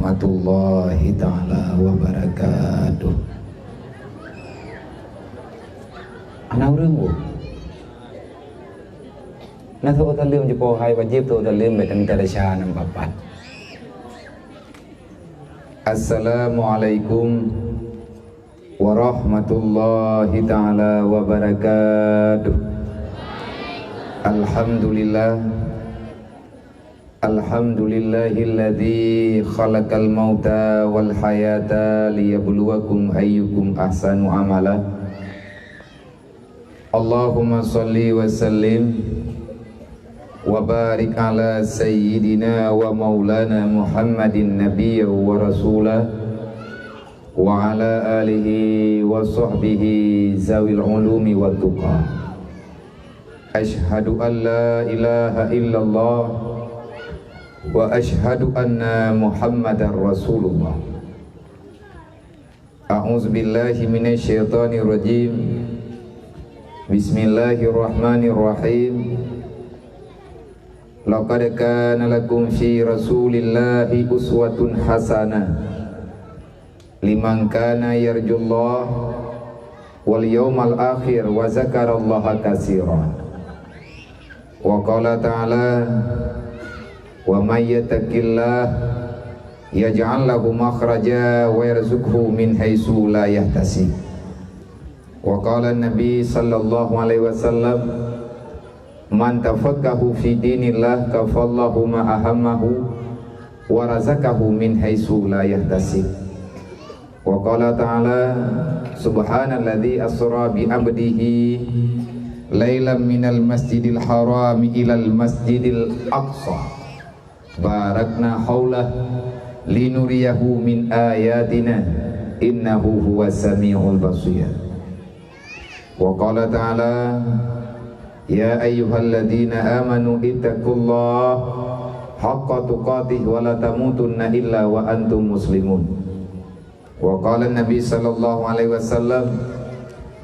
warahmatullahi ta'ala wabarakatuh. Anak orang nak tahu tak lim jepo hai wajib tu tak lim betan tadasya nampak pat. Assalamualaikum warahmatullahi ta'ala wabarakatuh. Alhamdulillahilladzi khalaqal mauta wal hayata liyabluwakum ayyukum ahsanu amala. Allahumma salli wa sallim wa barik ala sayyidina wa maulana Muhammadin nabiyya wa rasulah wa ala alihi wa sahbihi zawil ulumi wa tuqa. Ashhadu an la ilaha illallah wa ashhadu anna Muhammadar Rasulullah. A'udzu billahi minasy syaithanir rajim. Bismillahirrahmanirrahim. Laqad kana lakum fi Rasulillahi uswatun hasanah liman kana yarjullah wal yawmal akhir wa zakarallaha katsiran. Wa qala ta'ala wa may yattaqillah yaj'al lahu makhraja wa yarzuqhu min haitsu la yahtasib. Wa qala an-nabi sallallahu alaihi wasallam man tafaqahu fi dinillah kafallahu ma ahammahu wa razaqahu min haitsu la yahtasib. Wa qala ta'ala subhanalladzi asra bi 'abdihi lailan minal masjidil harami ilal masjidil aqsa barakna haulah linuriyahu min ayatina innahu huwas samiul basir. Wa qala ta'ala ya ayyuhalladzina amanu ittaqullaha haqqa tuqatih wa la tamutunna illa wa antum muslimun. Wa qala an-nabi sallallahu alaihi wasallam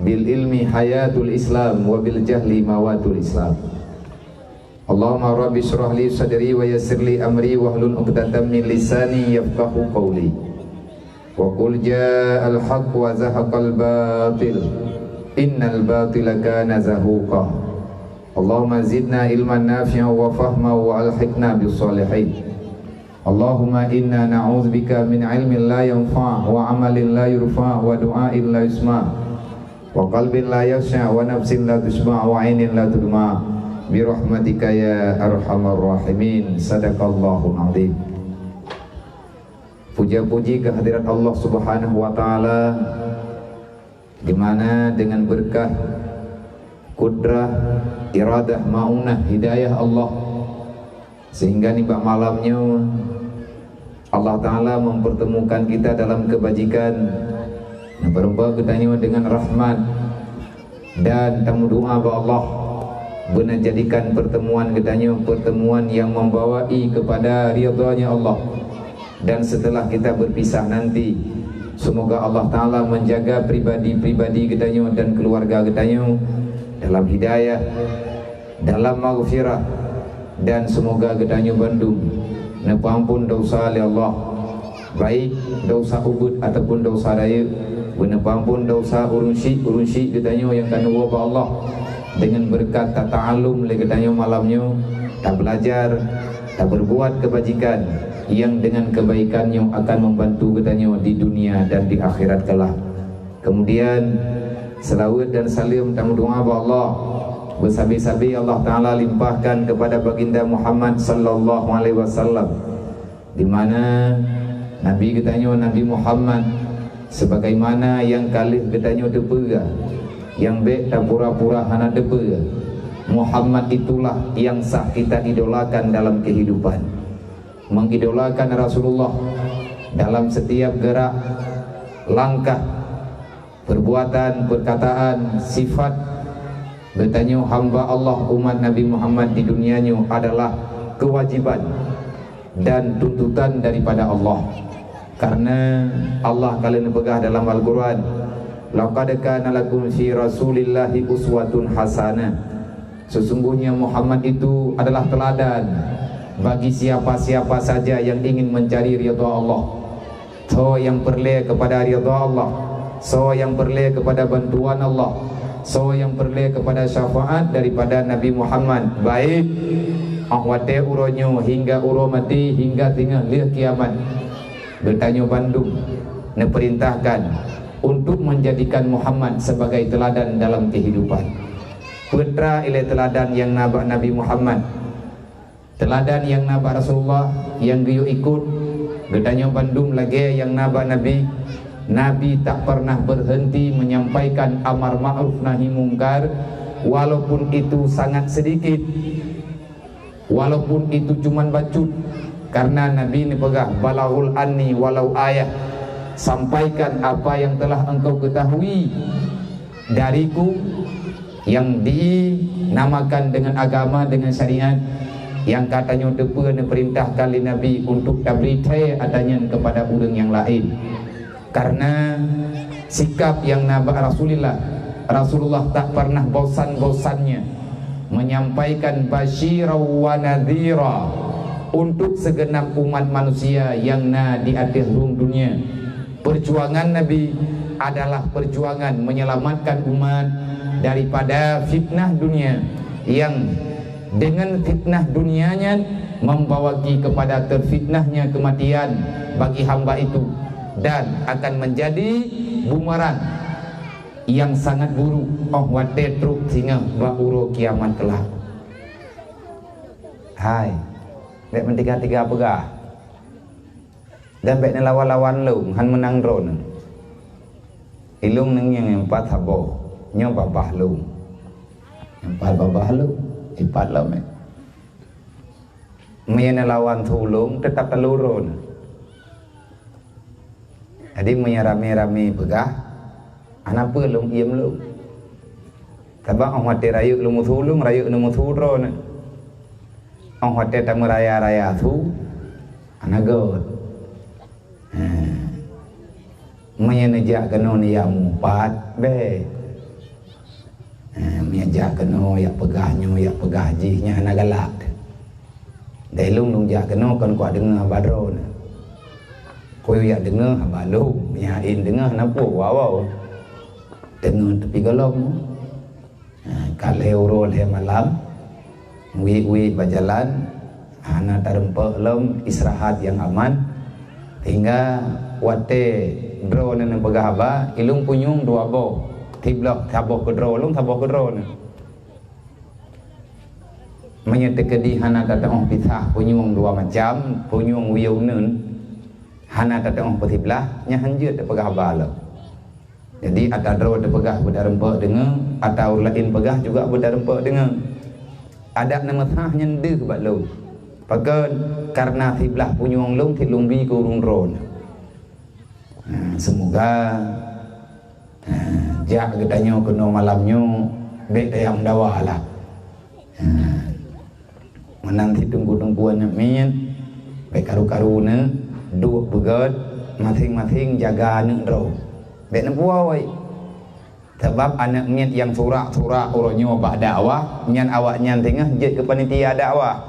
bil ilmi hayatul islam wa bil jahli mawatul islam. Allahumma rabbi shrah li sadri wa yassir li amri wahlul 'uqdatam min lisani yafqahu qawli. Wa qul jaa'al haqq wa zahaqal batil innal batila kana zahuqa. Allahumma zidna ilman nafi'an wa fahman wa alhiqna bis salihin. Allahumma inna na'udzubika min ilmin la yanfa' wa 'amalin la yurfa' wa du'ain la yusma' wa qalbin la yasha' wa nafsin la tusma' wa 'ainin la tudma' bi rahmatika ya arhamar rahimin. Sadaqallahul azim. Puja-puji kehadirat Allah Subhanahu wa taala, di mana dengan berkah kudrah, iradah, maunah, hidayah Allah, sehingga nibak malamnya Allah taala mempertemukan kita dalam kebajikan yang berubah ketanya dengan rahmat dan tamu doa ba Allah benar jadikan pertemuan ketanya pertemuan yang membawai kepada ridhanya Allah. Dan setelah kita berpisah nanti, semoga Allah taala menjaga pribadi-pribadi ketanya dan keluarga ketanya dalam hidayah, dalam maghfirah, dan semoga ketanya Bandung nepampun dosa oleh Allah, baik dosa ubud ataupun dosa daya, nepampun dosa urunsi ketanya yang kanu ba Allah dengan berkat tak ta'alum le ketanya malamnya, tak belajar, tak berbuat kebajikan yang dengan kebaikannya akan membantu ketanya di dunia dan di akhirat kelak. Kemudian selawat dan salim tamu doa ba Allah bersabi-sabi Allah taala limpahkan kepada baginda Muhammad sallallahu alaihi wasallam, di mana nabi ketanya Nabi Muhammad sebagaimana yang kalih ketanya depa, yang baik tak pura-pura hana depa. Muhammad itulah yang sah kita idolakan dalam kehidupan. Mengidolakan Rasulullah dalam setiap gerak, langkah, perbuatan, perkataan, sifat. Bertanya hamba Allah umat Nabi Muhammad di dunianya adalah kewajiban dan tuntutan daripada Allah. Karena Allah kalian pegah dalam Al-Quran, laqad kana lakum fi Rasulillahi uswatun hasanah. Sesungguhnya Muhammad itu adalah teladan bagi siapa-siapa saja yang ingin mencari ridha Allah, so yang perlu kepada ridha Allah, so yang perlu kepada bantuan Allah, so yang perlu kepada syafaat daripada Nabi Muhammad, baik ahwate uronyo hingga uro mati hingga tinggal lihat kiamat. Bertanya Bandung diperintahkan untuk menjadikan Muhammad sebagai teladan dalam kehidupan. Putra ilai teladan yang nabak Nabi Muhammad, teladan yang nabak Rasulullah, yang dia ikut. Bertanya Bandung lagi yang nabak Nabi. Nabi tak pernah berhenti menyampaikan amar ma'ruf nahi mungkar, walaupun itu sangat sedikit, walaupun itu cuman bacut. Karena Nabi ini pegang balahul anni walau ayat, sampaikan apa yang telah engkau ketahui dariku, yang dinamakan dengan agama, dengan syariat, yang katanya tepa diperintahkan oleh Nabi untuk tabrite adanya kepada orang yang lain. Karena sikap yang nabak Rasulullah tak pernah bosan-bosannya menyampaikan basyira wa nadhira untuk segenap umat manusia yang di atas dunia. Perjuangan Nabi adalah perjuangan menyelamatkan umat daripada fitnah dunia, yang dengan fitnah dunianya membawa kepada terfitnahnya kematian bagi hamba itu, dan akan menjadi bumerang yang sangat buruk. Oh wate truk singa bauro kiamat kelak. Hai dek mentiga-tiga pegah dan baik lawan-lawan lu han menang drone ilung neng yang empat habo nyo babah lu empat babah lu empat lah mena lawan tulung tetap telurun. Jadi punya rame-rame pegah anak pelung iem lu tabak orang mati rayuk lu musulung rayuk lu musulron orang mati tamu raya-raya tu anak god menyenejak kena ni yang empat be menyenejak kena yang pegahnya yang pegah jihnya anak galak dari lung jak kena kan kuat dengar badron kau yang dengar balu, nyain dengar napa wow dengar tepi golong. Kalau urol he malam, wi berjalan, anak terempak lom istirahat yang aman, hingga wate drone yang bergahaba, ilung punyung dua bo, tiblok taboh ke drone, taboh ke drone. Menyatakan di anak datang pisah punyung dua macam, punyung wiunen. Hana kata orang petiblah nyahanjut pegah bala. Jadi ada dro pegah berdarempak dengan atau lain pegah juga berdarempak dengan. Ada nama sah nyende bak lu. Pakai karena tiblah punyung long tilung bi kurung ron. Semoga jak katanya kena malamnya baik yang dawalah. Menanti tunggu-tungguan min baik karu-karuna dua begat masing-masing jaga anak roh. Baik nak buat sebab anak mian yang surak-surak orangnya bak dakwah, mian awak nyan tengah jet ke panitia dakwah.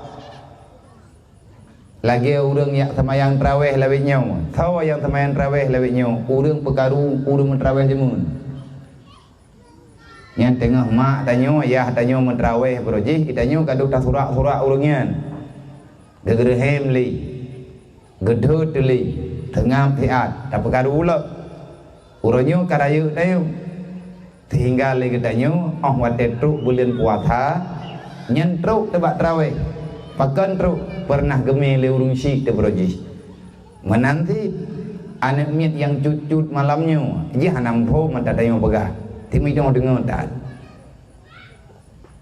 Lagi orang yang semayang tarawih lawitnya, tahu yang semayang tarawih lawitnya, orang perkaru orang mentrawih jemun. Yang tengah mak tanya, ayah tanya mentrawih berojih, tanya kadu tak surak-surak orangnya. Degerhem li. Gedut li tengah piat tak perkara pula urunyo karayu tayo tinggal li katanya wate truk bulan puasa nyen truk tebak tarawih pakan truk pernah gemi li urung syik te broji menanti anak miat yang cucut malamnya je hanampo mata tayo pegah timi dong dengar tak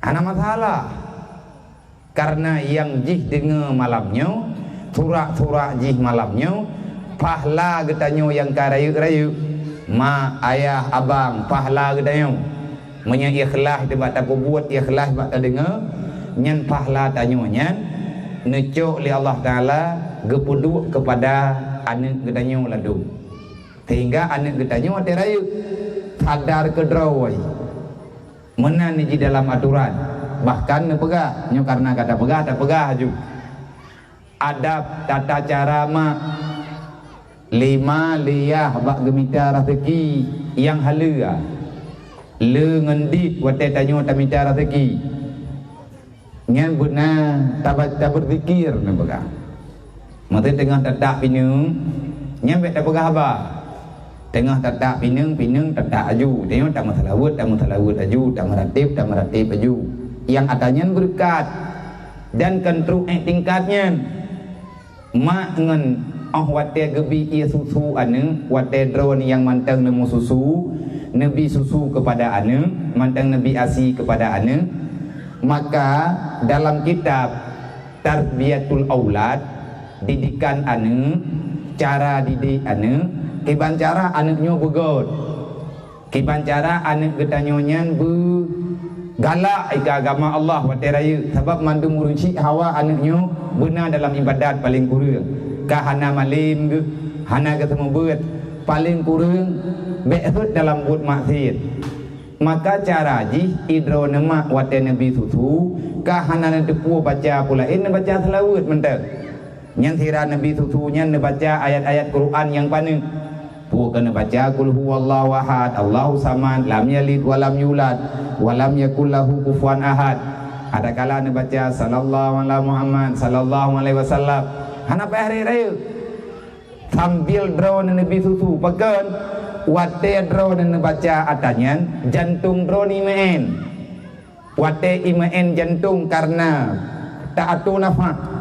ana masalah karena yang jih dengar malamnya surak-surak jih malamnya pahla getanyo yang karayu-rayu ma ayah abang pahla getanyo menya ikhlas tebak tak buat ikhlas bak tak dengar nyan pahla tanyo nyan necok li Allah Taala gepuduk kepada anak getanyo ladu sehingga anak getanyo ate rayu sadar kedrawai menan di dalam aturan bahkan nepegah nyo karena kata pegah tak pegah ju adab tata cara mak lima liyah bak gemita rezeki yang halua le ngendit wate tanyo tamita rezeki ngan buna tabat berzikir na baga mate tengah tatak pinung nyan bet baga haba tengah tatak pinung tatak aju tengok tak masalawut aju tak meratib aju yang adanya berkat dan kontrol tingkatnya mak ngan wate gebi ia susu ane wate drone yang mantang nemu susu nabi susu kepada ane mantang nabi asi kepada ane maka dalam kitab tarbiyatul aulad didikan ane cara didik ane kiban cara anaknya begot kiban cara anak getanyonya galak ika agama Allah wate raya sebab mandu murunci hawa anaknya benar dalam ibadat paling kurang ka hana malim ke hana ketemu beut paling kurang beut dalam buat maksiat maka cara ji idro nama wate nabi susu ka hana depu baca pula ini baca selawat mentek yang sira nabi susu nya baca ayat-ayat Quran yang paling kena baca qul huwallahu ahad Allahu samad lam yalid walam yulad walam yakul lahu kufuwan ahad ada kala ne baca sallallahu alaihi Muhammad sallallahu alaihi wasallam hana pa hari raya sambil drone nabi susu pekan wate drone ne baca atanya jantung drone imen wate imen jantung karena tak atu nafas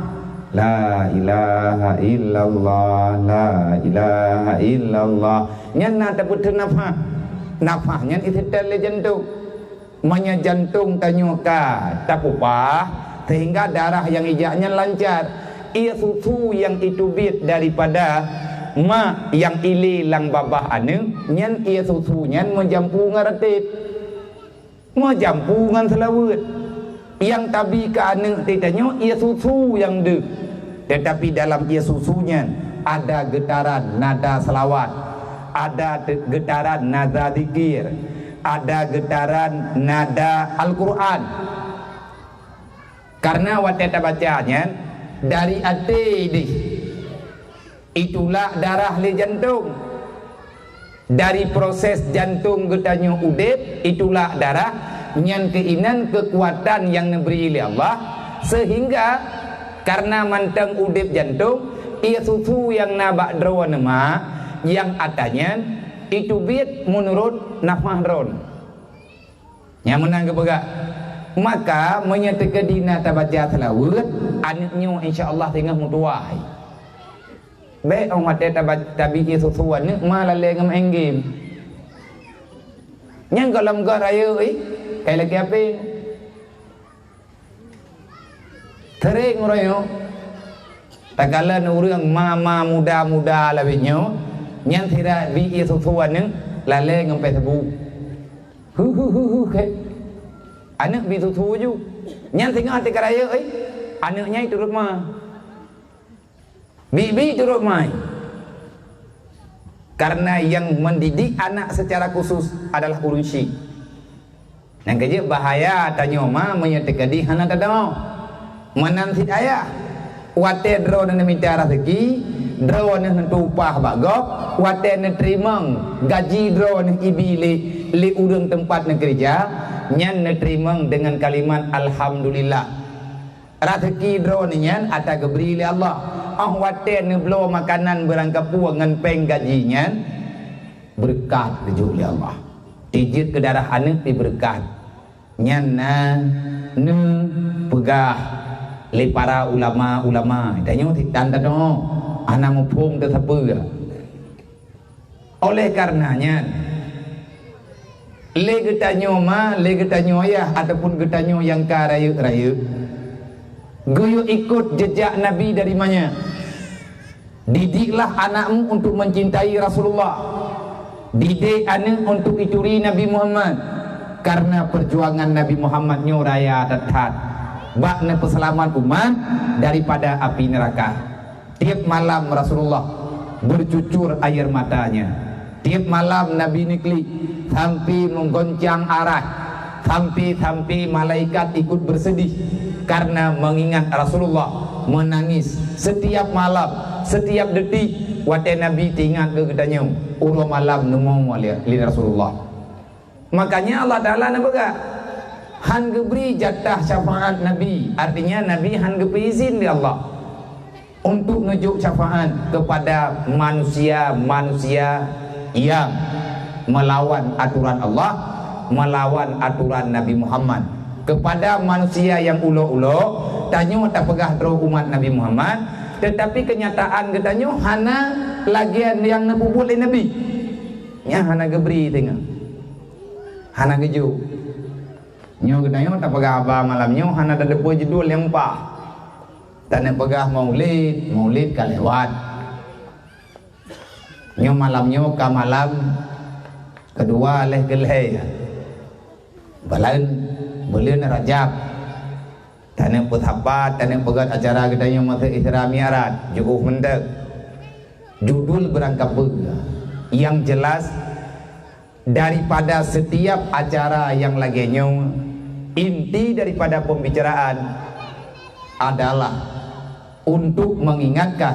la ilaha illallah la ilaha illallah nyan na tak putus nafas nyan isital le jantung manya jantung tanyo ka tapupah sehingga darah yang ijaknya lancar ia susu yang itu bit daripada mak yang ili lang babah ane nyan ia susu nyan menjampu ngaratip menjampu ngan selawat yang tabi ke ane titanyo ia susu yang de tetapi dalam ia susunya ada getaran nada selawat ada getaran nada zikir ada getaran nada Al-Quran karena wateta bacanya dari hati di itulah darah li jantung dari proses jantung getanyo udip itulah darah yang keinan kekuatan yang diberi oleh Allah sehingga karena mantang udip jantung ia susu yang nabak drawa nama yang atanya itu bit menurut nafah drone yang menang kepegak maka menyatakan dina tabaca selawat anaknya insyaAllah tengah mutuai baik orang mati tabi ia susu anak malah lengam enggim yang kalau enggak raya kayak lagi apa Tering orang tak kala orang mama muda labinyo yang tidak bi susuan neng lale ngampai sebu ke anak bi susu ju yang tengah hati keraya anaknya itu rumah bibi itu rumah karena yang mendidik anak secara khusus adalah urunsi yang kerja bahaya tanya ma menyatakan di hana tak mau menansit ayah wate drone minta rezeki drone nentu upah bagok wate neterimang gaji drone ibili li urang tempat kerja nyan neterimang dengan kalimat alhamdulillah rezeki drone nyan ata geberi oleh Allah wate neblo makanan berangkapu ngan peng gajinya berkat dijuk oleh Allah tijit ke darah anak diberkat nyan ne pegah le para ulama tanya tanda no anak mumpung tersebut oleh karenanya le getanyo ayah ataupun getanyo yang karaya guyu ikut jejak Nabi dari mana didiklah anakmu untuk mencintai Rasulullah didik anak untuk ituri Nabi Muhammad karena perjuangan Nabi Muhammad nyoraya tetap bakna peselamat umat daripada api neraka. Tiap malam Rasulullah bercucur air matanya. Tiap malam Nabi nikli sampai menggoncang arah, sampai malaikat ikut bersedih karena mengingat Rasulullah menangis setiap malam, setiap detik wate Nabi tinggal ke katanya urang malam nunggu li Rasulullah. Makanya Allah Ta'ala nak berkata han geberi jatah syafaat Nabi, artinya Nabi han geberi izin di Allah untuk nunjuk syafaat kepada manusia-manusia yang melawan aturan Allah, melawan aturan Nabi Muhammad. Kepada manusia yang ulo-ulo tanyo tak pegah terus umat Nabi Muhammad, tetapi kenyataan katanya hana lagian yang napubul Nabi nya hana geberi tengah hana geju nyo katanya tak pegah abah malamnya hana ada depo jedul yang pa tak nak pegah maulid kalewat nyo malamnya ka malam kedua leh geleh bulan Rajab tanah puthapat tanah pegat acara katanya masa Isra Mi'raj juguh mendek judul berangkap yang jelas daripada setiap acara yang laginya inti daripada pembicaraan adalah untuk mengingatkan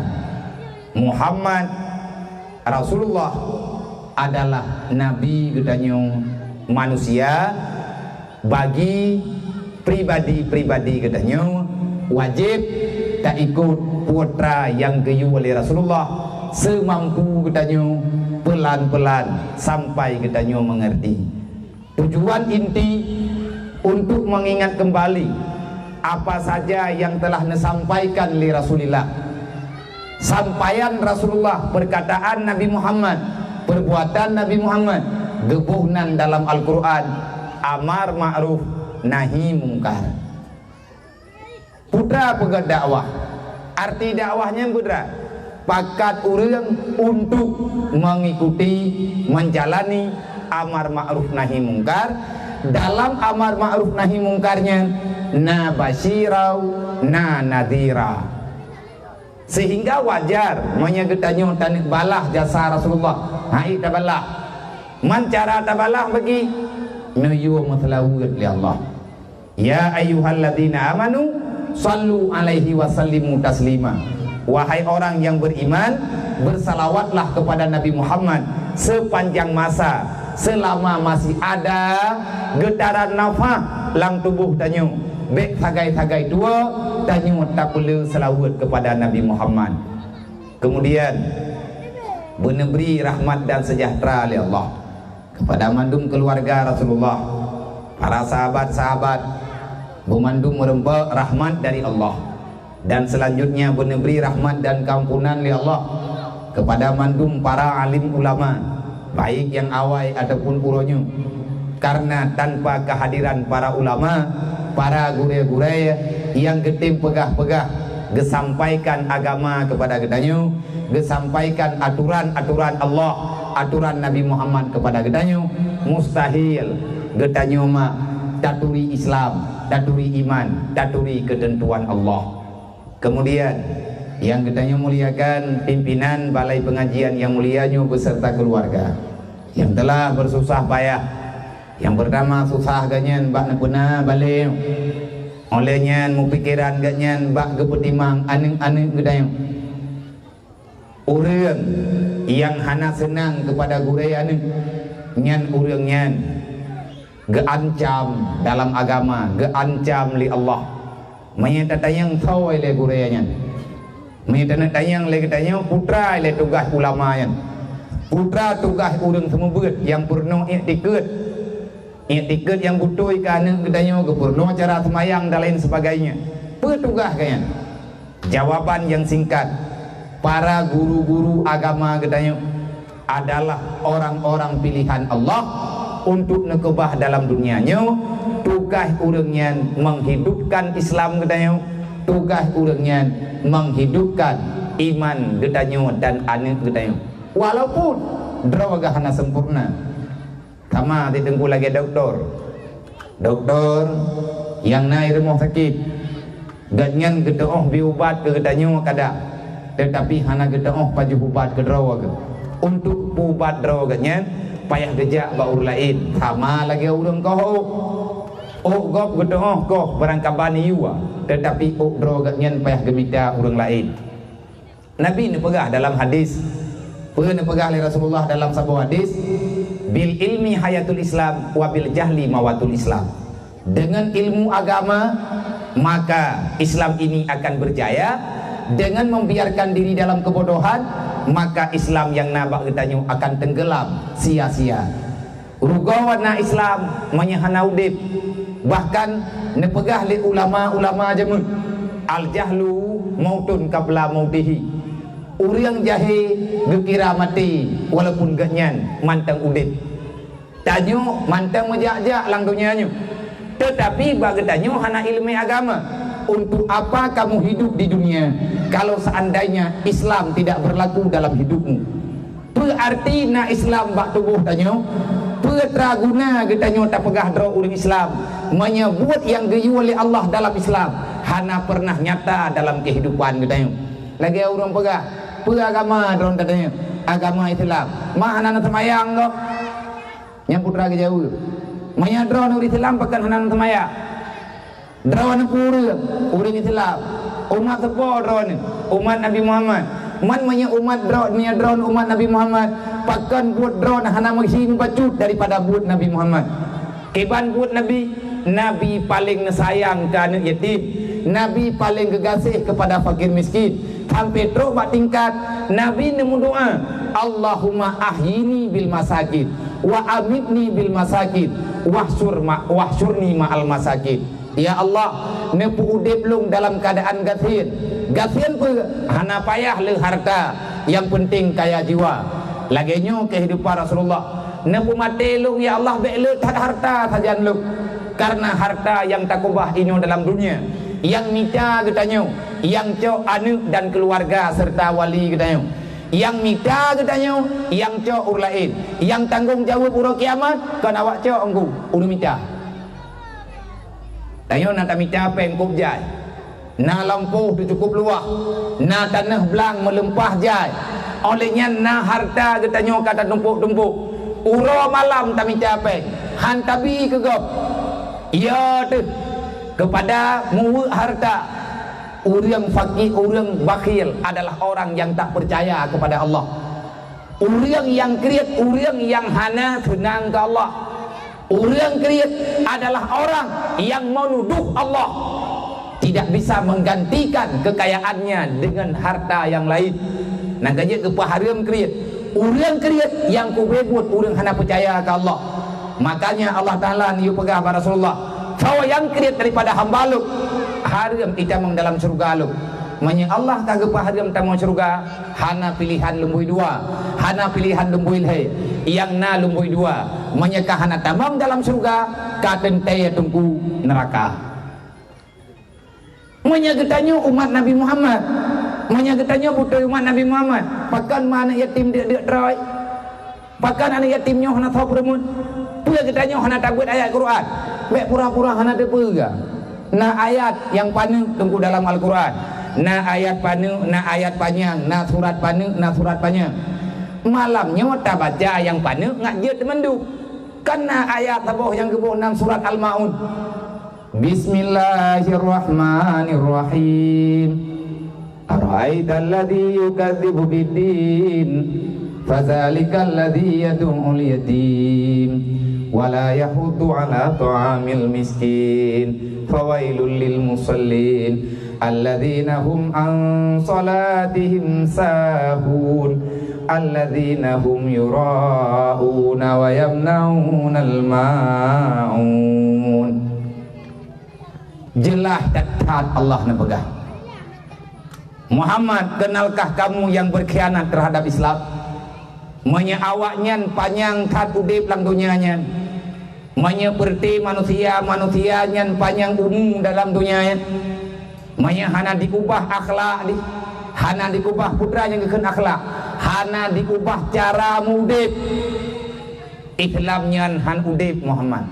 Muhammad Rasulullah adalah Nabi katanya manusia bagi pribadi-pribadi katanya wajib tak ikut putra yang geyu oleh Rasulullah semampu katanya pelan-pelan sampai katanya mengerti. Tujuan inti untuk mengingat kembali apa saja yang telah disampaikan oleh Rasulullah, sampaian Rasulullah, perkataan Nabi Muhammad, perbuatan Nabi Muhammad, gebuhnan dalam Al-Quran, amar ma'ruf nahi mungkar. Putra pegat dakwah, arti dakwahnya putra pakat orang untuk mengikuti, menjalani amar ma'ruf nahi mungkar. Dalam amar ma'ruf nahi mungkarnya na basyirau na nadhira, sehingga wajar menyegetanya tanik balah jasa Rasulullah. Hai tabalah man cara tabalah bagi nuyu mutlawud li Allah. Ya ayyuhalladzina amanu sallu alaihi wa sallimu taslima. Wahai orang yang beriman, bersalawatlah kepada Nabi Muhammad sepanjang masa, selama masih ada getaran nafas lang tubuh tanyo. Bek sagai-sagai tua tanyo tak perlu selawat kepada Nabi Muhammad. Kemudian meneberi rahmat dan sejahtera oleh Allah kepada mandum keluarga Rasulullah, para sahabat-sahabat, memandum merempak rahmat dari Allah. Dan selanjutnya meneberi rahmat dan kampunan oleh Allah kepada mandum para alim ulama, baik yang awal ataupun uronya. Karena tanpa kehadiran para ulama, para gure-gure yang getim pegah-pegah gesampaikan agama kepada gedanyo, gesampaikan aturan-aturan Allah, aturan Nabi Muhammad kepada gedanyo, mustahil gedanyo mak taturi Islam, taturi iman, taturi ketentuan Allah. Kemudian yang gedanyo muliakan pimpinan balai pengajian yang mulianya beserta keluarga yang telah bersusah payah. Yang pertama susah ganyan bak nepuna balik olehnya mupikiran ganyan bak gepetimang aneng-aneng gedanyo. Urang yang hana senang kepada gurei aneng nyan urang nyan geancam dalam agama, geancam li Allah. Menyata tayang tahu le gurei nyan. Menyata tayang le gedanyo putra le tugas ulama nyan. Putra tugas urang semua beut yang purno iktikad. Iktikad yang butuh kerana gedanyo gepurno cara semayang dan lain sebagainya. Petugas kan. Jawaban yang singkat, para guru-guru agama gedanyo adalah orang-orang pilihan Allah untuk nekebah dalam dunianya. Tugas urangnya menghidupkan Islam gedanyo, tugas urangnya menghidupkan iman gedanyo dan anak gedanyo. Walaupun drawaga hana sempurna. Sama ditunggu lagi doktor yang naik rumah sakit ganyan gedoh biubat ke gedanyo kada, tetapi hana gedoh paju ubat ke drawaga untuk ubat drawaganya payah gejak baur lain. Sama lagi urang kau gop gedoh kau barang kabani yuwa, tetapi droganya payah gemita urang lain. Nabi ni pegah dalam hadis, pernah pegah oleh Rasulullah dalam sebuah hadis, bil ilmi hayatul Islam wa bil jahli mawatul Islam. Dengan ilmu agama maka Islam ini akan berjaya, dengan membiarkan diri dalam kebodohan maka Islam yang nabak getanyo akan tenggelam sia-sia. Rugawan na Islam menyahana udip, bahkan nepegah li ulama-ulama jamun al jahlu mautun qabla mautihi. Urang jahe gekira mati walaupun genyan mantang udip. Tanyo mantang mejak-jak lang dunianyo. Tetapi bagi tanyo hana ilmu agama. Untuk apa kamu hidup di dunia kalau seandainya Islam tidak berlaku dalam hidupmu? Berarti na Islam bak tubuh tanyo, petraguna getanyo tak pegah dro urang Islam menyebut yang geyu oleh Allah dalam Islam hana pernah nyata dalam kehidupan getanyo. Lagi orang pegah agama dron katanya, agama Islam. Mah hana semayang kok. Yang putra ke jauh. Maya dron urang Islam pakan hana semayang. Dron pura urang Islam. Umat sepo dron, umat Nabi Muhammad. Man manya umat dron umat Nabi Muhammad. Pakan buat dron hana mengsin bacut daripada buat Nabi Muhammad. Keban buat Nabi paling sayang ke anak yatim, Nabi paling gegasih kepada fakir miskin. Sampai terus bak tingkat Nabi nemu doa, Allahumma ahyini bil masakin wa amitni bil masakin wahsyurni ma'al masakin. Ya Allah, nepu udip lung dalam keadaan gasian. Gasian pun hana payah le harta, yang penting kaya jiwa. Laginya kehidupan Rasulullah. Nepu mati lung ya Allah be'le tak harta saja lung. Karena harta yang tak kubah ini dalam dunia, yang minta getanyo, yang cok anak dan keluarga serta wali getanyo, yang minta getanyo, yang cok urlain, yang tanggung jawab urang kiamat kan awak cok engku uru minta. Tanyo nak minta pengkup jai, na lampu tu cukup luah, na tanah belang melempah jai. Olehnya na harta getanyo kata tumpuk-tumpuk. Uro malam tak minta peng, hantabi kegop. Ya tu kepada muwa harta. Orang fakir, orang bakhil adalah orang yang tak percaya kepada Allah. Orang yang kriat, orang yang hana senang ke Allah. Orang kriat adalah orang yang menuduh Allah, tidak bisa menggantikan kekayaannya dengan harta yang lain. Nak gaji ke paharam kriat. Orang kriat yang kubebut orang hana percaya ke Allah. Makanya Allah Ta'ala niu pegah pada Rasulullah, bahwa yang kriat daripada hamba lu haram itamang dalam surga lu. Manya Allah kagak haram tamang surga hana pilihan lumbui dua, hana pilihan lumbui hai, yang na lumbui dua. Manya hana tamang dalam surga katen taya tunggu neraka. Manya getanyo umat Nabi Muhammad, manya getanyo buta umat Nabi Muhammad. Pakan mana yatim dia droy, pakan anak yatimnya hana tahu peremun. Pula getanyo hana takut ayat Quran. Mek pura-pura hana depa. Na ayat yang paneng tunggu dalam Al-Quran. Na ayat paneng, na ayat panjang, na surat paneng, na surat panjang. Malamnya tak baca yang paneng ngak je temendu. Karena ayat tabuh yang ke-6 surat Al-Maun. Bismillahirrahmanirrahim. Ara'aital ladzi yukadzibu biddin fadzalikal ladzi yad'ul yatim wala yahuddu ala ta'amil miskin fawailul lil musallin alladzina hum an salatihim sahun alladzina hum yura'una wa yamna'unal ma'un. Jelas taat Allah na pegah. Muhammad, kenalkah kamu yang berkhianat terhadap Islam? Manya awaknya panjang kat udip lang dunianya, manya perti manusia-manusianya panjang umum dalam dunianya, manya hana diubah akhlak, hana diubah putra yang kekan akhlak, hana diubah cara mudip. Islamnya han udip Muhammad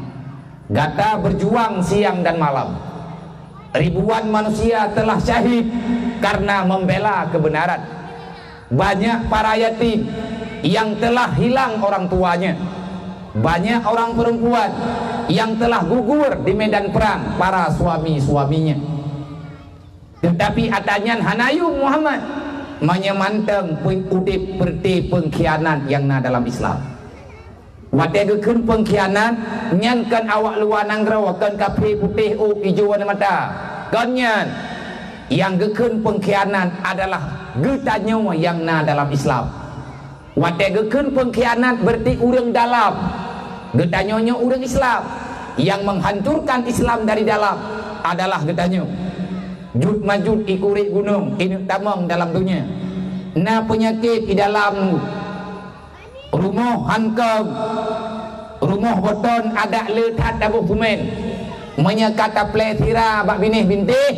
gata berjuang siang dan malam. Ribuan manusia telah syahid karena membela kebenaran. Banyak para yatim yang telah hilang orang tuanya. Banyak orang perempuan yang telah gugur di medan perang para suami-suaminya. Tetapi atanya hanayu Muhammad menyemanteng udip perti pengkhianat yang na dalam Islam. Wate gekun pengkhianat nyankan awak luar nanggro kan kapi putih hijau warna mata. Kanyan yang gekun pengkhianat adalah getanya yang na dalam Islam. Wate gekun pengkhianat berarti urang dalam. Getanya urang Islam yang menghancurkan Islam dari dalam adalah getanya. Jud majud ikurik gunung ini tamang dalam dunia. Na penyakit di dalam rumah hankam, rumah beton ada letat dabuh pumen. Menyekata plethira bak binih bintih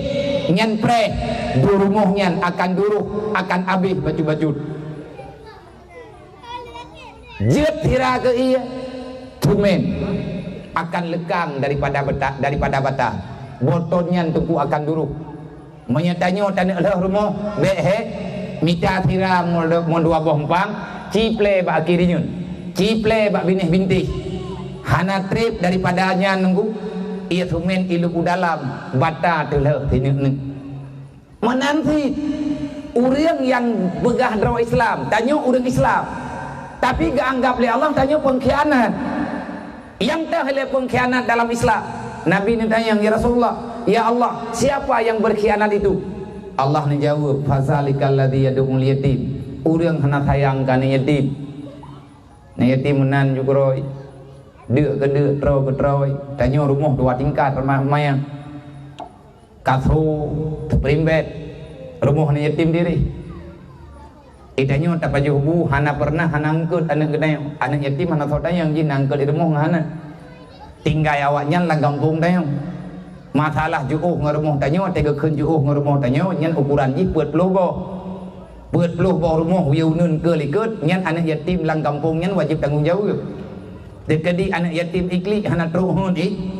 nyan pre du rumah nyan akan duruh akan habis baju-baju. Jet hira ke iya pumen akan lekang daripada bata. Beton nyan tungku akan duruh. Menyatanya tanah lah rumah behe mita hira mon dua bompang ciple bak kirinyun. Ciple bak binih bintih. Hana trip daripadanya nunggu ia sumen ilu dalam bata telah tinuk menanti orang yang begah draw Islam tanya orang Islam tapi gak anggap oleh Allah tanya pengkhianat yang tak oleh pengkhianat dalam Islam. Nabi ni tanya ya Rasulullah, ya Allah siapa yang berkhianat itu? Allah ni jawab fazalikal ladzi yad'ul yatim, orang hendak sayang kan yatim. Ni yatim menan juga dek ke dek, terau ke terau. Tanya rumah 2 tingkat rumah mayang kasro terimbet rumah ni yatim diri. Tanya tak baju hubu hana pernah hana angkut anak gedai anak yatim hana saudara yang jin angkut di rumah hana tinggal awaknya lang kampung tanya masalah juuh ngarumah tanya tega keun juuh ngarumah tanya nyan ukuran ji peut puluh boh rumah wiu nun ke likut nyan anak yatim lang kampung nyan wajib tanggung jawab. Dekedi anak yatim iklik hana teruhun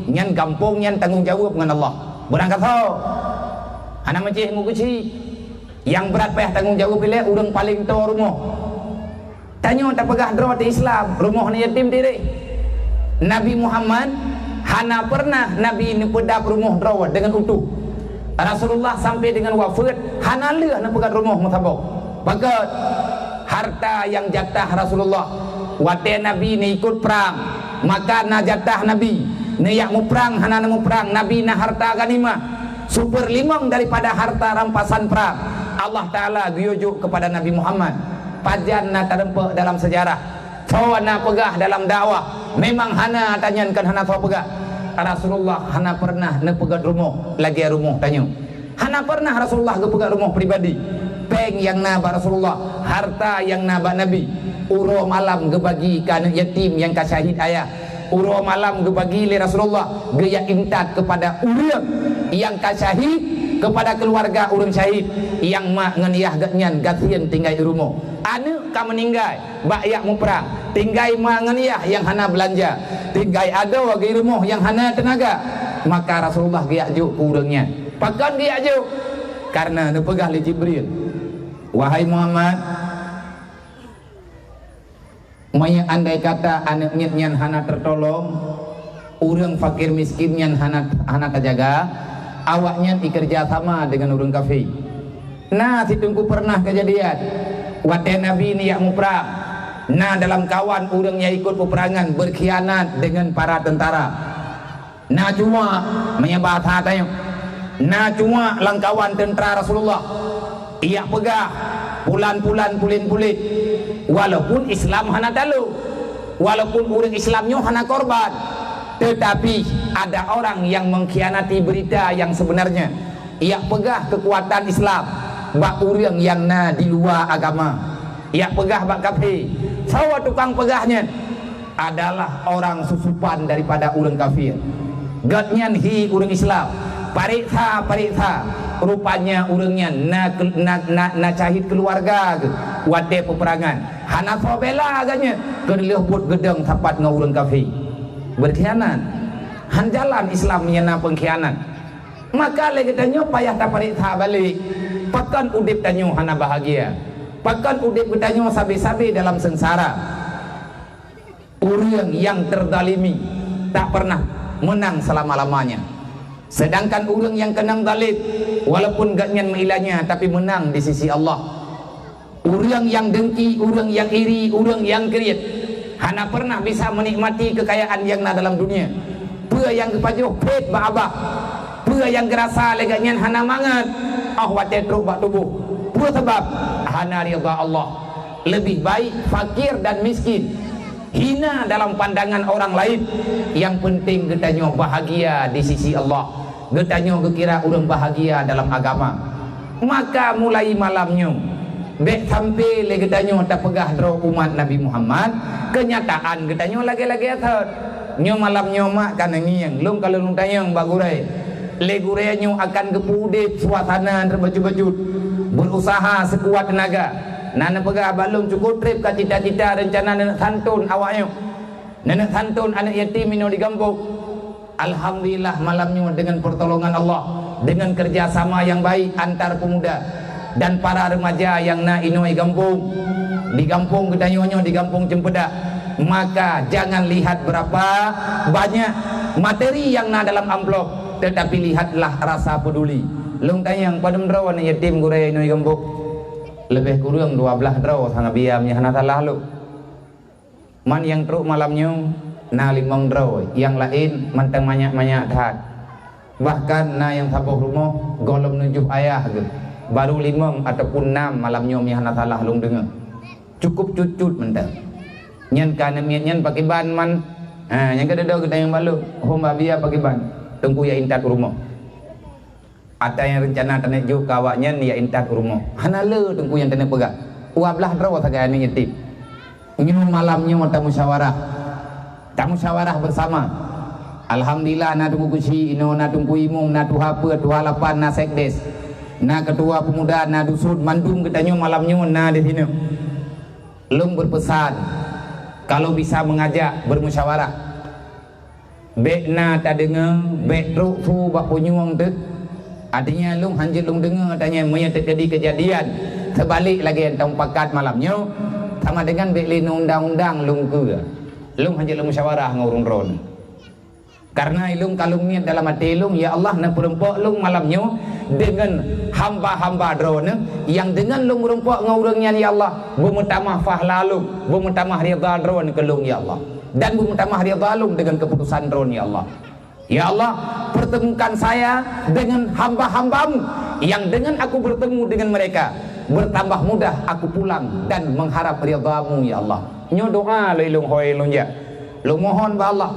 nyan kampung nyan tanggung jawab dengan Allah. Berangkat ho. Hana macih ngukuci. Yang berat payah tanggung jawab bila urang paling tua rumah. Tanya tak pegah draw di Islam, rumah ni yatim diri. Nabi Muhammad hana pernah Nabi ni pedap rumah draw dengan utuh. Rasulullah sampai dengan wafat hana leuh na pegat rumah mutabak. Pakat harta yang jatah Rasulullah. Wate Nabi ni ikut perang, maka na jatah Nabi ni yak mu perang hana mu perang Nabi na harta ganimah super limang daripada harta rampasan perang. Allah Ta'ala diujuk kepada Nabi Muhammad pajan na terempak dalam sejarah sawa na pegah dalam dakwah memang hana tanyakan hana sawa pegah. Rasulullah hana pernah na pegat rumah lagi rumah tanya hana pernah Rasulullah ke pegat rumah pribadi peng yang na ba Rasulullah harta yang na ba Nabi uro malam gebagi ke anak yatim yang kasyahid ayah uro malam gebagi le Rasulullah gaya intat kepada urang yang kasyahid kepada keluarga urang syahid yang mak nganiah gatnyan gatian tinggal di rumah anu ka meninggal bak yak mu perang tinggal mak nganiah yang hana belanja tinggal ada wagi rumah yang hana tenaga maka Rasulullah gaya juk urangnya pakan gaya juk karena nu pegah li Jibril wahai Muhammad maya andai kata anak nyan hana tertolong urang fakir miskin nyan hana terjaga awaknya dikerja sama dengan orang kafir. Nah, ditunggu pernah kejadian. Wate Nabi ni yak mu perang. Nah, dalam kawan orangnya ikut peperangan berkhianat dengan para tentara. Nah, cuma menyebab hatanya. Nah, cuma langkawan tentara Rasulullah. Ia pegah pulan-pulan pulin-pulit. Walaupun Islam hana dalu. Walaupun orang Islamnya hana korban. Tetapi ada orang yang mengkhianati berita yang sebenarnya. Ia pegah kekuatan Islam bak urang yang na di luar agama. Ia pegah bak kafir. Sawa tukang pegahnya adalah orang susupan daripada urang kafir. Gatnyan hi urang Islam. Pariksa rupanya urangnya na cahid keluarga ke wate peperangan. Hana sobela agaknya keleuh but gedeng tapat ngau urang kafir. Berkhianat han jalan Islam nyana pengkhianat maka le katanya payah tak pariksa balik pakan udip tanyo hana bahagia pakan udip tanyo sabi-sabi dalam sengsara. Orang yang terdalimi tak pernah menang selama-lamanya sedangkan orang yang kenang zalim walaupun gatnyan meilanya tapi menang di sisi Allah. Orang yang dengki, orang yang iri, orang yang kerit, hana pernah bisa menikmati kekayaan yang na dalam dunia. Pua yang kepajuh pet ba abah, pua yang gerasa leganya hana mangat wate truk ba tubuh. Pua sebab hana ridha Allah. Lebih baik fakir dan miskin, hina dalam pandangan orang lain. Yang penting getanyo bahagia di sisi Allah, getanyo kekira orang bahagia dalam agama. Maka mulai malamnya bek sampai le getanyo tak pegah dro umat Nabi Muhammad, kenyataan getanyo lagi-lagi athot nyo malam nyo mak kan ngiang lung kalau lung tayang bagurai le gurai nyo akan kepude suasana terbaju-baju berusaha sekuat tenaga nana pegah balung cukup trip ka cita-cita rencana nenek santun awaknya, nenek santun anak yatim ino di kampung. Alhamdulillah malamnya dengan pertolongan Allah, dengan kerjasama yang baik antar pemuda dan para remaja yang na inoi kampung, di kampung gedanyonyo, di kampung Cempedak. Maka jangan lihat berapa banyak materi yang na dalam amplop, tetapi lihatlah rasa peduli. Lung tanyang padam draw na yatim gurai inoi kampung lebih kurang 12 draw sangat biamnya hana salah lu. Man yang truk malamnya na 5 draw, yang lain mantang banyak-banyak tat. Bahkan na yang sabuh rumah golom nunjuk ayah gitu. Baru 5 ataupun 6 malamnya hana salah lung dengar. Cukup cucut mentang. Nyan kana nyan pakai ban man. Yang kada kita yang balu hom babia pakai ban. Tunggu ya intat rumah. Ada yang rencana tanek juk kawaknya ya intat rumah. Hana le tunggu yang tanek pegang. 12 draw sagaya ni yatim. Nyu malamnya ta musyawarah. Ta musyawarah bersama. Alhamdulillah na tunggu kusi ino na tunggu imum na tuha pe tuha lapan na sekdes. Na ketua pemuda na dusun mandum ketanyo malamnya na di sini. Lung berpesan kalau bisa mengajak bermusyawarah. Bek na ta dengar, bek truk tu bak punyuang tu. Artinya lung hanjit lung dengar tanya maya terjadi kejadian terbalik lagi yang tang pakat malamnya sama dengan bek lin undang-undang lung ke. Lung hanjit lung musyawarah ngurung ron. Karena ilung kalung niat dalam hati ilung, ya Allah nak perempuan lung malamnya dengan hamba-hamba drone yang dengan lung perempuan ngurungnya ya Allah, bermutamah fahla lung, bermutamah ridha drone ke lung ya Allah, dan bermutamah ridha lung dengan keputusan drone ya Allah. Ya Allah, pertemukan saya dengan hamba-hambamu yang dengan aku bertemu dengan mereka bertambah mudah aku pulang dan mengharap ridhamu ya Allah. Nyo doa lung hoi lung ya. Lung mohon ba Allah,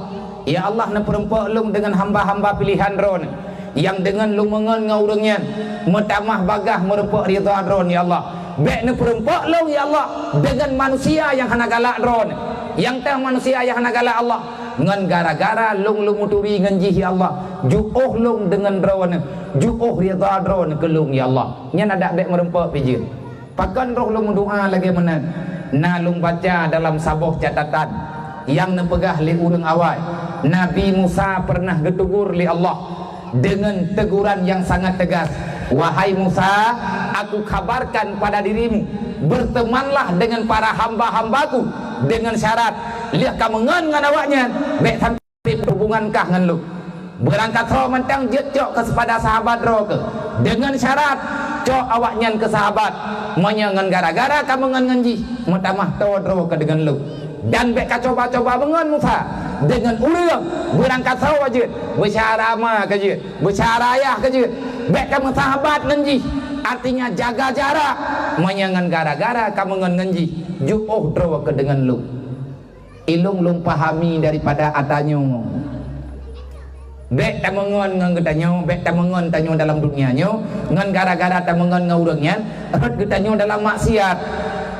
ya Allah na perempuan lung dengan hamba-hamba pilihan ron yang dengan lung mengen ngaurangnya metamah bagah merempuak ridha ron ya Allah. Bek na perempuan lung ya Allah dengan manusia yang hana galak ron, yang tah manusia yang hana galak Allah ngan gara-gara lung muturi nganji ya Allah juoh lung dengan ron juoh ridha ron ke lung ya Allah. Nya ada bek merempuak pijin pakan roh lung doa lagi mana na lung baca dalam sabuh catatan yang nepegah li urang awal. Nabi Musa pernah ditegur li Allah dengan teguran yang sangat tegas. Wahai Musa, aku kabarkan pada dirimu, bertemanlah dengan para hamba-hambaku dengan syarat lihat kamu ngan awaknya bek sampai hubungan kah ngan lu. Berangkat roh mentang jet cok ke sepada sahabat roh ke dengan syarat cok awaknya ke sahabat menyangan gara-gara kamu ngan nganji mutamah to roh ke dengan lu. Dan beka coba-coba bengon Musa dengan urang berangkat saw aja bicara ma ke bicara ayah ke beka sahabat ngenji artinya jaga jarak menyangan gara-gara kamu ngenji juoh draw ke dengan lu ilung lung pahami daripada atanyo bek tamangon ngan getanyo bek tamangon tanyo dalam dunianyo ngan gara-gara tamangon ngaurangnya rot getanyo dalam maksiat.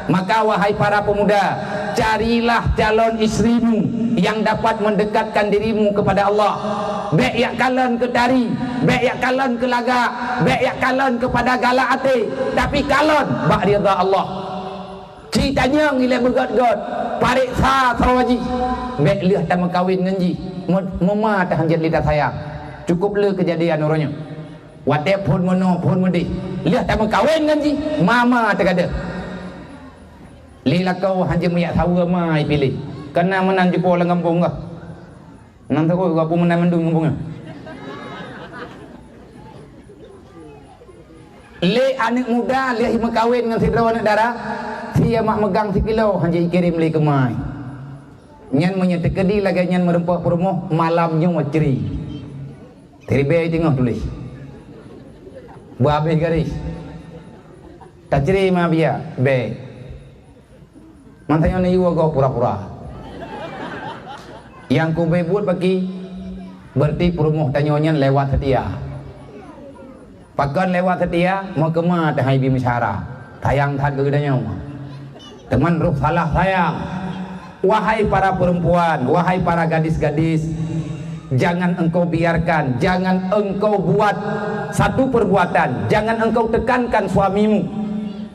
Maka wahai para pemuda, carilah calon istrimu yang dapat mendekatkan dirimu kepada Allah. Bek yak kalian ke tari, bek yak kalian ke laga, bek yak kalian kepada galak ate, tapi kalian bak ridha Allah. Ceritanya ngile begot-got, parik sa sawaji. Bek lihat tak kawin ngenji, mama tak hanjat lidah sayang. Cukup le kejadian orangnya. Wate pun mono pun mudi. Lihat tak kawin ngenji, mama tak ada. Lila kau hanya miyak sawa mai pilih. Kena menang jumpa orang kampung kah? Nang tahu apa menang mendung kampungnya. Le anak muda dia kawin dengan sidra anak dara, dia mak megang 1 kilo hanya kirim le kemai. Nyan menyata kedi lagi nyan merempak perumuh malamnya maceri. Teribe tengok tulis. Habis garis. Tak ceri mah biar be. Mantanya ni juga pura-pura. Yang ku buat bagi berarti perumuh tanyonya lewat setia. Pakan lewat setia mau kemana dah ibi mesyara. Tayang tad gedanya. Teman ruh salah sayang. Wahai para perempuan, wahai para gadis-gadis, jangan engkau biarkan, jangan engkau buat satu perbuatan, jangan engkau tekankan suamimu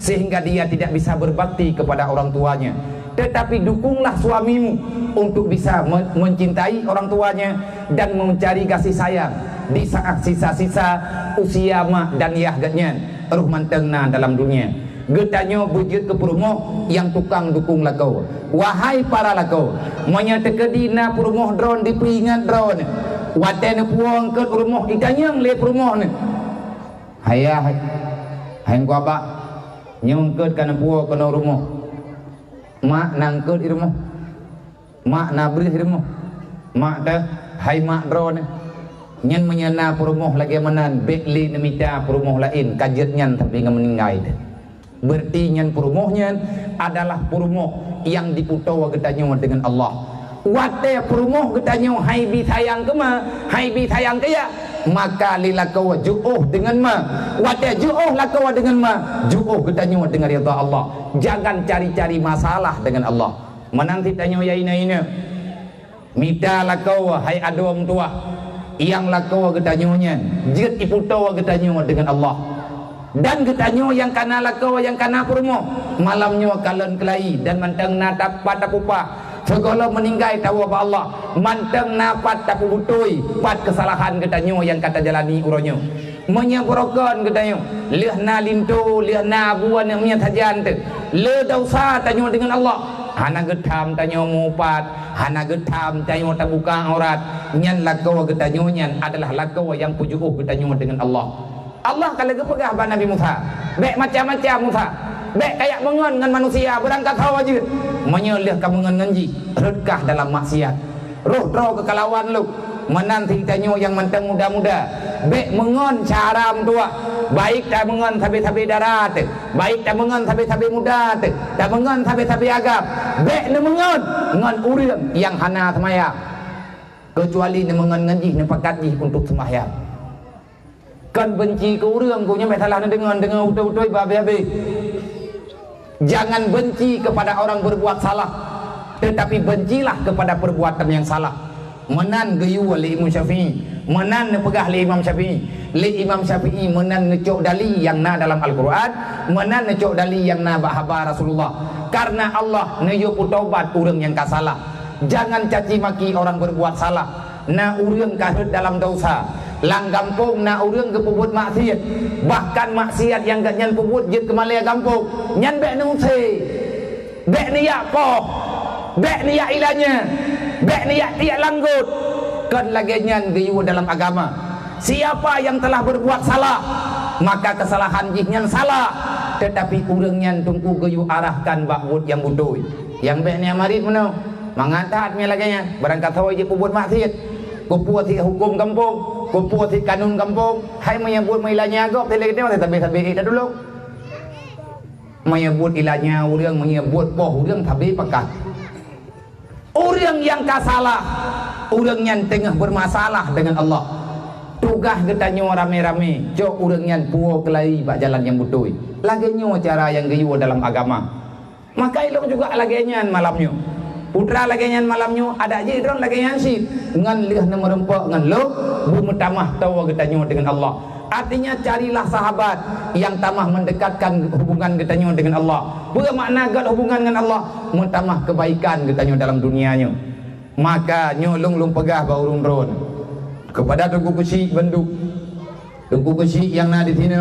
sehingga dia tidak bisa berbakti kepada orang tuanya. Tetapi dukunglah suamimu untuk bisa mencintai orang tuanya dan mencari kasih sayang di saat sisa-sisa usia mak dan yahgatnya ruh mantengna dalam dunia. Getanya bujut ke perumuh yang tukang dukung lakau. Wahai para lakau, menyatekedi na perumuh drone di peringat drone. Wate ne puang ke perumuh itanyang le perumuh ne. Hayah hayang ku abak nyongket kana puang kana rumah. Mak nangket di rumah. Mak nabris di rumah. Mak dah hai mak drone. Nyan menyana perumuh lagi manan bekli nemita perumuh lain kajet nyan tapi meninggal. Berarti nyan perumuhnya adalah perumuh yang diputawa getanyo dengan Allah. Wate perumuh getanyo hai bi sayang ke ma, hai bi sayang ke ya, maka lilakau ju'uh dengan ma. Wate ju'uh lakau dengan ma, ju'uh getanyo dengan ridha Allah. Jangan cari-cari masalah dengan Allah. Menanti tanyo ya ina mita lakau hai adom tua yang lakau getanyonya jit iputawa getanyo dengan Allah. Dan getanyo yang kana lakau yang kana perumuh malamnya kalen kelai dan manteng na dapat tapupa segala meninggai tahu apa Allah manteng napat tapu butui pat kesalahan getanyo yang kata jalani uronyo menyabrokan getanyo leh na lintu leh na buan yang punya tajan tu le dosa tanyo dengan Allah hana getam tanyo mupat hana getam tanyo tabuka aurat nyan lakau getanyo nyan adalah lakau yang pujuh getanyo dengan Allah. Allah kalau kepegah pada Nabi Musa bek macam-macam Musa bek kayak mengon dengan manusia berangkat hawa je menyelih kamu dengan ngenji redkah dalam maksiat roh roh kekalawan lu menanti tanyo yang menteng muda-muda bek mengon cara tua baik tak mengon tabi-tabi darat baik tak mengon tabi-tabi muda tak mengon tabi-tabi agam bek ne mengon ngon urang yang hana semaya kecuali ne mengon ngenji ne pakat ji untuk sembahyang. Kan benci ke urang punya salah dengan utuh-utuh babe-babe. Jangan benci kepada orang berbuat salah, tetapi bencilah kepada perbuatan yang salah. Menan gayu oleh Imam Syafi'i, menan pegah oleh Imam Syafi'i. Le Imam Syafi'i menan necok dali yang na dalam Al-Quran, menan necok dali yang na bahaba Rasulullah. Karena Allah neyo putobat urang yang kasalah. Jangan caci maki orang berbuat salah. Na urang kahut dalam dosa. Lang kampung na urang ke pubut maksiat, bahkan maksiat yang gak nyan pubut jit ke Malaya kampung nyan bek nungse bek niyak poh bek niyak ilanya bek niyak tiak langgut kan lagi nyan gayu dalam agama. Siapa yang telah berbuat salah maka kesalahan jih nyan salah, tetapi urang nyan tunggu gayu arahkan bakbut yang butuh yang bek niyak marit mana mangatatnya lagi nyan berangkat hawa je pubut maksiat kupuat hukum kampung kumpul di kanun kampung hai menyebut ilahnya agak tele-tele tapi dah dulu menyebut ilahnya urang menyebut poh urang tapi pekat urang yang kasalah urang yang tengah bermasalah dengan Allah tugas getanyo rame-rame jok urang yang puo kelai bak jalan yang betul lagi nyo cara yang gayu dalam agama maka ilmu juga lagi nyan malamnya putra lagi nyan malamnya ada je drone lagi nyan si ngan liah na merempak ngan lo bu tamah tawa getanyo dengan Allah. Artinya carilah sahabat yang tamah mendekatkan hubungan getanyo dengan Allah. Bukan makna gat hubungan dengan Allah mentamah kebaikan getanyo dalam dunianya. Maka nyolong lung pegah baurung drone kepada tunggu kusi benduk tunggu kusi yang na di sini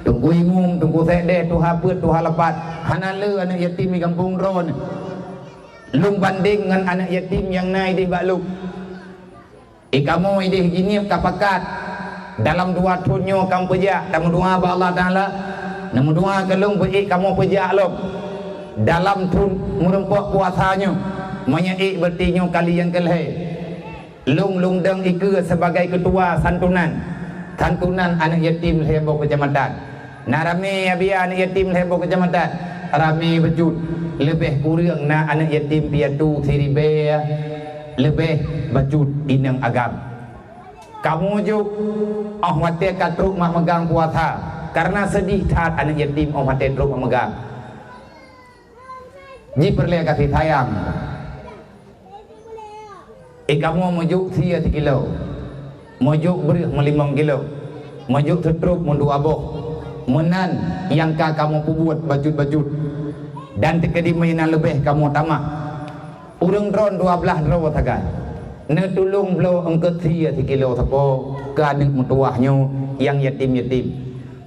tunggu imum tunggu sekde tu hapet tu halapat hanale anak yatim di kampung drone lung banding dengan anak yatim yang naik di bakluk kamu ini gini kapakat dalam dua tunyo kamu pejak dalam doa ba Allah Taala namun doa kelung beik kamu pejak lom dalam tun merempok puasanya menyaik bertinyo kali yang kelih lung deng ike sebagai ketua santunan anak yatim Lebok Kecamatan narame abia anak yatim Lebok Kecamatan rame bejut lebih kurang na anak yatim piatu siribe lebih bejut inang agam kamu juk wate katruk mah megang puasa karena sedih saat anak yatim wate truk mah megang ji perle kasih sayang kamu mojuk sia 1 kilo mojuk beris 5 kilo mojuk setruk mundu aboh menan yang kamu buat bajut dan tekedi mainan lebih kamu tamak urang dron 12 dro tagan ne tulung blo engke sia 1 kilo sapo ka anak mutuahnya yang yatim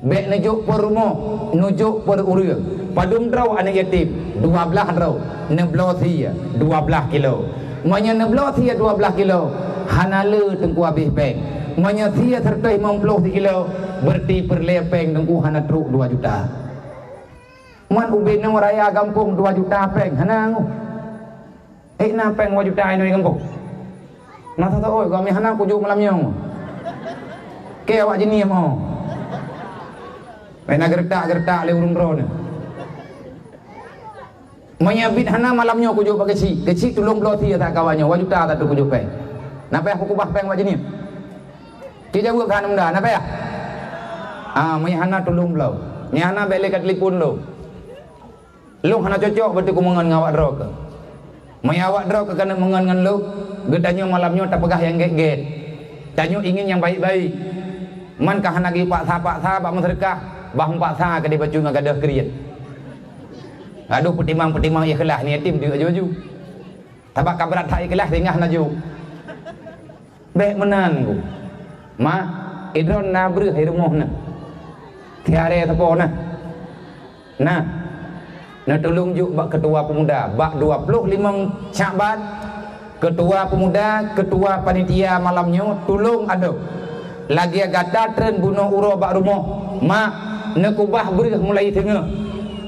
bek nejuk per rumah nujuk per urang padum dro anak yatim 12 dro ne blo sia 12 kilo manya ne blo sia 12 kilo hanale tengku habis peng manya sia sertai 50 kilo berarti perlepeng tengku hana truk 2 juta man ubin nang raya kampung 2 juta peng hanang na peng 2 juta ini kampung nasa ta oi kami hanang kujuk malam nyong ke awak jenis mo pena gertak le urung drone menyabit hana malamnya kujuk pakai kecil tulung bloti tak kawannya 2 juta tak tu kujuk peng napa aku kubah peng wak jenis dia jawab kan muda napa ya menyahana tulung blau nyahana beli kat telefon lo lu hana cocok betul ku mengan ngawak dro ke meyawak dro ke kana mengan ngan lu gedanya malamnya tak pegah yang get tanyo ingin yang baik-baik man kah hana gi paksa bak sedekah bah paksa ke di baju ngagadah kriat aduh pertimang ikhlas ni yatim dia aju tabak kabrat tak ikhlas tingah naju baik menan ku ma idron na breh hai rumah na tiare tapo nah tolong juk bak ketua pemuda bak 25 Syaban ketua pemuda ketua panitia malamnya tolong ada lagi gata tren bunuh uro bak rumah mak nekubah breh mulai tengah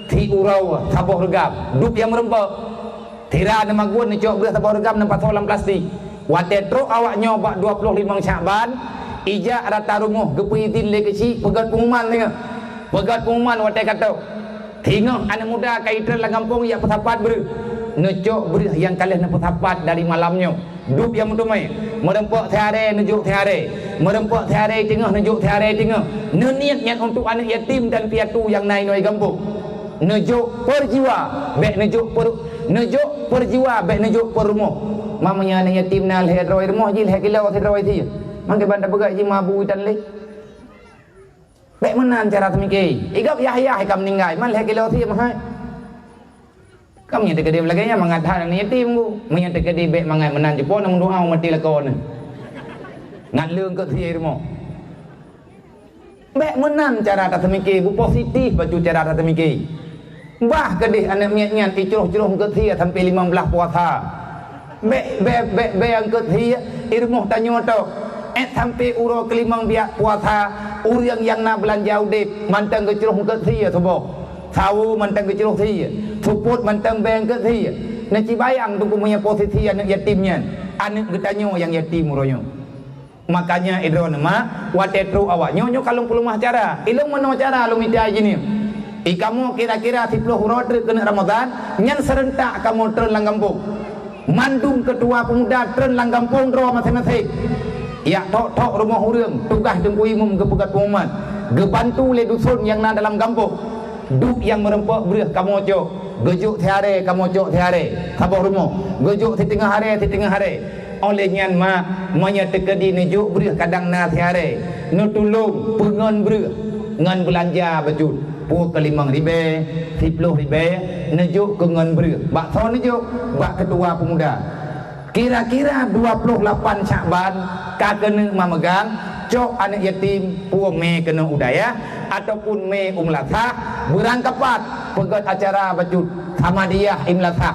ti urau saboh regap dup yang merempek tira nama gun necok breh saboh regap nampak solam plastik wate tro awaknya bak 25 Syaban ijak rata rumah gepuitin le kecil pegat pengumuman tengah pegat pengumuman wate kata tengok anak muda kaitran lah kampung yang petapat ber necok ber yang kalian nak petapat dari malamnya dup yang mentumai merempok tiare nejuk tiare merempok tiare tengah nejuk tiare tengah niat untuk anak yatim dan piatu yang naik noi kampung nejuk perjiwa bek nejuk perjiwa bek nejuk per rumah mamanya anak yatim nal hedroi rumah jil hekilau hedroi ti mangke banda begai ji mabu tan le bek menan cara temiki igap Yahya kam ninggai man hekilau ti mah kam nya tegede lagi nya mangadhan anak yatim ku menya tegede bek mangai menan jepon nang doa mati lakon ngan leung ke ti rumah bek menan cara temiki bu positif baju cara temiki bah kedih anak miat-miat icroh-croh ke ti sampai 15 puasa be yang ke ti irmuh tanyo to sampai uro kelimang biak puasa urang yang na belanja udip mantang ke ceroh ke ti sobo tahu mantang ke ceroh ti suput mantang beng ke ti na ci bayang tu punya posisi anak yatimnya anak getanyo yang yatim uronyo makanya idron ma watetru awak nyonyo kalung pelumah cara ilung mano cara lu miti ajini kamu kira-kira 10 huruf kena Ramadan nyan serentak kamu tren lang kampung mandung ketua pemuda tren lang kampung ro masing-masing ya tok rumah urang tugas tengku imum ke pegat pengumuman gebantu le dusun yang na dalam kampung duk yang merempok breh kamu cok gejuk tiare kamu cok tiare sabar rumah gejuk di tengah hari oleh nyan ma manya tekedi nejuk breh kadang na tiare nu tulung pengon breh ngan belanja bejut pu ke 5 ribe nejuk ke ngan breh bak so nejuk bak ketua pemuda kira-kira 28 Syaban ka kena memegang cok anak yatim puang me kena udaya ataupun me umlatha berangkapat pegat acara bajut Hamadiyah Imlatha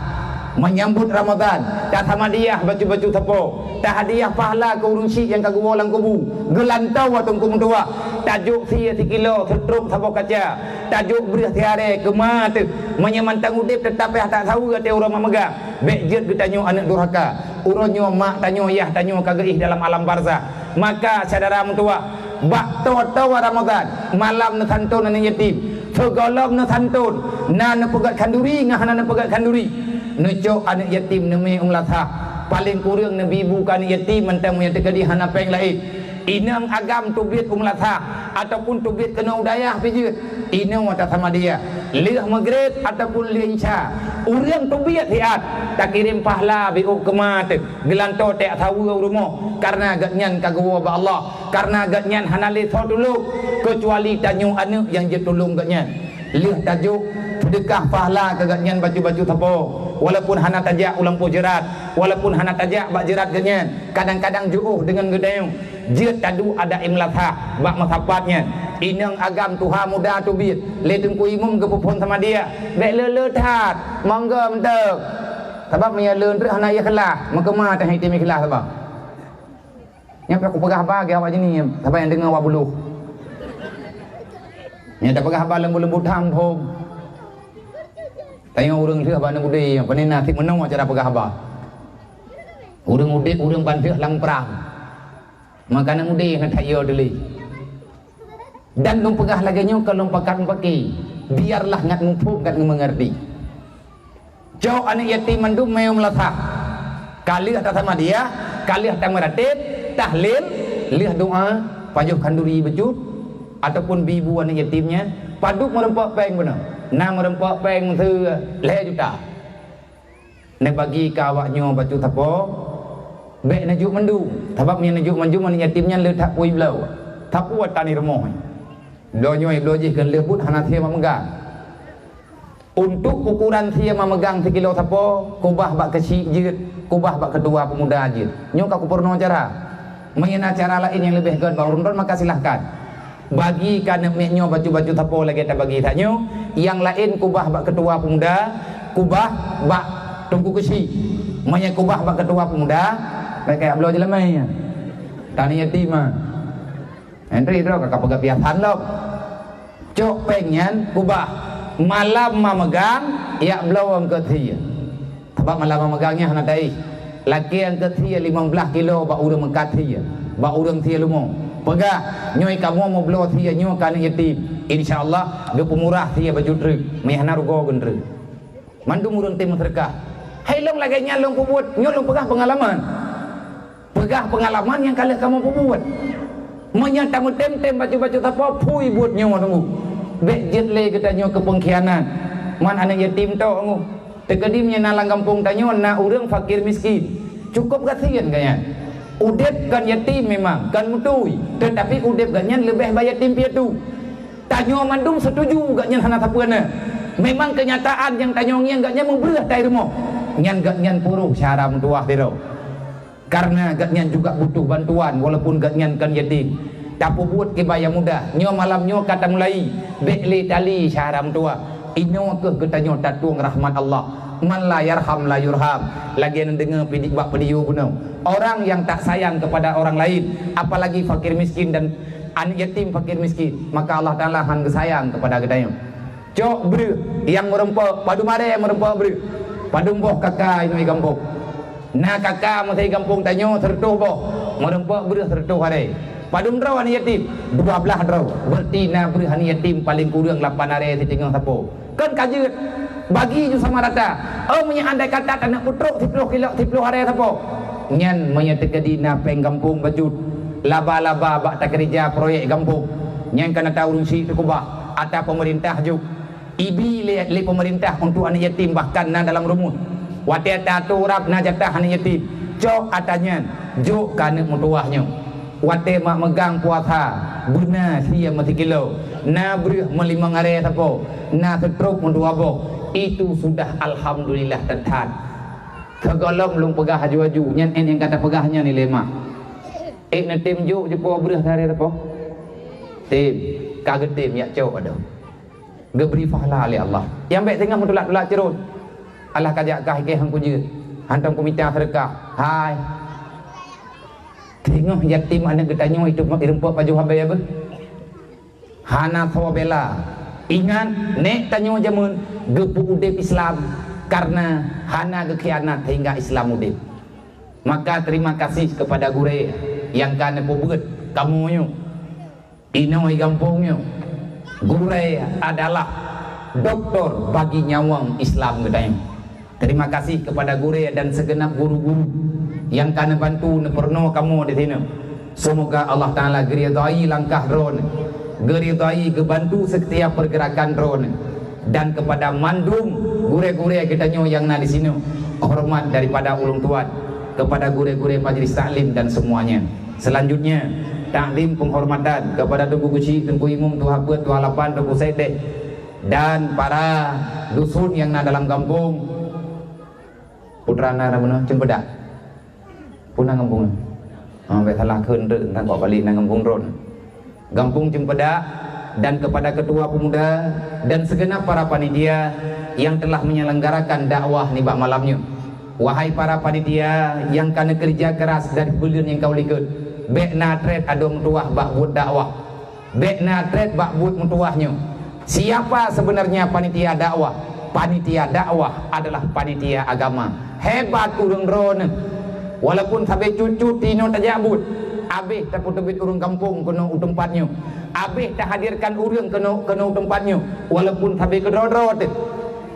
menyambut Ramadan, tak hadiah baju-baju tepuk, tak hadiah pahala ke urung syik yang kagak walang kubu, gelantau atau kum tua, tajuk sia 3 kilo tertruk sabok kaca, tajuk beria tiare ke mata, menyamantang udip tetapi tak tahu kata orang memegang, bejit ke tanyo anak durhaka, uronyo mak tanyo yah tanyo kagak ih dalam alam barzah. Maka saudara mentua, bak tawa Ramadan, malam na santun na yatim, segolom na santun, na pegat kanduri ngah na pegat kanduri. Nucuk anak yatim nemi umlatha paling kurang nabi bukan yatim mentang yang terkadi hana peng lain inang agam tubit umlatha ataupun tubit kena udayah pijut inang mata sama dia lih magret ataupun lih isya urang tubit hiat tak kirim pahala biuk kemat gelanto tak tahu rumah karena gatnyan kagawa ba Allah karena gatnyan hana le tolong kecuali tanyu anak yang je tolong gatnyan lih tajuk sedekah pahala ke gatnyan baju-baju tapo walaupun hana tajak ulang po jerat walaupun hana tajak bak jerat ganyan kadang-kadang juuh dengan gedayung jerat tadu ada imlatha bak masapatnya inang agam tuha muda tubit le tengku imum ke pupun sama dia bek le that mangga mentek sebab maya leun reh hana ya kelah mengkemah tah hiti mi kelah sebab nyampe aku pegah bagi awak ni sebab yang dengar awak buluh nya tak pegah ba lembu-lembu tham phom tayang urang seuh ba na budaya panina tik menang cara pegah ba urang udik urang ban seuh lang perang maka na mudi na tayo deli dan nung pegah lagi nyo kalau pakan paki biarlah ngat ngumpul ngat mengerti jauh anak yatim mandum meum latha kali atas sama dia kali atas meratib tahlil lihat doa pajuh kanduri bejut ataupun bibu anak yatimnya paduk merempak peng benar na merempak peng thư le juta ne bagi kawaknyo baju tapo bek najuk mendu sebab nya najuk manjum anak yatimnya le tak pui blau tapu tani remoh lo nyoi lo jih kan lebut hana thia memegang untuk ukuran thia memegang 3 kilo tapo kubah bak kecil jeut kubah bak kedua pemuda jeut nyo ka kupurno cara menyen acara lain yang lebih god baurun maka silahkan bagi kan meknyo baju-baju tapo lagi tak bagi taknyo yang lain kubah bak ketua pemuda kubah bak tungku kesi menyen kubah bak ketua pemuda kayak belo jelamai tani yatim entri ro kakak pegap biasan lo cok pengen kubah malam memegang ya belawang ke thia sebab malam memegangnya hana dai laki yang ke thia 15 kilo ba urang mengkat thia ba urang thia lumo pegah nyoi kamu mau belo thia nyo kan yatim insyaallah ge pemurah thia baju truk mehna rugo gendre mandum urang tim sedekah hailong lagi nyalong pubut nyolong pegah pengalaman yang kali kamu pubut menyatamu tem-tem baju-baju tapo pui buat nyo tunggu bek jet le kita nyo ke pengkhianat man anak yatim to tunggu tekadimnya nalang kampung tanyo na urang fakir miskin cukup kasihan kaya udep kan yatim memang kan mutui tetapi udep ganyan lebih bayar yatim piatu tanyo mandum setuju ganyan hana tapuana memang kenyataan yang tanyo ngiang ganyan membelah tai rumah nyan ganyan puruh cara mentuah tiro karena ganyan juga butuh bantuan walaupun ganyan kan yatim tapu buat ke bayar mudah nyo malam nyo kata mulai bekli tali cara mentua inyo ke getanyo tatuang rahmat Allah man la yarham la yurham lagi yang dengar pidik bak pediu punau orang yang tak sayang kepada orang lain apalagi fakir miskin dan anak yatim fakir miskin maka Allah Taala han sayang kepada getanyo cok bre yang merempak padu mare yang merempak bre padu boh kakak ini kampung na kakak masih kampung tanyo tertuh boh merempak bre tertuh hari padum draw anak yatim 12 draw berarti na bre anak yatim paling kurang 8 hari tinggal sapo kan kajut bagi ju sama rata punya andai kata anak putruk 10 kilo 10 hari sapo nyan menyatakan di na peng kampung bajut laba-laba bak tak kerja proyek kampung nyan kana tahu urunsi kubah atau pemerintah juk ibi le pemerintah untuk anak yatim bahkan na dalam rumus watiata turap na jatah anak yatim jok atanya juk kana mutuahnya wate mak megang puasa guna sia mati kilo na brih melimang are sapo na setruk mendua boh itu sudah alhamdulillah tetan kegolong lung pegah haju-haju nyan yang kata pegahnya ni lema na tim juk jepo brih hari sapo tim kaget tim ya cok ada geberi pahala oleh Allah yang baik tengah mutulak-tulak cerut alah kajak kah ke hang punya hantam komite sedekah hai tengok yatim anak getanyo itu irempa paju habai apa hana thawabela ingat nek tanyo jamun gepu udip Islam karena hana gekhianat hingga Islam udip. Maka terima kasih kepada gure yang kana pobet kamunya inoi kampungnya. Gure adalah doktor bagi nyawang Islam gedang. Terima kasih kepada gure dan segenap guru-guru yang kana bantu neperno kamu di sini. Semoga Allah Taala geridai langkah ron, geridai gebantu setiap pergerakan ron. Dan kepada mandum gure-gure kitanya yang na di sini, hormat daripada ulung tuan kepada gure-gure majlis taklim dan semuanya. Selanjutnya taklim penghormatan kepada Tunggu Guci, Tunggu Imum, Tuha Buat, Tuha Lapan, Tunggu Saideh dan para dusun yang na dalam kampung. Putra na mana Cempedak punang kampung salah keun tentang kok balik nang kampung ron kampung Cempedak, dan kepada ketua pemuda dan segenap para panitia yang telah menyelenggarakan dakwah nibak malamnya. Wahai para panitia yang kana kerja keras dari bulan yang kau likut, bek natret adong tuah bak buat dakwah, bek natret bak buat mutuahnya. Siapa sebenarnya panitia dakwah? Panitia dakwah adalah panitia agama. Hebat urang ron, walaupun sampai cucu tino tajabut, abih tak putubit urang kampung kena tempatnya, abih tak hadirkan urang kena tempatnya, walaupun sampai kedrodrod.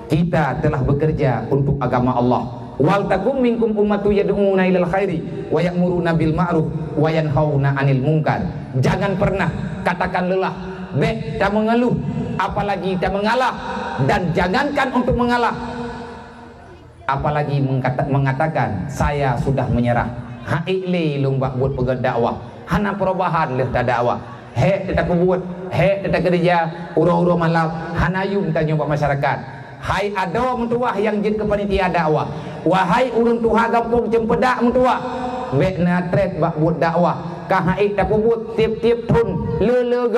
Kita telah bekerja untuk agama Allah. Wal takum minkum ummatu yad'una ilal khairi wa ya'muruna bil ma'ruf wa yanhauna 'anil munkar. Jangan pernah katakan lelah, bek tak mengeluh, apalagi tak mengalah, dan jangankan untuk mengalah, apalagi mengatakan saya sudah menyerah. Haile lumbak buat pegang dakwah, hana perubahan leh tak dakwah. He tetap buat, he tetap kerja, uro-uro malam, hana yung tanya buat masyarakat. Hai ado mentuah yang jin ke panitia dakwah, wahai urang tuha kampung Cempedak mentuah, bek natret bak buat dakwah, kah hai tak buat tiap-tiap tun le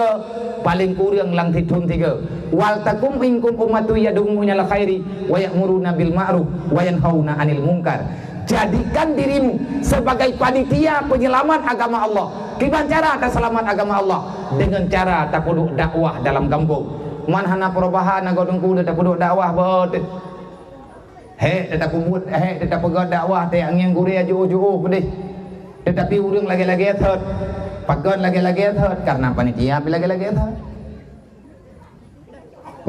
paling kurang lang titun 3. Wal takum minkum ummatu yad'una ila khairi wa ya'muruna bil ma'ruf wa yanhauna 'anil munkar. Jadikan dirimu sebagai panitia penyelamat agama Allah. Gimana cara tak selamat agama Allah? Dengan cara tak kudu dakwah dalam kampung. Man hana perubahan nago dengku tak kudu dakwah bot. He tak kubut, he tak pegang dakwah te yang gure ajo-ajo pedih. Tetapi urang lagi-lagi thot. Pagon lagi-lagi thot karena panitia lagi-lagi thot.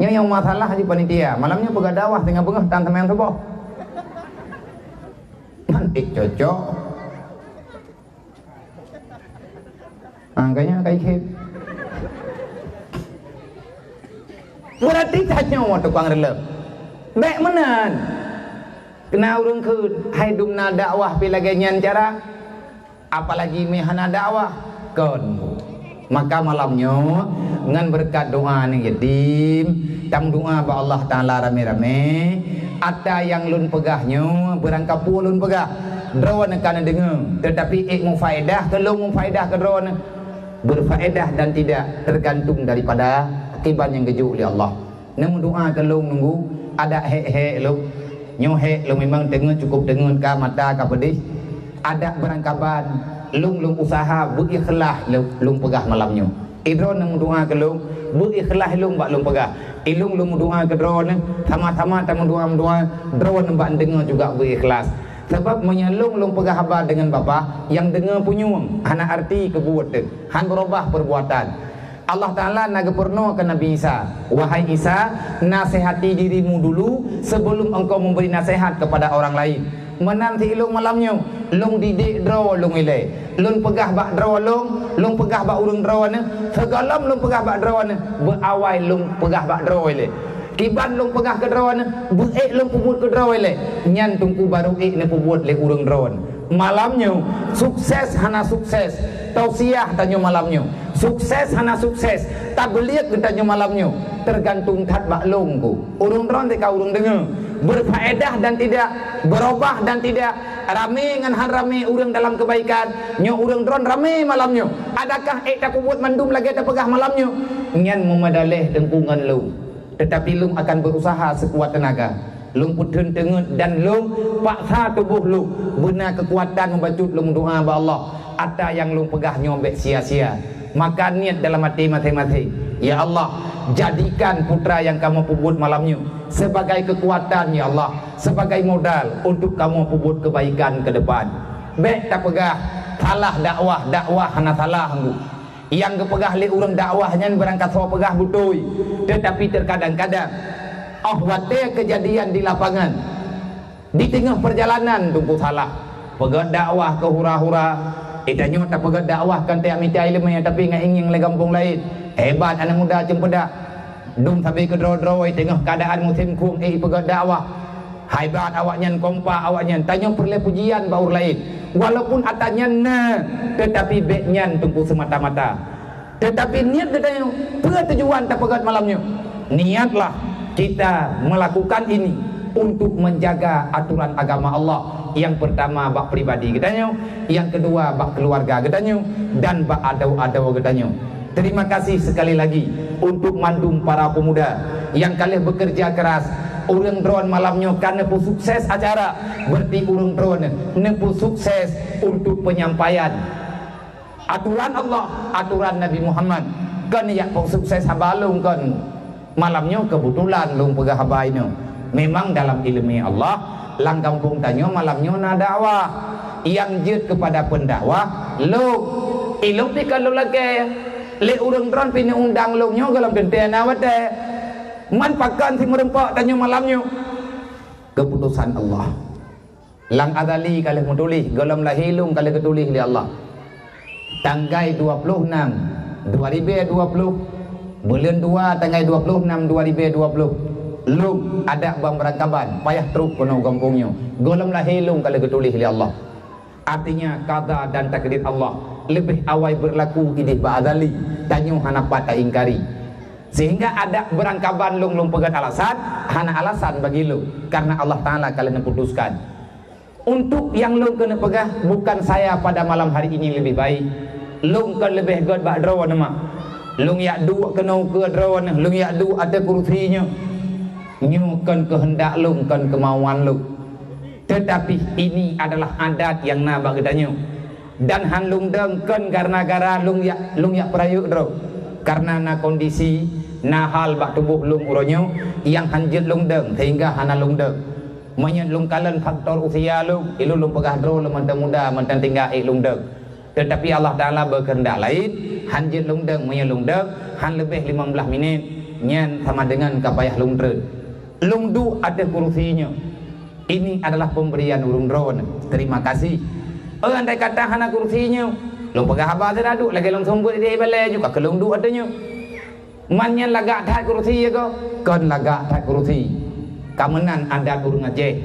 Yang masalah di panitia, malamnya pegang dakwah tengah bengah tan temen seboh. Nanti cocok. Angkanya kayak gitu. Berarti tanya waktu tukang relep. Baik menan. Kena urung ke hai dumna dakwah pilaganya cara apalagi mehana dakwah kon. Maka malamnya ngan berkat doa ning yatim, tam doa ba Allah Taala rame-rame, ada yang lun pegahnya berangkap lun pegah. Drone kana dengar, tetapi mu faedah kalau mu faedah ke drone berfaedah dan tidak tergantung daripada akibat yang keju oleh Allah. Namun doa kalau nunggu ada he lu nyohe lu memang dengar cukup dengar ka mata ka pedih, ada berangkapan lung usaha berikhlas lung pegah malamnya. Idron nang doa kalau berikhlas lung bak lung pegah. Ilung doa ke drone sama-sama tamu doa drone bak dengar juga berikhlas. Sebab menyelung lung pegah haba dengan bapa yang dengar punyung anak arti kebuat han berubah perbuatan. Allah Ta'ala nagapurno ke Nabi Isa, wahai Isa, nasihati dirimu dulu sebelum engkau memberi nasihat kepada orang lain. Menanti ilung malamnya lung didik draw lung ile lung pegah bak draw lung pegah bak urung draw ne segalam lung pegah bak draw ne berawai lung pegah bak draw ile kiban lung pegah ke draw ne beek lung pubut ke draw ile nyan tungku baru ek ne pubut le urung draw malamnya sukses hana sukses tausiah tanya malamnya sukses hana sukses tabligh tanya malamnya tergantung kat bak lung ku urung draw te ka urung dengar berfaedah dan tidak, berubah dan tidak, rame dengan han rame urang dalam kebaikan, nyo urang drone rame malamnya. Adakah tak kubut mandum lagi tak pegah malamnya? Nyan memadaleh dengkungan lu. Tetapi lu akan berusaha sekuat tenaga. Lung putun tengut dan lung paksa tubuh lung benar kekuatan membacut lung doa ba Allah. Ada yang lung pegah nyobek sia-sia. Maka niat dalam hati masing-masing, ya Allah, jadikan putra yang kamu puput malamnya sebagai kekuatan ya Allah, sebagai modal untuk kamu puput kebaikan ke depan. Baik tak pegah salah dakwah hana salah hanggu. Yang kepegah le urang dakwahnya berangkat so pegah butui. Tetapi terkadang-kadang wate kejadian di lapangan, di tengah perjalanan tunggu salah. Pegat dakwah ke hura-hura. Itanya tak pegat dakwah kan tak minta ilmu tapi ngai ingin le kampung lain. Hebat anak muda cempedak. Dum sampai ke draw-draw tengah keadaan musim kum pegat dakwah. Hebat awaknya kompak awaknya. Tanya perle pujian baur lain. Walaupun atanya tetapi beknya tunggu semata-mata. Tetapi niat katanya tujuan tak pegat malamnya. Niatlah kita melakukan ini untuk menjaga aturan agama Allah. Yang pertama bak pribadi katanya, yang kedua bak keluarga katanya, dan bak adau-adau katanya. Terima kasih sekali lagi untuk mandum para pemuda yang kalian bekerja keras. Urang drone malamnya karena pun sukses acara, berarti urang drone nempu sukses untuk penyampaian aturan Allah, aturan Nabi Muhammad. Kan ya pun sukses habalung kan malamnya kebetulan lung pegah habaino. Memang dalam ilmu Allah lang kampung tanya malamnya na dakwah yang jut kepada pendakwah lu ilung ti kalau lagi le urang drone pini undang lungnya dalam tentena wate man pakan si merempak tanya malamnya keputusan Allah. Lang adali kali menulis galam lahilung kali ketulis li Allah tanggal 26 2020 bulan 2 tanggal 26 2020 lung ada bang berangkaban payah truk kono kampungnya galam lahilung kali ketulis li Allah. Artinya qada dan takdir Allah lebih awal berlaku idih ba'adali tanya hana patah ingkari. Sehingga ada berangkaban lung pegat alasan, hana alasan bagi lu karena Allah Ta'ala kalian putuskan. Untuk yang lung kena pegah bukan saya pada malam hari ini lebih baik. Lung kan lebih god bak drawan mak. Lung yak du kena ke drawan, lung yak du ada kursinya. Nyu kan kehendak lung kan kemauan lung. Tetapi ini adalah adat yang nabak katanya. Dan han lung deng kan gara-gara lung yak perayuk draw. Karena na kondisi na hal bak tubuh lung uronyo yang hanjit lung deng sehingga hana lung deng menyet lung kalen faktor usia lung ilu lung pegah dro lung mantan muda mantan tinggal lung deng. Tetapi Allah Ta'ala berkehendak lain hanjit lung deng menyet lung deng han lebih 15 minit nyan sama dengan kapayah lung dren lung du ada kursinya. Ini adalah pemberian urung drone. Terima kasih. Andai kata hana kursinya lung pegah abah teradu lagi lung sumbut dia balai juga ke lung du adanya mannya lagak tak kursi ya ko kon lagak tak kursi kamenan ada urung aje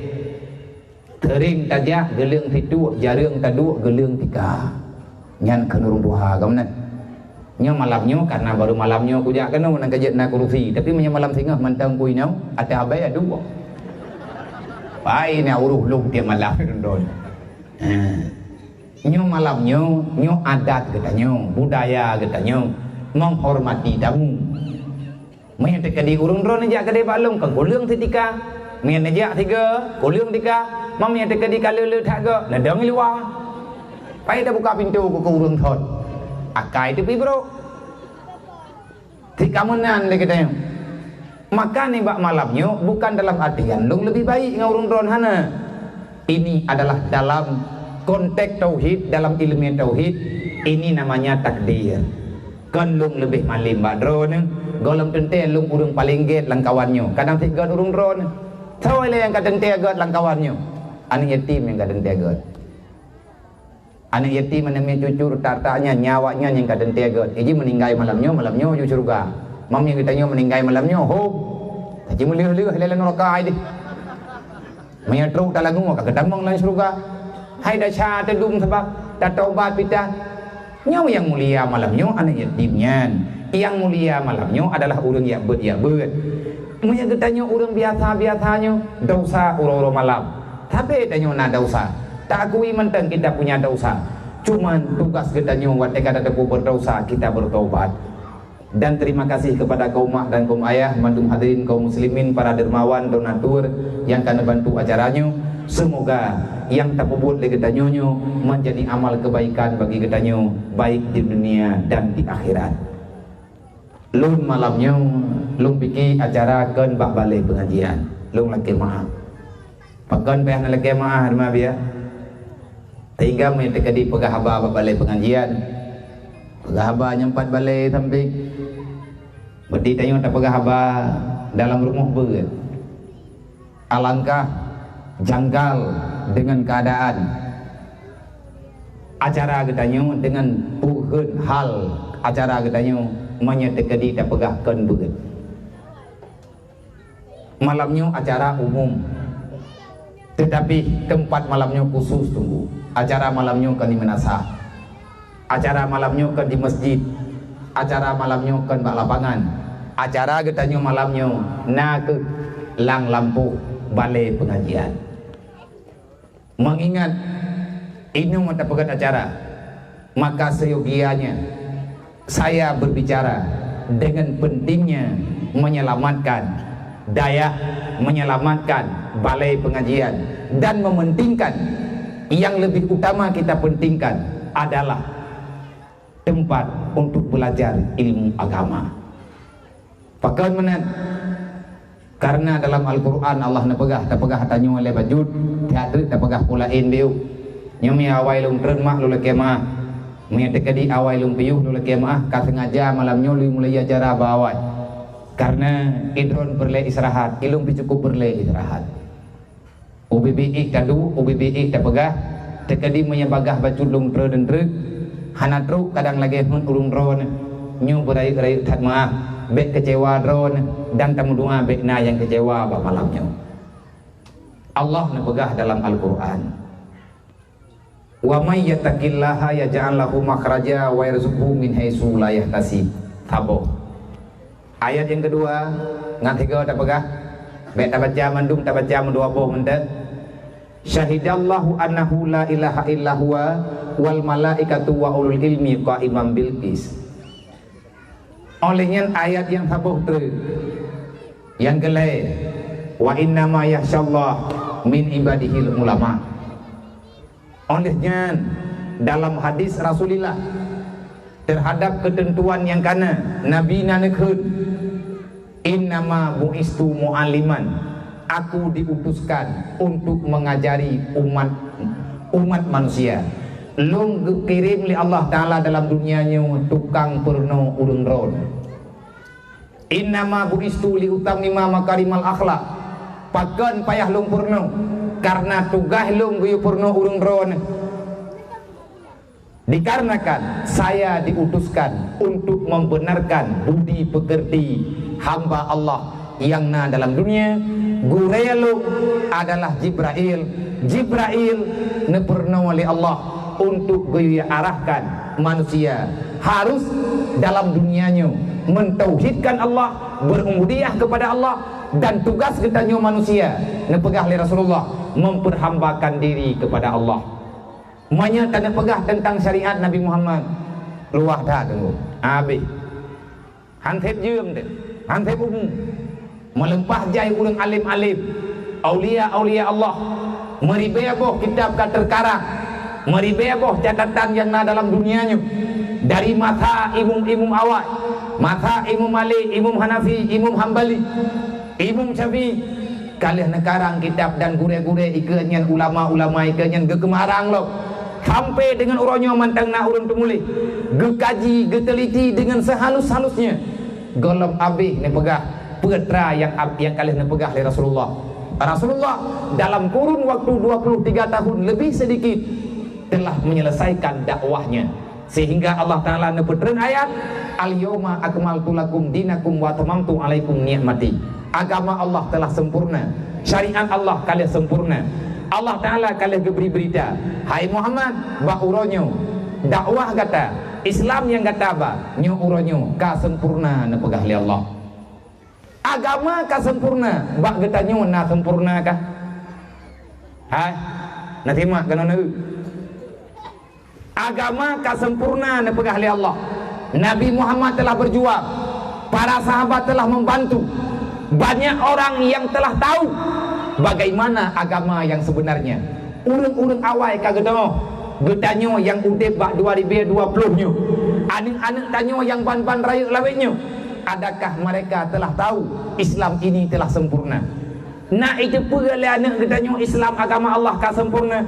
tering tajak geling situ jarang tadu geling tika nyan ke urung duha kamenan nya malamnya karena baru malamnya kujak kena nang kajet na kursi tapi nya malam singah mantang kuinau ada abai adu pai na uruh lung tiap malam don nyo malamnya nyo adat katanya budaya katanya menghormati tamu. Main tekadi urung drone aja kedai balung kan kuliang setika main aja tiga kuliang tiga mami tekadi kalulu tak ke nadang luar pai dah buka pintu ke urung thon akai tu pi bro tika menan le katanya. Maka nih bak malamnya bukan dalam artian lung lebih baik dengan urung drone hana. Ini adalah dalam konteks tauhid, dalam ilmu tauhid ini namanya takdir. Kan lung lebih malim bak drone golong tente lung urung paling get langkawannya kadang tiga urung drone tawai le yang kadang tegat langkawannya anak yatim yang kadang tegat anak yatim menemui cucur tartanya nyawanya yang kadang tegat iji meninggal malamnya ju surga mam yang ditanya meninggal malamnya ho haji mulih-lih lelan neraka ai di menyatru talagu ka kedamang lan surga hai dah cha tedum sebab dah taubat pitah nyawa yang mulia malamnya anak yatimnya. Yang mulia malamnya adalah orang yang ber-ber. Maya ketanya orang biasa-biasanya dosa uro-uro malam. Tapi tanya na dosa. Tak akui mentang kita punya dosa. Cuman tugas ketanya waktu kita ada berdosa kita bertobat. Dan terima kasih kepada kaum mak dan kaum ayah, mandum hadirin kaum muslimin, para dermawan, donatur yang kena bantu acaranya. Semoga yang tak buat lagi getanyo menjadi amal kebaikan bagi getanyo, baik di dunia dan di akhirat. Lun malamnya lung pikir acara kan bak balai pengajian. Lung laki maaf. Pakan payah laki maaf rumah biar. Tinggal mentekadi pegah haba bak balai pengajian. Pegah haba nyempat balai sampai berdi tanya tak pegah haba dalam rumah berat. Alangkah janggal dengan keadaan acara getanyo dengan puhun hal acara getanyo menyetekadi tak pegahkan berat. Malamnya acara umum, tetapi tempat malamnya khusus tunggu. Acara malamnya kan di menasah, acara malamnya kan di masjid, acara malamnya kan bak lapangan, acara getanyo malamnya nak ke lang lampu balai pengajian. Mengingat ini mata pegat acara, maka seyogianya saya berbicara dengan pentingnya menyelamatkan daya, menyelamatkan balai pengajian, dan mementingkan yang lebih utama kita pentingkan adalah tempat untuk belajar ilmu agama. Pakai menat karena dalam Al-Quran Allah napegah tanyo oleh bajud tiadri napegah pula inbiu nyumi awai lung termak lula kemah menyetekadi awai lung piuh lula kemah ka sengaja malamnya lu mulai acara bawai karena idron berle istirahat ilung cukup berle istirahat UBBI kadu UBBI napegah tekadi menyebagah bajud lung ter dan ter hanatru kadang lagi hun urung ron nyu berai-berai tat maaf bek kecewa drone dan tamu doa bekna yang kecewa pada malamnya. Allah napegah dalam Al-Quran, wa may yattaqillaha yaj'al lahu makhraja wa yarzuqhu min haitsu la yahtasib. Tabo. Ayat yang kedua ngan tiga napegah bek ta baca mandum ta baca mendua boh mendet. Syahidallahu annahu la ilaha illa huwa wal malaikatu wa ulul ilmi qa'iman bil qis. Olehnya ayat yang sabuh tu yang kelai wa inna ma yahsyallah min ibadihil ulama. Olehnya dalam hadis Rasulullah terhadap ketentuan yang kana Nabi nanekun innama bu'istu mu'alliman, aku diutuskan untuk mengajari umat manusia. Lung kirim oleh Allah Ta'ala dalam dunianya tukang purno urung ron. Innama bu'istu li utamima makarimal akhlak. Pakan payah lung purno karena tugas lung guyu purno urung ron. Dikarenakan saya diutuskan untuk membenarkan budi pekerti hamba Allah yang na dalam dunia. Gurelung adalah Jibril. Jibril nepurno oleh Allah untuk arahkan manusia harus dalam dunianya mentauhidkan Allah, berubudiah kepada Allah, dan tugas kitanya manusia nepegah oleh Rasulullah memperhambakan diri kepada Allah. Menyatakan nepegah tentang syariat Nabi Muhammad luah dah tunggu habis hantep jeum deh hantep umum melempah jai ulang alim-alim aulia-aulia Allah meribeboh kitab terkarang meribeboh catatan yang ada dalam dunianya dari mata imum-imum awal, mata Imam Malik, Imam Hanafi, Imam Hambali, Imam Syafi'i. Kalian nekarang kitab dan gure-gure ikannya ulama-ulama ikannya gekemarang lo sampai dengan uronyo mantang na urun tumuli gekaji geteliti dengan sehalus-halusnya golom abih nepegah petra yang kalian nepegah oleh Rasulullah dalam kurun waktu 23 tahun lebih sedikit telah menyelesaikan dakwahnya sehingga Allah Ta'ala nepetren ayat al-yawma akmaltu lakum dinakum wa tamamtu alaikum ni'mati. Agama Allah telah sempurna, syariat Allah kalian sempurna. Allah Ta'ala kalian beri berita hai Muhammad ba uronyo dakwah kata Islam yang kata ba nyo uronyo ka sempurna nepegah li Allah. Agama ka sempurna ba getanyo na sempurna kah hai na terima kana agama ka sempurna nepegah li Allah Nabi Muhammad telah berjuang, para sahabat telah membantu, banyak orang yang telah tahu bagaimana agama yang sebenarnya. Urang-urang awal kagak tahu bertanya yang udip bak 2020 nya, anak-anak tanya yang ban-ban raya lawetnya, adakah mereka telah tahu Islam ini telah sempurna? Nak itu pula anak katanya Islam agama Allah kah sempurna?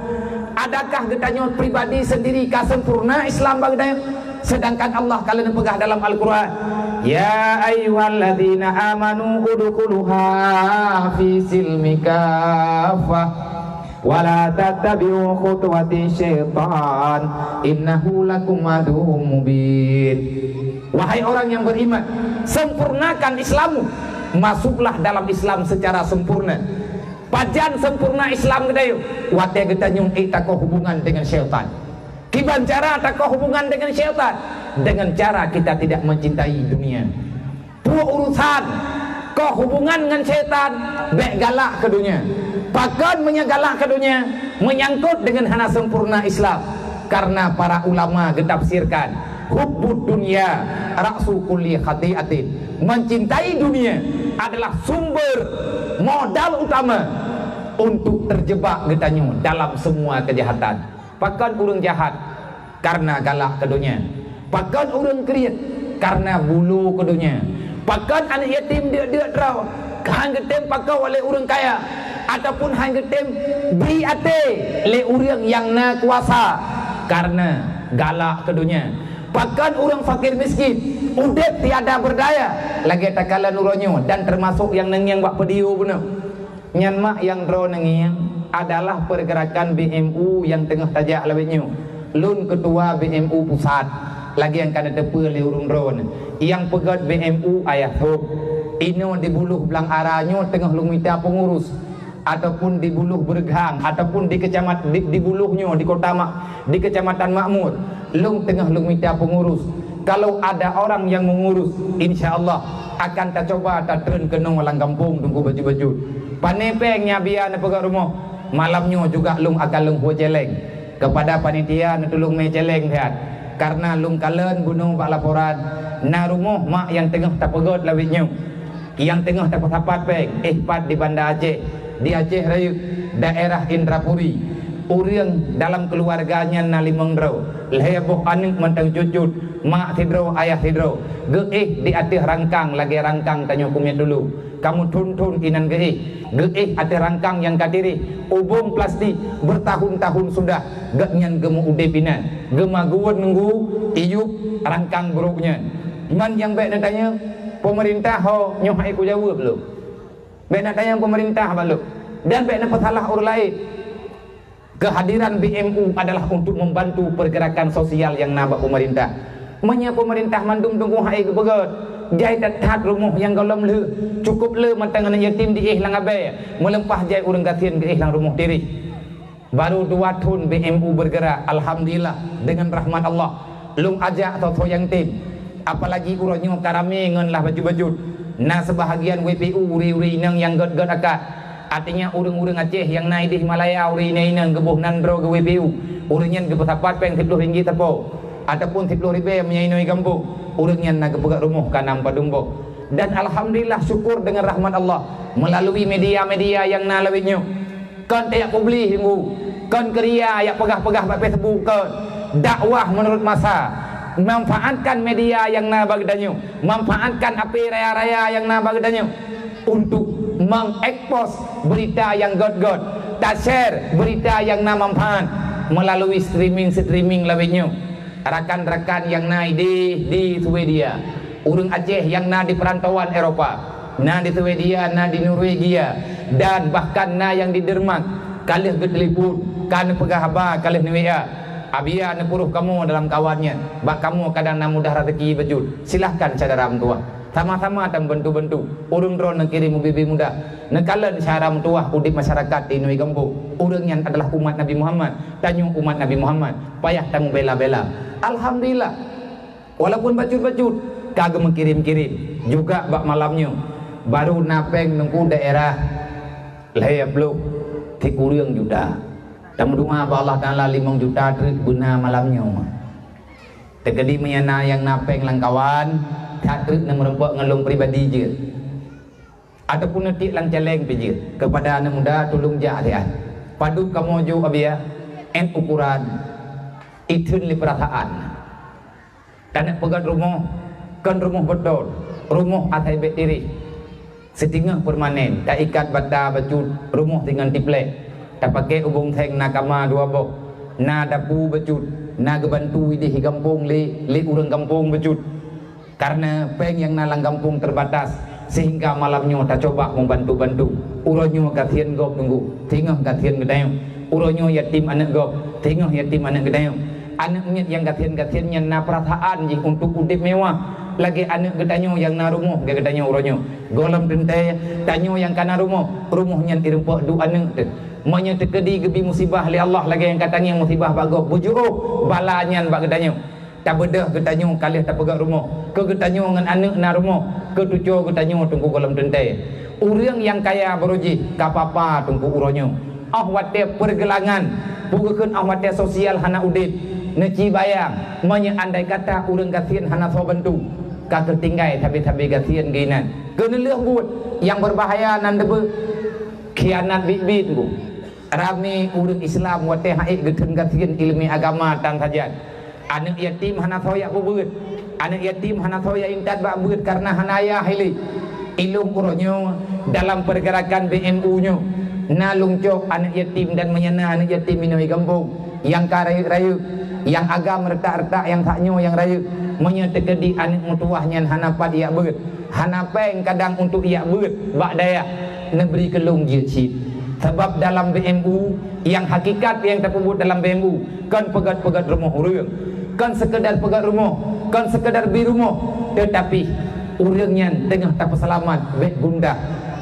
Adakah katanya pribadi sendiri kah sempurna Islam bagdanya? Sedangkan Allah kalau pegah dalam Al-Quran, ya ayyuhalladzina amanu udkhuluha fi silmi kafah wala tattabi'u khutuwati syaitan innahu lakum aduwwum mubin. Wahai orang yang beriman, sempurnakan Islammu, masuklah dalam Islam secara sempurna. Pajan sempurna Islam gedayu wate getanyung takoh hubungan dengan syaitan. Kiban cara takoh hubungan dengan syaitan? Dengan cara kita tidak mencintai dunia. Dua urusan kau hubungan dengan syaitan, bek galak ke dunia. Pakan menyegalak ke dunia, menyangkut dengan hana sempurna Islam. Karena para ulama getafsirkan, hubbud dunya ra'su kulli khati'atin. Mencintai dunia adalah sumber modal utama untuk terjebak getanya dalam semua kejahatan. Pakan urang jahat karena galak ke dunia, pakan urang kriat karena bulu ke dunia, pakan anak yatim dia draw hang getem pakau oleh urang kaya, ataupun hang getem beri ate le urang yang na kuasa karena galak ke dunia. Pakan orang fakir miskin udep tiada berdaya lagi takala nuronyo, dan termasuk yang nengiang bak pediu benar nyan mak yang dro nengiang adalah pergerakan BMU yang tengah tajak lawetnyo. Lun ketua BMU pusat lagi yang kada tepe le urung dron yang pegat BMU ayah thop ino di buluh belang aranyo tengah lumita pengurus, ataupun di buluh bergang, ataupun di kecamatan di buluhnya di kota di kecamatan Makmur, lung tengah lung minta pengurus. Kalau ada orang yang mengurus, insya Allah akan tak coba tak turun ke walang kampung tunggu baju-baju. Panepengnya biar nak pegang rumah, malamnya juga lung akan lung buat celeng kepada panitia nak tolong me celeng lihat. Karena lung kalen gunung bak laporan, na rumah mak yang tengah tak pegot lawitnya, yang tengah tak pasapat peng, pat di Banda Aceh. Di Aceh Raya, daerah Indrapuri, urang dalam keluarganya nalimang draw leheboh anik mentang cucut mak tidro ayah tidro geih di atas rangkang lagi rangkang tanya kumnya dulu kamu tuntun inan geih atas rangkang yang kadiri ubung plastik bertahun-tahun sudah genyan gemu udepinan gemaguan nunggu iyup rangkang buruknya man yang baik nak tanya pemerintah ho nyohai ku jawab belum. Baik nak tanya pemerintah balu, dan baik nak pesalah orang lain. Kehadiran BMU adalah untuk membantu pergerakan sosial yang nabak pemerintah. Menya pemerintah mandum tunggu hai ke begot. Jai tat rumah yang golom le, cukup le matang anak yatim di ihlang abai, melempah jai urang gatian ke ihlang rumah diri. Baru 2 tahun BMU bergerak, alhamdulillah dengan rahmat Allah. Lung ajak atau yang tim. Apalagi urangnya karame ngenlah baju-baju. Nah sebahagian WPU uri-uri nang yang god-god akak. Artinya urang-urang Aceh yang naik di Himalaya uri nang gebuh nandro ke WPU. Urangnya ke pesapat peng 10 ringgit tapo. Ataupun 10 ribu menyainoi kampung. Urangnya nak ke pegat rumah kanam padumbo. Dan alhamdulillah syukur dengan rahmat Allah melalui media-media yang nalawitnya. Kan tak publik hinggu. Kan keria yang pegah-pegah pada Facebook kan. Dakwah menurut masa. Manfaatkan media yang nabagdanyo, manfaatkan api raya-raya yang nabagdanyo untuk mengekspos berita yang god-god, tak share berita yang manfaat melalui streaming lawitnyo. Rakan-rakan yang naik di Swedia, urang Aceh yang na di perantauan Eropa, na di Swedia, na di Norwegia, dan bahkan na yang di Denmark, kalih getelipun, kan pegah haba, kalih niwea. Abia nepuruh kamu dalam kawannya, bak kamu kadang nak mudah rezeki bejul. Silahkan saudara mentua, sama-sama dan bantu-bantu. Urang drone nak kirim bibi muda, nekalan cara mentua udip masyarakat di Nui Kampung. Urang yang adalah umat Nabi Muhammad, tanyung umat Nabi Muhammad, payah tamu bela-bela. Alhamdulillah, walaupun bajut-bajut, kagak mengirim-kirim. Juga bak malamnya, baru napeng nunggu daerah Lehya Blok, Tikurang juta. Dan berdoa Allah Ta'ala 5 juta benar malamnya. Terkedi menyana yang napeng langkawan tak terus nak merempak ngelung pribadi je. Ataupun netik lang caleng je kepada anak muda tolong jah dia. Padu kamu jo abia en ukuran itun li perasaan. Tanah pegat rumah kan rumah betul. Rumah atai bet diri. Setingah permanen, tak ikat bata bacut rumah dengan tiplek. Tak pakai ubung teng nakama dua bok. Na dapu bacut, na gebantu di kampung li urang kampung bacut. Karena peng yang nalang kampung terbatas sehingga malamnya tak coba membantu-bantu. Uronyo kasihan gop tunggu, tengah kasihan gedayong. Uronyo yatim anak gop, tengah yatim anak gedayong. Anaknya yang kasihan-kasihannya na perasaan jing untuk udip mewah. Lagi anak gedanyo yang na rumah ke gedanyo uronyo. Golam tentai tanyo yang kana rumahnya irempak du anak tu. Monya terkedi gebi musibah li Allah lagi yang katanya musibah bagok bujuk balanyan bak gedanyo. Tak bedah gedanyo kalih tak pegang rumah. Ke gedanyo dengan anak na rumah, ke tujuh gedanyo tunggu golam tentai. Urang yang kaya beruji kapapa tunggu uronyo. Wate pergelangan bukakan wate sosial hana udip. Neci bayang monya andai kata urang kasihan hana so bantu. Kata tinggai tapi kasihan ginan. Kena leh buat yang berbahaya nan debe khianat bit-bit tu. Rami urang Islam wate haik geten kasihan ilmu agama tan saja. Anak yatim hana soya buat. Anak yatim hana soya intat bak buat karena hanaya hili. Ilung uronyo dalam pergerakan BMU-nyo. Na lungcok anak yatim dan menyana anak yatim minoi kampung. Yang karayu-rayu, yang agam retak-retak, yang taknyo yang rayu. Menyertekedi anak mutuahnya hanapat ia beut. Hanapeng kadang untuk ia beut bak daya neberi kelung je cip. Sebab dalam BMU yang hakikat yang terpubut dalam BMU kan pegat-pegat rumah urang. Kan sekedar pegat rumah, kan sekedar bi rumah, tetapi urangnya tengah tak selamat bet gundah.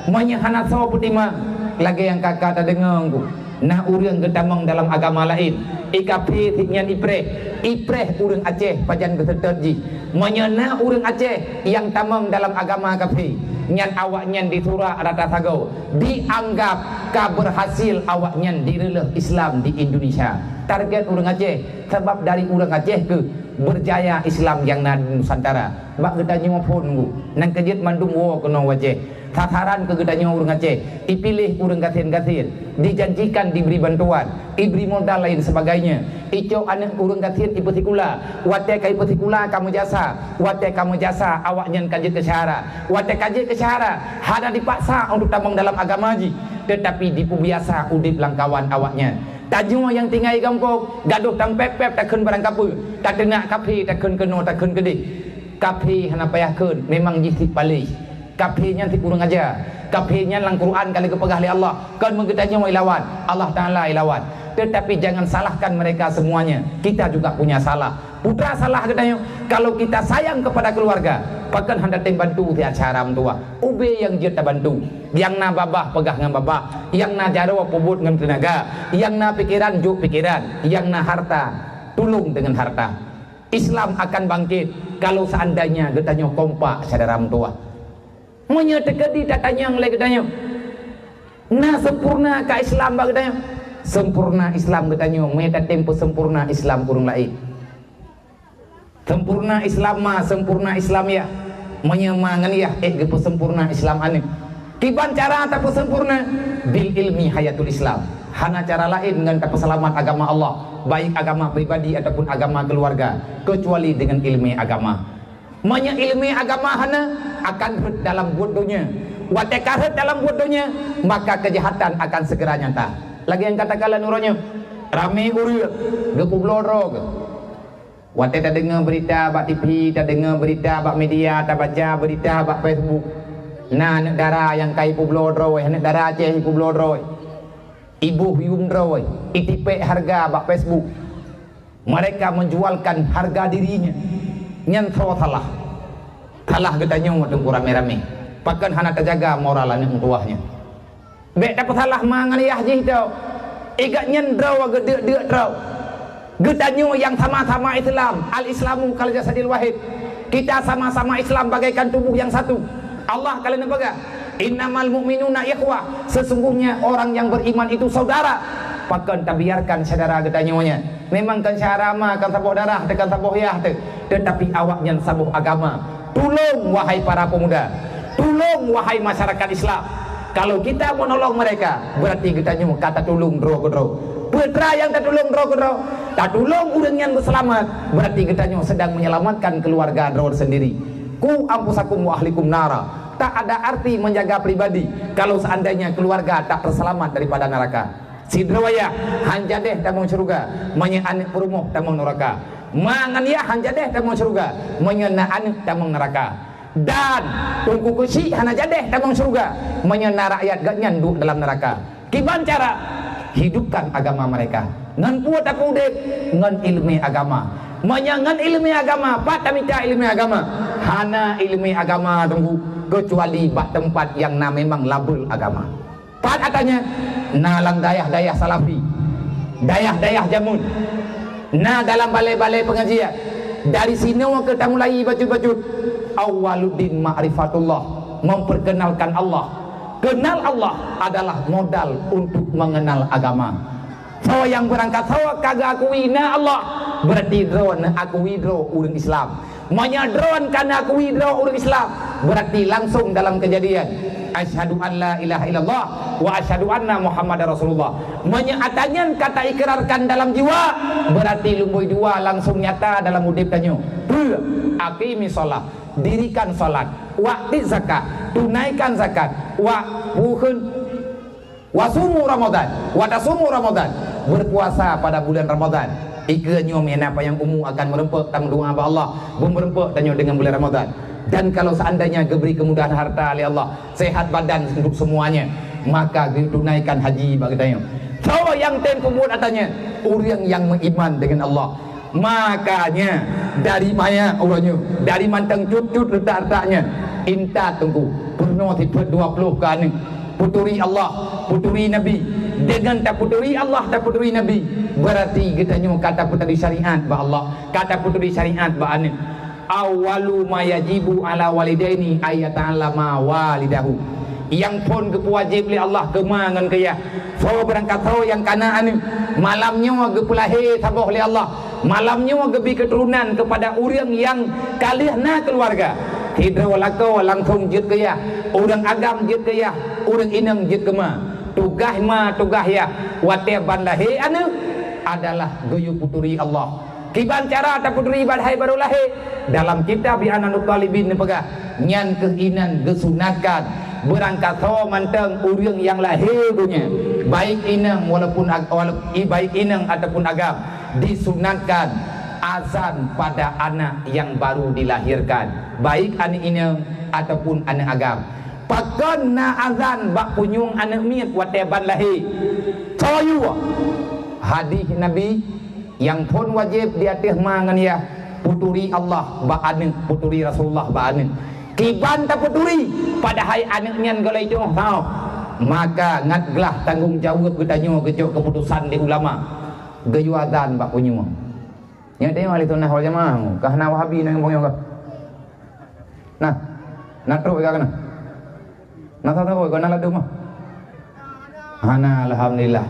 Monya hana saw putima lagi yang kakak tak dengar aku. Nah urang getamang dalam agama lain. IKP tiknyan Ipreh urang Aceh pajan keseterji. Menyana urang Aceh yang tamang dalam agama kafi. Nyan awaknya di surah rata sagau. Dianggap keberhasil awaknya direleh Islam di Indonesia. Target urang Aceh sebab dari urang Aceh ke berjaya Islam yang na Nusantara. Bak gedanya pun ku. Nang kejit mandung wo kena wajeh. Sasaran ke gedanya urang Aceh. Dipilih urang kasihan-kasihan. Dijanjikan diberi bantuan, diberi modal lain sebagainya. Ico anak urang kasihan ipetikula. Wate kai petikula kamu jasa. Wate kamu jasa awaknya kaji ke syahara. Wate kaji ke syahara hada dipaksa untuk tamang dalam agama ji. Tetapi dipubiasa udip langkawan awaknya. Tajung yang tinggal di kampung gaduh tampep-pep takkan barang kapu. Tak dengar kapi takkan keno takkan gede. Kapi hana payahkeun memang jisik palih. Kapinya ti kurang aja. Kapinya lang Quran kali kepegah li Allah. Kan menggedanya mau ilawan. Allah Taala ilawan. Tetapi jangan salahkan mereka semuanya. Kita juga punya salah. Putra salah gedanya. Kalau kita sayang kepada keluarga, pakan hendak bantu di acara tua. Ube yang jeta bantu. Yang na babah pegah dengan babah. Yang na jarwa pubut dengan tenaga. Yang na pikiran juk pikiran. Yang na harta tulung dengan harta. Islam akan bangkit kalau seandainya gedanya kompak saudara tua. Menyertekedi tak tanya yang lagi tanya. Nah sempurna ke Islam bagi tanya. Sempurna Islam katanya. Mereka tempo sempurna Islam kurang lain. Sempurna Islam mah sempurna Islam ya. Menyemangan ya gepo sempurna Islam ane. Kiban cara tak sempurna bil ilmi hayatul Islam. Hana cara lain dengan tak selamat agama Allah. Baik agama pribadi ataupun agama keluarga. Kecuali dengan ilmu agama. Manya ilmu agama hana akan dalam bodohnya. Watekaret dalam bodohnya, maka kejahatan akan segera nyata. Lagi yang katakanlah nuronya, rame urut, gepu blorog. Wate tak dengar berita bak TV, tak dengar berita bak media, tak baca berita bak Facebook. Nah, negara yang kai publodroy, negara Aceh publodroy. Ibu yumdroy, itipek harga bak Facebook. Mereka menjualkan harga dirinya. Nyanto salah gedanya untuk rame-rame. Pakan hana terjaga moral anak tuahnya. Bek dapat salah mangaliyah je tau. Igat nyendraw gede draw. Gedanya yang sama-sama Islam. Al-Islamu kal jasadil wahid. Kita sama-sama Islam bagaikan tubuh yang satu. Allah kalian apa? Innamal mu'minuna ikhwah. Sesungguhnya orang yang beriman itu saudara. Pakan tak biarkan saudara gedanya. Memang kan syarama kan saboh darah tekan saboh yah te. tetapi awaknya sabuh agama. Tolong wahai para pemuda, tolong wahai masyarakat Islam. Kalau kita menolong mereka, berarti kita nyum kata tolong dro. Putra yang tak tolong dro, tak tolong orang yang berselamat, berarti kita nyum sedang menyelamatkan keluarga dro sendiri. Ku ampusakum wa ahlikum nara. Tak ada arti menjaga pribadi kalau seandainya keluarga tak terselamat daripada neraka. Sidrawaya hanjadeh tamang syurga, manya anak perumuh tamang neraka. Manganiah hanjadeh tamang syurga, manya anak tamang neraka. Dan tungku kusi hana jadeh tamang syurga, manya rakyat ganyan duduk dalam neraka. Kiban cara hidupkan agama mereka. Ngan puat aku dek ngan ilmu agama. Menyangan ilmu agama, pak tamita ilmu agama. Hana ilmu agama tunggu kecuali bak tempat yang memang label agama. Pat katanya nalang dayah salafi, dayah jamun. Nah dalam balai-balai pengajian dari sini ke mulai bacut-bacut awaluddin ma'rifatullah, memperkenalkan Allah. Kenal Allah adalah modal untuk mengenal agama. So yang berangkat sawa kagak akui na Allah, berarti drone akui dro urang Islam. Menyadron karena akui dro urang Islam, berarti langsung dalam kejadian asyhadu an la ilaha illallah wa asyhadu anna muhammadar rasulullah. Menyatanyan kata ikrarkan dalam jiwa, berarti lumbui dua langsung nyata dalam udip tanyo. Aqimi shalah, dirikan salat, waqti zakat, tunaikan zakat, wasumu Ramadan, watasumu Ramadan, berpuasa pada bulan Ramadan. Ika nyom apa yang umu akan merempek tang doa ba Allah, merempek tanyo dengan bulan Ramadan. Dan kalau seandainya diberi kemudahan harta oleh Allah, sehat badan untuk semuanya, maka tunaikan haji bagi tanyo. So yang tempo buat katanya orang yang beriman dengan Allah. Makanya dari maya orangnya, dari mantang cut-cut letak-letaknya, inta tunggu purno tipe 20 kan puturi Allah, puturi Nabi. Dengan tak puturi Allah, tak puturi Nabi, berarti kita nyu kata puturi syariat ba Allah, kata puturi syariat ba anin. Awalu ma yajibu ala walidaini ayata'allama walidahu. Yang pun kewajib li Allah kemangan kaya. So berangkat so yang kana anin malamnya gepulahe saboh li Allah. Malamnya gebi keturunan kepada orang yang kalihna keluarga. Hidra walako langsung jit kaya, orang agam jit kaya, orang inang jit kema. Tugah ma tugah ya wate bandahe anu adalah goyu puturi Allah. Kiban cara ta puturi badhai baru lahir dalam kitab bi ananut talibin pegah nyan keinan gesunakan berangkat so manteng urang yang lahir dunia baik inang walaupun baik inang ataupun agam disunatkan azan pada anak yang baru dilahirkan, baik anak inang ataupun anak agam. Pakan na azan bak punyung anak miat wateban lahir. Coyu hadis Nabi yang pun wajib di atas mangan ya puturi Allah ba anak puturi Rasulullah ba anak. Kiban tak puturi padahal anaknya galai itu tahu. Maka ngatlah tanggung jawab ketanyo kecok keputusan di ulama. Gayu azan bak punyung. Yang dia wali tunah wal jamaah kahna wahabi nang bongyo ka. Nah, natro ka kana. Nata tahu kau nak mah? Hana alhamdulillah.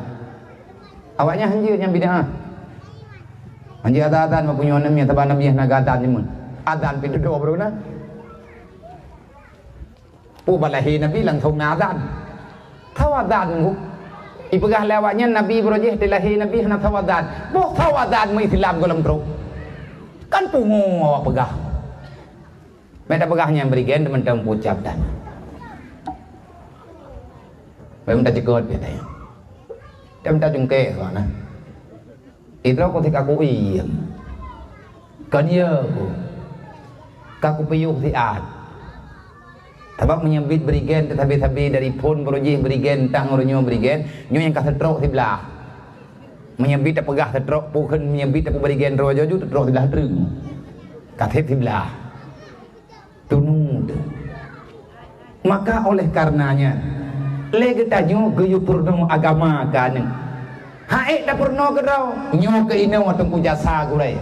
Awaknya hanjir yang bid'ah. Hanjir adzan mempunyai namanya taban nabi yang naga adzan jemun. Adzan pintu doa bro na. Balahi nabi langsung adzan. Tahu adzan ku. Ipegah lewatnya nabi berojeh dilahi nabi hana tahu adzan. Boh tahu adzan mu Islam golem bro. Kan pungu awak pegah. Meta pegahnya berikan teman-teman ucap dan. Memang dah cekut dia tanya. Dia minta jengke kau na. Itu aku tidak aku iam. Kanya aku. Kaku piyuk siat. Sebab menyambit berigen tetapi dari pun berujih berigen tang orangnya berigen. Nyo yang kasetrok sebelah. Menyambit tak pegah setrok bukan menyambit aku berigen rojo ju setrok sebelah terung. Kaset sebelah. Tunud. Maka oleh karenanya lagi tanyo gayu purno agama kan. Haik dah purno ke rau nyo ke ino tunggu jasa gulai.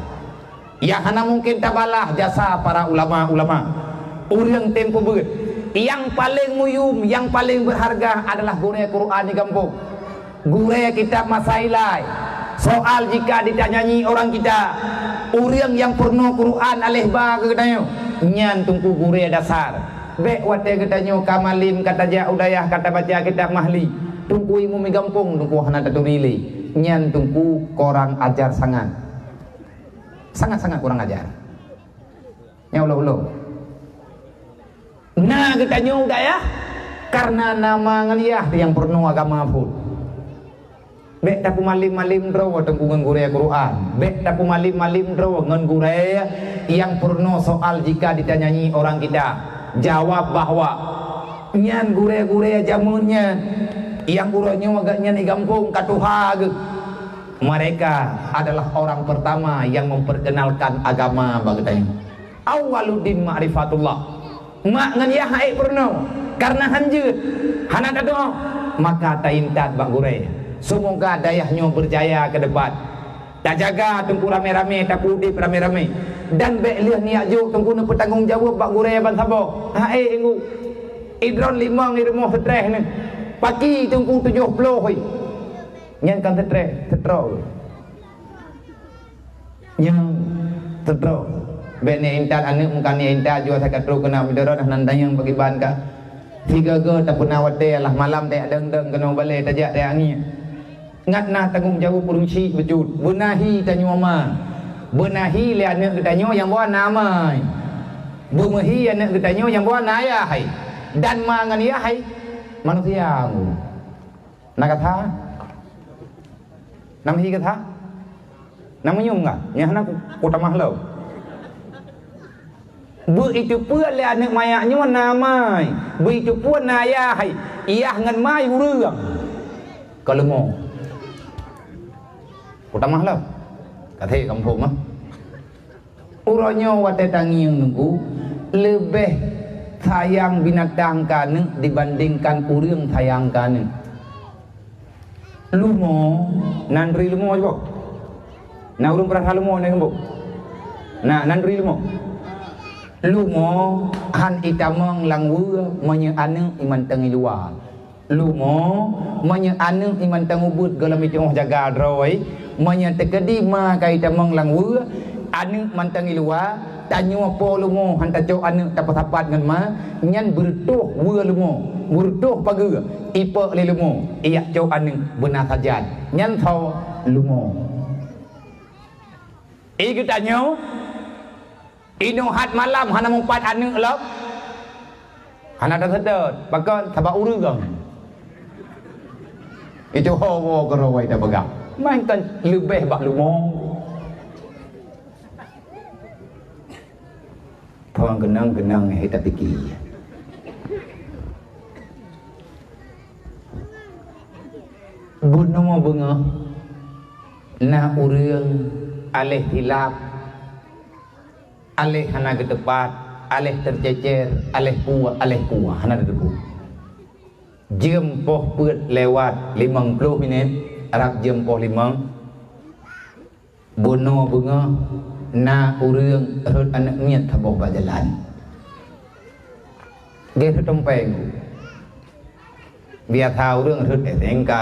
Yang hana mungkin tabalah jasa para ulama-ulama. Urang tempo beut. Yang paling muyum, yang paling berharga adalah guraya Quran di kampung. Guraya kitab Masailai. Soal jika ditanyai orang kita, Orang yang purno Quran alih ba ke katanya nyan tungku gure dasar bek wate katanya kamalim kata ja udayah kata baca kitab mahli tungku imu mi gampung tungku hana taturili nyan tungku korang ajar sangat kurang ajar nya ulo nah katanya udayah karena nama ngaliyah yang purno agama pun bek tapu malim draw tengku ngure Quran bek tapu malim draw ngure yang purno soal jika ditanyai orang kita jawab bahwa nyan gure jamunnya yang uronya agaknya ni gampung katuha mereka adalah orang pertama yang memperkenalkan agama bagatanya awwaluddin ma'rifatullah mak ngan ya hai purno karena hanjut hana kado maka taintat bak gure. Semoga dayahnya berjaya ke depan. Tak jaga tengku rame-rame, tak pudip rame-rame. Dan bek liah niat juk tengku nak bertanggung jawab bak gureh ban sabo. Ha engu. Idron 5 irmo stres ni. Pagi tengku 70 hoi. Nyan kan stres, setro. Yang setro. Bek ni intat ane mukan ni intat jua sakat tru kena bidara dah nandang bagi ban ka. Tiga ge tak pernah wate lah malam tak deng kena balik tajak tak angin. Ngat nah tanggung jawab perunci bejut benahi tanyo ama benahi le anak ketanyo yang bawa nama bemehi anak ketanyo yang bawa naya hai dan mangan ya hai manusia nak kata nama hi kata nama nyum enggak nya anak kota mahlau bu itu pun le anak mayaknya nama bu itu pun naya hai iya ngan mai urang kalau mau utama lah kata kampung mah uronyo wate tangi yang nunggu lebih sayang binatang kanu dibandingkan urang sayang kanu lumo nandri lumo juga na urang perasa lumo ni kembuk na nandri lumo han itamang langwu menye anu iman tengi luar lumo menye anu iman tengubut galam itu jaga droi menye tekedi ma kai tamang langwu anu mantangi luar tanyo po lumo han tajo anu tapat-tapat ngan ma nyan bertuh wua lumo bertuh pagi ipa le lumo iya jo anu benar saja nyan thau lumo kita tanyo ino hat malam hana mumpat anu lop hana dah sedot bakal sabak urang itu hawa kerawai dah begak main kan lebih bak lumong puang genang kita fikir bunuh bunga na urang alih hilap alih hana ke tepat alih tercecer alih kuah hana debu jam poh put lewat 50 minit arab jam poh 5 bunuh bunga na urang rut anak niat taboh berjalan dia tumpeng biar tahu urang rut SNK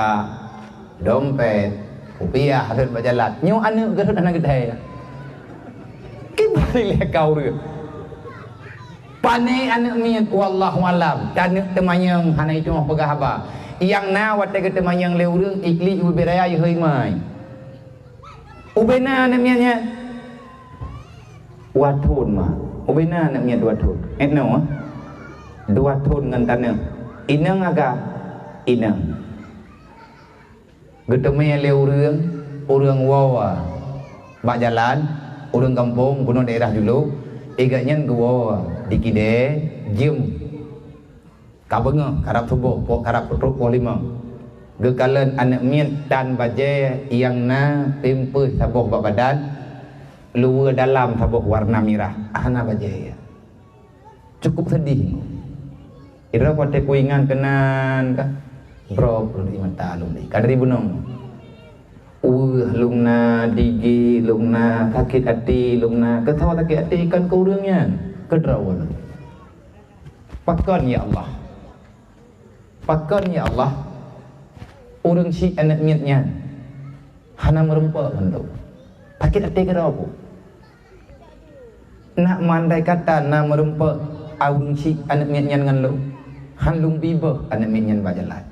dompet rupiah rut berjalan nyu anak rut anak gede kembali le kau rut pane anak miat wallahu alam dan temayang hana itu mah pegah apa yang na wate ke temayang le urang ikli ubiraya heuy mai ubena anak miatnya wathun mah ubena anak miat wathun etno dua thun ngan tanah inang aga inang geteme le urang wawa bak jalan urang kampung bunuh daerah dulu iganyan gua dikide jam kabenga karap subuh pok karap putruk pok 5 gekalan anak miat dan baje yang na pempus sabuh bak badan luar dalam sabuh warna merah ana baje cukup sedih ira pote kuingan kenan ka bro perlu mata lum ni kadri bunong lungna digi lungna sakit hati lungna ketawa sakit hati kan kau urangnya kedrawan pakon ya Allah urang si anak miatnya hana merempak bentuk sakit hati ke apa nak mandai kata na merempa awung si anak mian ngan lu hanlung biba anak mian ba jalan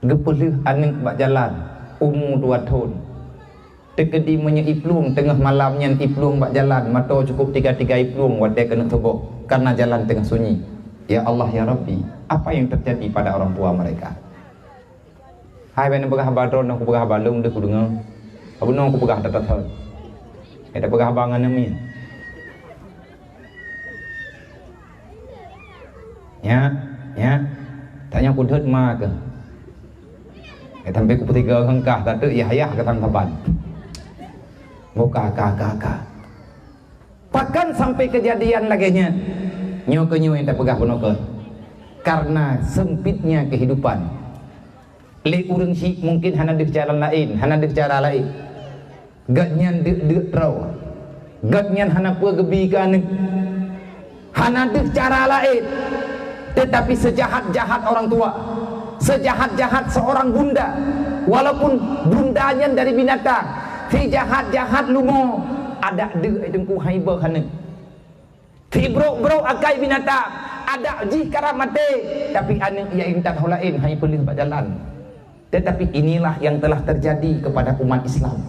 gepelih anak ba jalan umur 2 tahun tekedi menye iplung tengah malamnya iplung ba jalan mato cukup 3 iplung wadai kena tebok karena jalan tengah sunyi. Ya Allah ya Rabbi, apa yang terjadi pada orang tua mereka? Hai ben begah badron aku begah balung deh ku dengar aku nong aku begah datat hal ada begah bangan amin ya tanya ku dhet ma ke sampai ku petiga hengkah tak ya ketang taban muka ka bahkan sampai kejadian laginya nyo yang tak pegah bono ke karena sempitnya kehidupan le urang si mungkin hana dek jalan lain hana dek cara lain gatnyan dek trau gatnyan hana pua gebi kan hana dek cara lain tetapi sejahat-jahat orang tua sejahat-jahat seorang bunda walaupun bundanya dari binatang si jahat-jahat lumo ada dek dengku haibah hana si bro akai binatang ada jikara mate tapi anak yang tak tahu lain hai pelih bak jalan tetapi inilah yang telah terjadi kepada umat Islam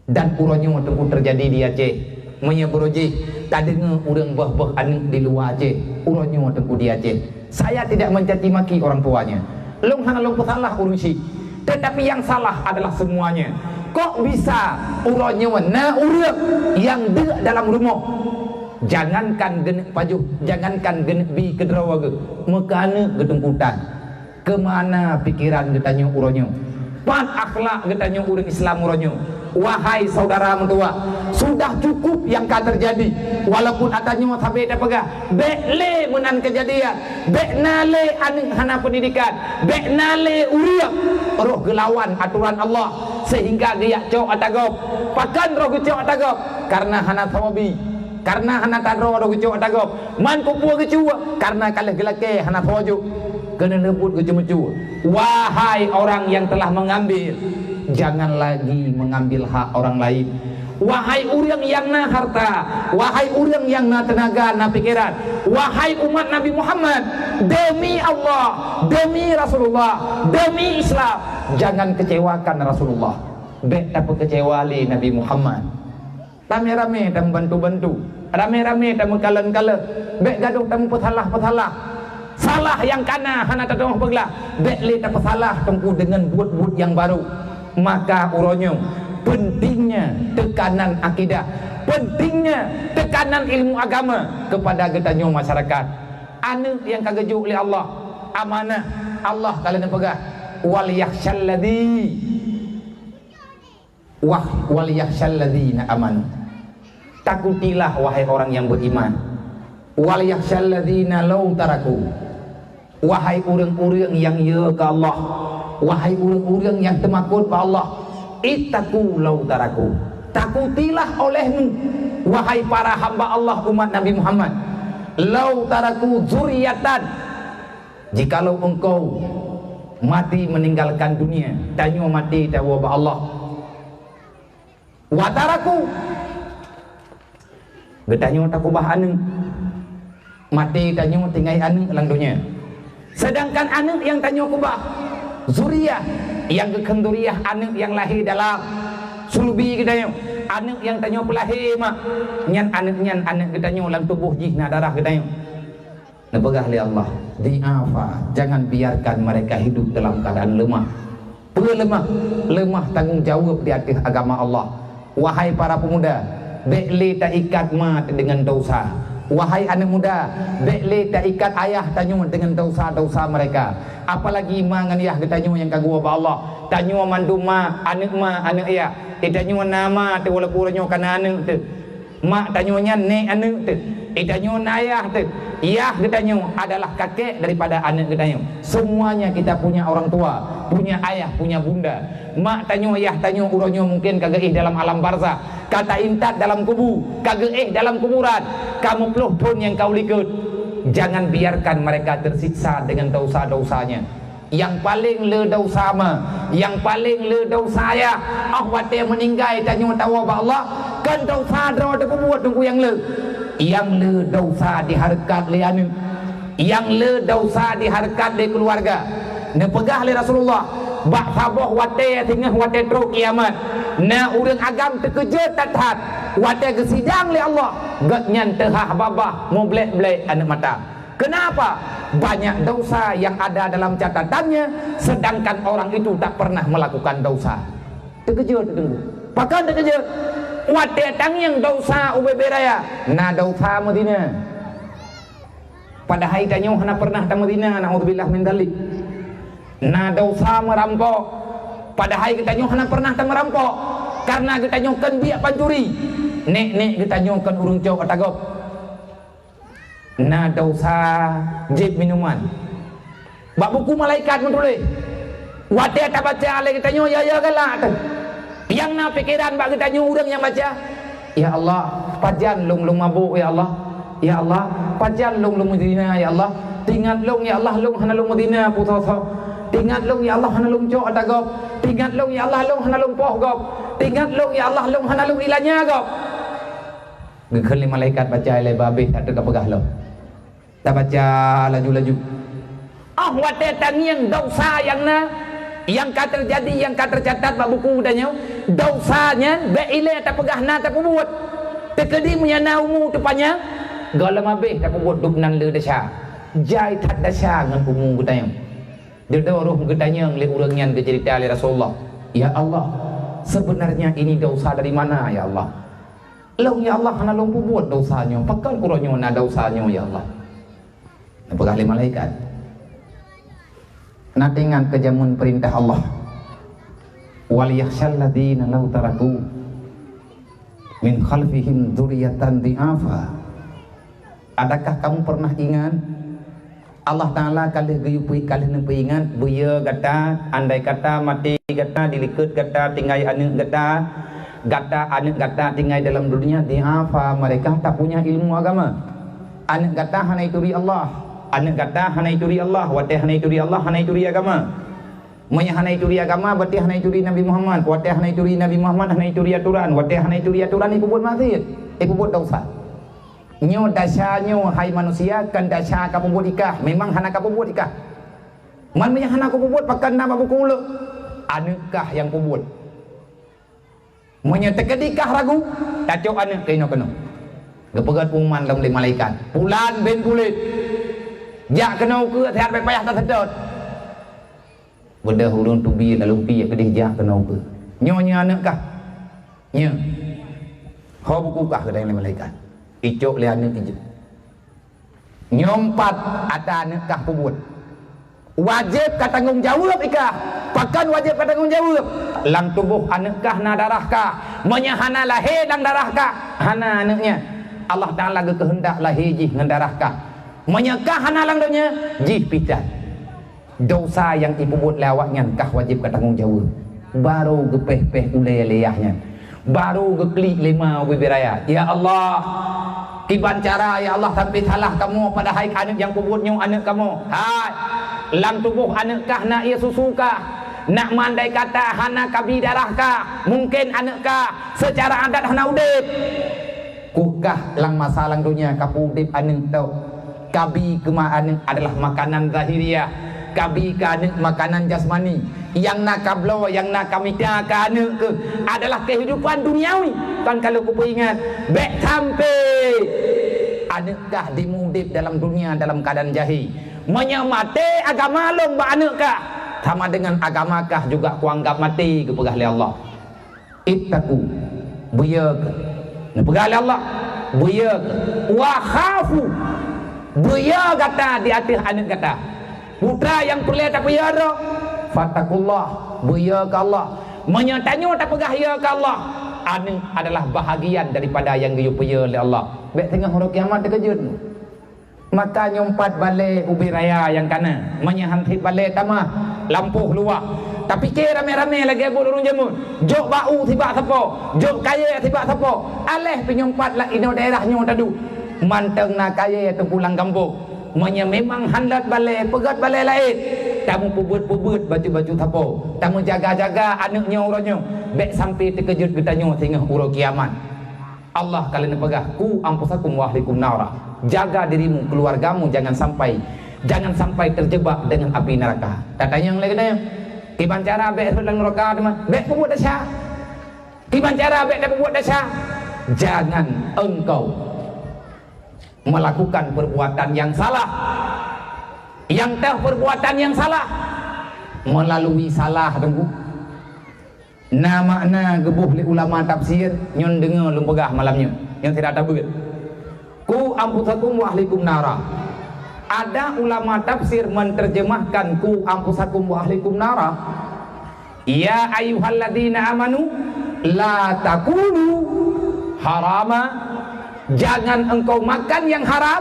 dan uronyo tengku terjadi di Aceh menyebroji tak dengar urang bah anak di luar Aceh uronyo tengku di Aceh saya tidak mencaci maki orang tuanya long hana long salah urusi tetapi yang salah adalah semuanya kok bisa uronyo na urang yang de dalam rumah jangankan genek pajuh jangankan genek bi kedrawa ge mekana gedengkutan kemana pikiran getanya uronyo pan akhlak getanya urang Islam uronyo wahai saudara mentua sudah cukup yang kan terjadi walaupun atanya sampai dah pegah bekle menan kejadian beknale aning hana pendidikan beknale uriak roh gelawan aturan Allah sehingga dia cok atagop pakan roh cok atagop karena hana sawabi karena hana tadro do gecu atagop man ko puo gecu karena kalah gelake hana fojo kena lebut gecu-gecu wahai orang yang telah mengambil jangan lagi mengambil hak orang lain wahai urang yang na harta wahai urang yang na tenaga na pikiran wahai umat Nabi Muhammad demi Allah demi Rasulullah demi Islam jangan kecewakan Rasulullah bek tak kecewali Nabi Muhammad rame-rame dan bantu-bantu rame-rame dan mengkala-kala bek gaduh dan pesalah salah yang kana hana tadong peglah bek le tak pesalah tengku dengan buat-buat yang baru maka uronyo pentingnya tekanan akidah pentingnya tekanan ilmu agama kepada getanyo masyarakat anu yang kageju oleh Allah amanah Allah kalian pegah wal yakhshalladzina amanu takutilah wahai orang yang beriman wal yakhshalladzina law taraku wahai urang-urang yang ya ke Allah wahai urang-urang yang temakut ke Allah ittaqu law taraku takutilah olehmu wahai para hamba Allah umat Nabi Muhammad law taraku zuriyatan jikalau engkau mati meninggalkan dunia tanyo mati tawa ba Allah wataraku getanyo takubah anu mati tanyo tinggai anu lang dunia sedangkan anu yang tanyo kubah zuriyah yang gekenduriyah anu yang lahir dalam sulbi getanyo anu yang tanyo pelahir mak nyan anu getanyo lang tubuh jihna darah getanyo nepegah li Allah diafa jangan biarkan mereka hidup dalam keadaan lemah lemah tanggung jawab di atas agama Allah wahai para pemuda bekle tak ikat mat dengan dosa wahai anak muda bekle tak ikat ayah tanyo dengan dosa-dosa mereka apalagi mangan ayah getanyo yang kagua ba Allah tanyo manduma anak ayah tanyo nama te walaupun nyo kana anak te mak tanyo nya ne anak te tanyo ayah te ayah getanyo adalah kakek daripada anak getanyo semuanya kita punya orang tua punya ayah punya bunda mak tanyo ayah tanyo uronyo mungkin kagak dalam alam barzah kata intat dalam kubu kagak dalam kuburan kamu peluh pun yang kau likut jangan biarkan mereka tersiksa dengan dosa-dosanya yang paling le dosa yang paling le dosa ya wate meninggal tanya tahu ba Allah kan dosa dro de buat tunggu yang le dosa di harkat le anu yang le dosa di harkat le keluarga ne pegah le Rasulullah bak saboh wate tengah wate tro kiamat na urang agam terkejut tathat wate ke sidang le Allah gak nyan tehah babah mau blek-blek anak mata. Kenapa? Banyak dosa yang ada dalam catatannya, sedangkan orang itu tak pernah melakukan dosa. Terkejut tunggu. Pakan terkejut. Wate tang yang dosa UBB raya. Na dosa Madinah. Pada hari tanya hana pernah tang Madinah, naudzubillah min dzalik. Na dosa merampok. Pada hari kita hana pernah tang merampok. Karena kita nyokan biak pancuri. Nek kita nyokan urung cok atagop. Na dosa jib minuman. Bak buku malaikat pun tulis. Wate tak baca alai kita nyo ya galak. Yang na pikiran bak kita nyo urang yang baca. Ya Allah, pajan lung mabuk ya Allah. Ya Allah, pajan lung Madinah ya Allah. Tingat lung ya Allah lung hana lung Madinah puto. Tingat lung ya Allah hana lung cok atagop. Tingat lung ya Allah lung hana lung poh gop. Tingat lung ya Allah lung hana lung ilanya gop. Gekhli malaikat baca alai babih tak ada pegah lo. Tak baca laju-laju. Wate tangiang dosa yang kata terjadi, yang kata tercatat bak buku danyo, dosanya beile tak pegah na tak buat. Tekedi menyana umu tepanya, galam habis tak buat dubnan le dasha. Jai tak dasha ngan umu gutanya. Dedo roh gutanya le urang nyan ke cerita le Rasulullah. Ya Allah, sebenarnya ini dosa dari mana ya Allah? Long ya Allah hana long buat dosanya. Pakan kuronyo na dosanya ya Allah. Pegah lima malaikat. Natingan kejamun perintah Allah. Wal yakhshal ladzina law taraku min khalfihim dzurriyyatan dhi'afa. Adakah kamu pernah ingat Allah Taala kalih geyupui kalih nempe ingat buya gata andai kata mati gata dilikut gata tinggal anak gata anak gata tinggal dalam dunia dhi'afa, mereka tak punya ilmu agama. Anak gata hana itu ri Allah. Anak kata hana ituri Allah, wate hana ituri Allah, hana ituri agama. Monya hana ituri agama, wate hana ituri Nabi Muhammad, wate hana ituri Nabi Muhammad, hana ituri aturan, wate hana ituri aturan iku buat maksiat, iku buat dosa. Nyo dasarnya hai manusia kan dasar ka pembuat ikah, memang hana ka pembuat ikah. Man monya hana ka pembuat pakan nama buku uluk. Anakah yang pembuat? Monya tekedikah ragu, tacok anak kena. Gepegat puman dalam lima malaikat. Pulan ben kulit. Jak kena ke thiat bai payah tak sedot. Benda hurung tubi lalu pi kedih jak kena ke. Nyonya anak kah? Nya. Ho buku kah ke dalam malaikat. Icok le anak ijok. Nyompat ada anak kah pembuat. Wajib ka tanggung jawab ikah. Pakan wajib ka tanggung jawab. Lang tubuh anak kah na darah kah? Monya hana lahir dan darah kah? Hana anaknya. Allah Taala ke kehendak lahir jih ngan darah kah? Menyekah hana langdonya jih pitan. Dosa yang ibu buat lewatnya kah wajib ke tanggung jawab. Baru gepeh-peh ulai leyahnya. Baru geklik lima wibiraya. Ya Allah, kiban cara ya Allah sampai salah kamu pada hai anak yang pembuatnya anak kamu. Hai, lam tubuh anak kah nak ia susu kah? Nak mandai kata hana kabi darah kah? Mungkin anak kah secara adat hana udip. Kukah lang masa lang dunia kapu udip anak tau. Kabi kemaanan adalah makanan zahiriah. Kabi ke makanan jasmani. Yang nak kablo, yang nak kamita ke anak ke adalah kehidupan duniawi. Kan kalau ku ingat, bek sampai anakkah dimudip dalam dunia dalam keadaan jahil. Menyamate agama long ba anakkah? Sama dengan agamakah juga kuanggap mati ke pegah Allah. Ittaqu buyag. Pegah Allah. Buyag wa khafu. Buya kata di atas anak kata putra yang perlu tak pelihara fatakullah, buya ke Allah. Menyatanya tak pegah ya ke Allah. Anak adalah bahagian daripada yang diupaya oleh Allah. Baik tengah hari kiamat terkejut. Maka nyompat balik ubi raya yang kanan, menyahantit balik tamah lampuh luar. Tapi kira rame-rame lagi abul urung jamun. Jok bau tiba sepo, jok kaya tiba sepo. Aleh penyompat lah ino daerahnya tadu. Manteng nak kaya tu pulang kampung. Memang handat balik, pegat balik lain. tamu pebut-pebut baju-baju tapo, tamu jaga-jaga anaknya orangnya, bek sampai terkejut bertanya tengah urang kiamat. Allah kalian pegah ku ampusakum wa ahlikum nara. Jaga dirimu, keluargamu jangan sampai terjebak dengan api neraka. Tanya yang lain kiban cara bek dalam neraka mah bek pebut dasar. Kiban cara bek dapat pebut dasar. Jangan engkau melakukan perbuatan yang salah. Yang tahu perbuatan yang salah melalui salah tunggu. Nah makna gebuh li ulama tafsir nyon dengar lum pegah malamnya yang tidak ada begitu. Ku ampusakum wa ahlikum nara. Ada ulama tafsir menerjemahkan ku ampusakum wa ahlikum nara. Ya ayyuhalladzina amanu la takulu harama. Jangan engkau makan yang haram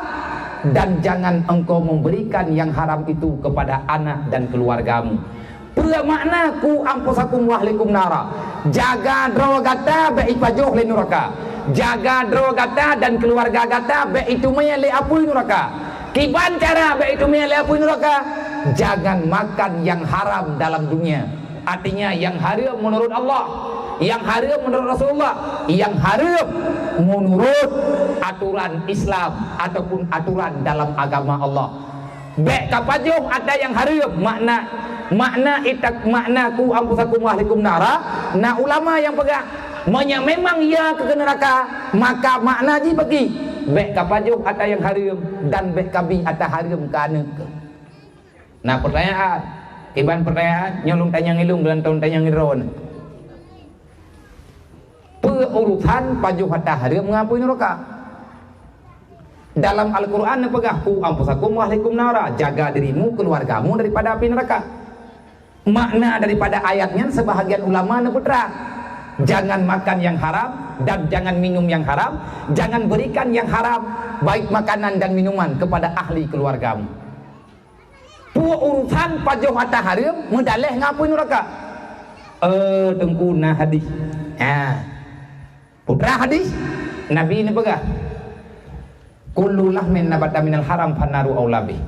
dan jangan engkau memberikan yang haram itu kepada anak dan keluargamu. Bermakna ku ampusakum wa ahlikum nara. Jaga dro gata be ipajoh le neraka. Jaga dro gata dan keluarga gata be itu mele apui neraka. Kiban cara be itu mele apui neraka. Jangan makan yang haram dalam dunia. Artinya yang haram menurut Allah, yang haram menurut Rasulullah, yang haram menurut aturan Islam ataupun aturan dalam agama Allah. Be kapajoh ada yang haram makna ku ampusakum wa ahlikum nara. Nah ulama yang pegang memang ia ke neraka, maka makna ji bagi bek kapajuh ada yang haram dan bek kabi ada haram kana. Nah pertanyaan iban pertanyaan nyolong tanya ngilung dan tahun tanya ngiron. Urusan pajuh ada haram mengapui neraka. Dalam Al-Quran pegah ku ampusakum wa ahlikum nara. Jaga dirimu, keluargamu daripada api neraka. Makna daripada ayatnya sebahagian ulama neputra, jangan makan yang haram dan jangan minum yang haram, jangan berikan yang haram baik makanan dan minuman kepada ahli keluargamu. Tua urusan pajuh mata haram mendaleh ngapui neraka. Tengkuna hadis. Putra hadis Nabi ini pegah kullu lahmin nabata minal haram fannaru aulabi.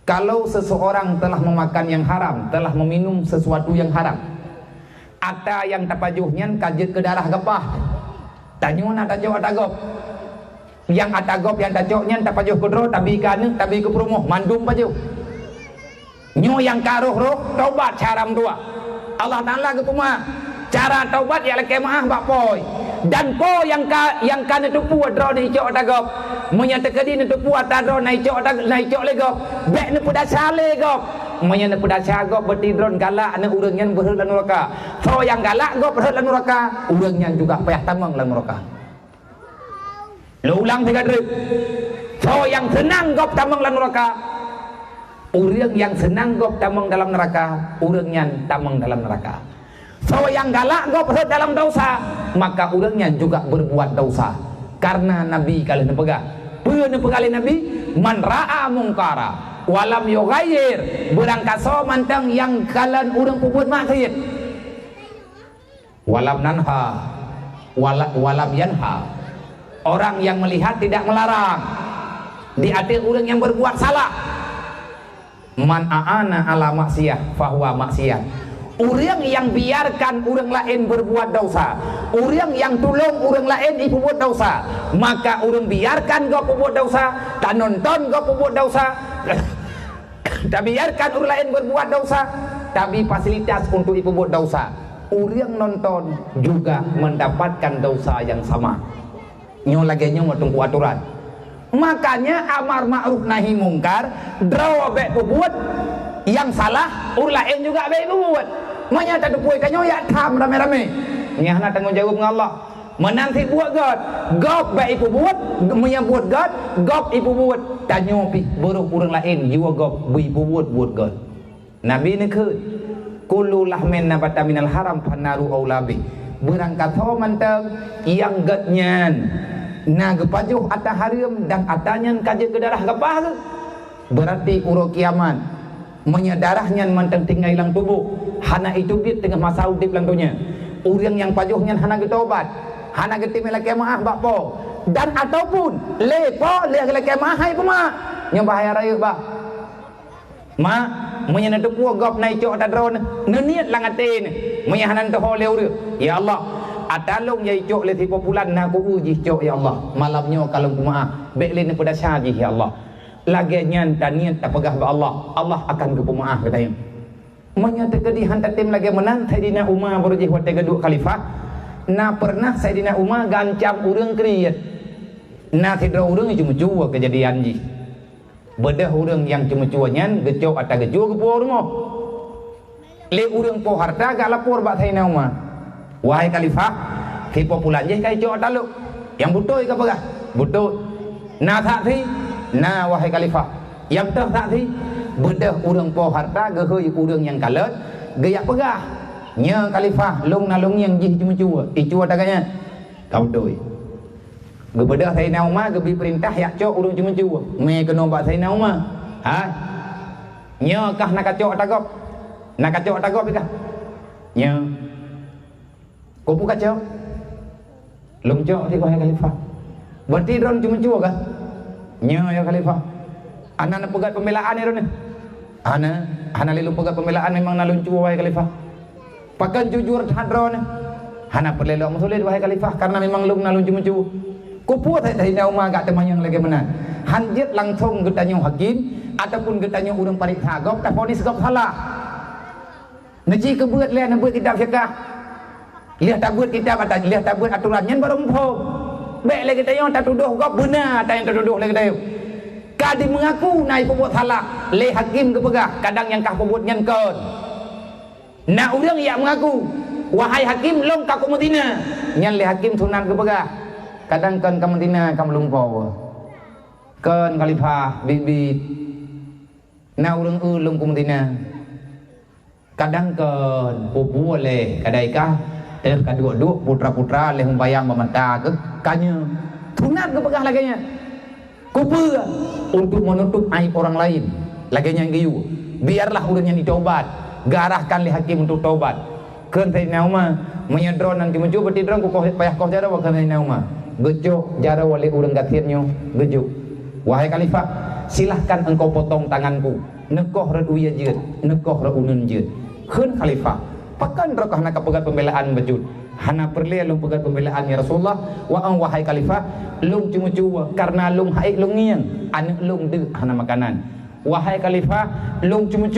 Kalau seseorang telah memakan yang haram, telah meminum sesuatu yang haram, ata yang tapajuhnya kajet ke darah gepah, tanyuna tajuk atagop, yang atagop yang tajuknya tapajuh kudro, tabi kanu, tabi ke perumoh, mandum pajuh, nyo yang karuh roh, taubat caram tua, Allah Taala ke puma, cara taubat ya leke maah bakpoy, dan po yang kana tupu adro di cok atagop. Menyatakan dia tu puat adron naik cok legop bek ne puda sale gop menyana puda sagop bertidron galak ne urangnya berhut lan neraka. So yang galak gop berhut lan neraka, urangnya juga payah tamang lan neraka. Lu ulang tiga drip. So yang senang gop tamang lan neraka, urang yang senang gop tamang dalam neraka, urangnya tamang dalam neraka. So yang galak gop berhut dalam dosa, maka urangnya juga berbuat dosa. Karena Nabi kalian pegang pegale Nabi man ra'a mungkara walam yughayyir, berangkat so mantang yang kalian urang puput maksiat walam nanha walam yanha, orang yang melihat tidak melarang, di hati orang yang berbuat salah. Man a'ana ala maksiyah fahuwa maksiyah. Orang yang biarkan orang lain berbuat dosa, orang yang tolong orang lain berbuat dosa, maka orang biarkan kau berbuat dosa, tak nonton kau berbuat dosa, tak biarkan orang lain berbuat dosa, tapi fasilitas untuk berbuat dosa. Orang nonton juga mendapatkan dosa yang sama. Nyo lagi nyo tunggu aturan. Makanya amar ma'ruf nahi mungkar, draw baik berbuat yang salah, orang lain juga baik berbuat. Menyata dupuai kanyo ya tham rame-rame. Nyahna tanggung jawab dengan Allah. Menanti buat God, God baik ibu buat, menyambut God, God ibu buat. Tanyo pi buruk orang lain, you God ibu buat God. Nabi ni ke kullu lahmin nabata minal haram fannaru aulabi. Berangkat ho mantang yang gatnyan. Nah gepajuh ata haram dan atanyan kaje ke darah gepah. Berarti uro kiamat menyadarahnya mantang tinggal hilang tubuh. Hana itu bit tengah masa udip langtunya. Orang yang pajuhnya hana getobat, hana getim laki maah bakpo, dan ataupun lepo laki maah hai pema. Yang bahaya raya bah. Ma menyana tu puak gop nai cok tadron niat langatin menyahanan tu holeu dia ya Allah atalong yai cok le 30 bulan na ku uji cok ya Allah malamnya kalau ku maaf bek le pada syadi ya Allah lagi nyan dan niat tak pegah ba Allah Allah akan ku maaf katanya menyata kedihan tatim lagi menang Saidina Umar berjih wa tegeduk khalifah na pernah Saidina Umar gancam urang kriat na tidra urang cuma kejadian ji bedah urang yang cuma nyan gecok atau gecok ke puau rumah le urang po harta gak lapor bak Saidina Umar wahai khalifah kipo pulan je kai cok taluk yang butuh ke pegah butuh na tak thi na wahai khalifah yang tak thi bedah urang po harta gehoi urang yang kalet geyak pegah nya khalifah long na long yang jih cuma cua taganya kau doi gebedah Saidina Umar gebi perintah yak cok urang cuma me kena bak Saidina Umar ha nya kah nak cok tagap kah nya ko buka cok long cok ti wahai khalifah berarti dron cuma kah nya ya khalifah ana nak pegat pembelaan ni dron ana lilu pegat pembelaan memang nalun cua wahai khalifah pakan jujur hadron hana perlelo musulit wahai khalifah karena memang lung nalun cuma kupu Saidina Umar gak temayang lagi menang hanjit langsung getanya hakim ataupun getanya urang pariksa gop tak ponis gop salah naji kebuat lihat nak buat kitab syekah lihat tak buat kitab atau lihat tak buat aturan nyan baru mpo baik lagi tanya tak tuduh gop benar tak yang tertuduh lagi tayo kadi mengaku naik pembuat salah le hakim kepegah kadang yang kah pembuat nyan kon nak urang yang mengaku wahai hakim long ka Madinah nyan le hakim sunan kepegah kadang kan kamantina kam lumpau kan khalifah bibit na urang lung kumantina kadang kan pupu le kadai kah kadua putra-putra le humbayang memanta ke kanya tunat ke pegah laganya kupu untuk menutup aib orang lain laganya giyu biarlah urang yang ditobat garahkan le hakim untuk tobat kan Saidina Umar menyedron nanti mencuba tidron ku payah kau cara wa Saidina Umar gejok jara wali urang gatirnya gejok wahai khalifah silahkan engkau potong tanganku nekoh redu ya jeut nekoh reunun jeut keun khalifah pakan rokah nak pegat pembelaan bejut hana perle lung pegat pembelaan ya Rasulullah wahai khalifah lung cuma karena lung haik lung ngiang anak lung de hana makanan wahai khalifah lung cuma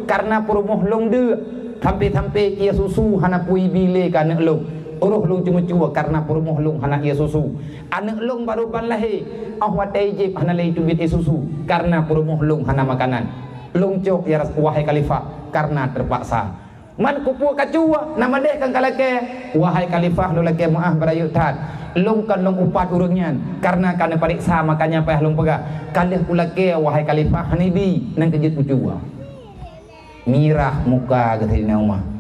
karena perumuh lung de sampai ia susu hana pui bile kana lung uruh lung cuma karena perumuh lung hana ia susu anak lung baru ban lahir ahwat ejib hana lai tubit susu karena perumuh lung hana makanan lung cok ya wahai khalifah karena terpaksa man kupu kacua nama deh kan kalake wahai khalifah lu lake maaf berayut tat lung kan lung upat urangnya karena pariksa makanya payah lung pegah kalih kulake wahai khalifah hanibi nang kejut ucua mirah muka ke Saidina Umar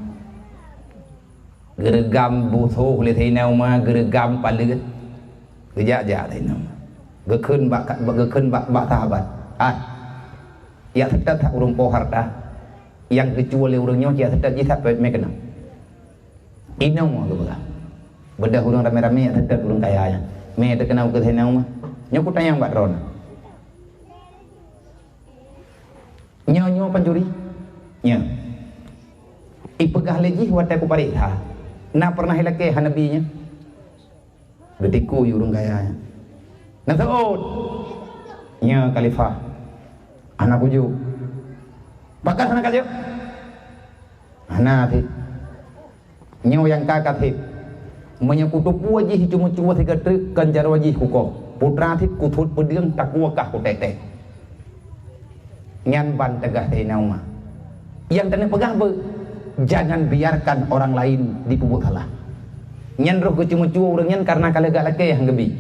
geregam butuh le Saidina Umar geregam palit gejak-jak Saidina Umar gekeun bak sahabat ya tetap urang po harta yang kecuali urangnya ya tetap jisap me kena inau mah ke bedah urang rame-rame ya tetap urang kaya me terkenal ke Saidina Umar nyo ku tanya mbak Ron nyo pencuri nya ipegah lagi watai ku pariksa na pernah hilake hanabinya gediku urang kaya na taot nya khalifah anak uju bakas anak aja anak hit nyo yang kakak hit menyekutup wajih cuma tiga trik kanjar wajih kuko putra hit kutut pedeng takuakah ku tete nyan ban tegah Saidina Umar yang tenang pegah jangan biarkan orang lain dipubuk salah nyan roh ke cuma urang nyan karena kalegak lake yang gebi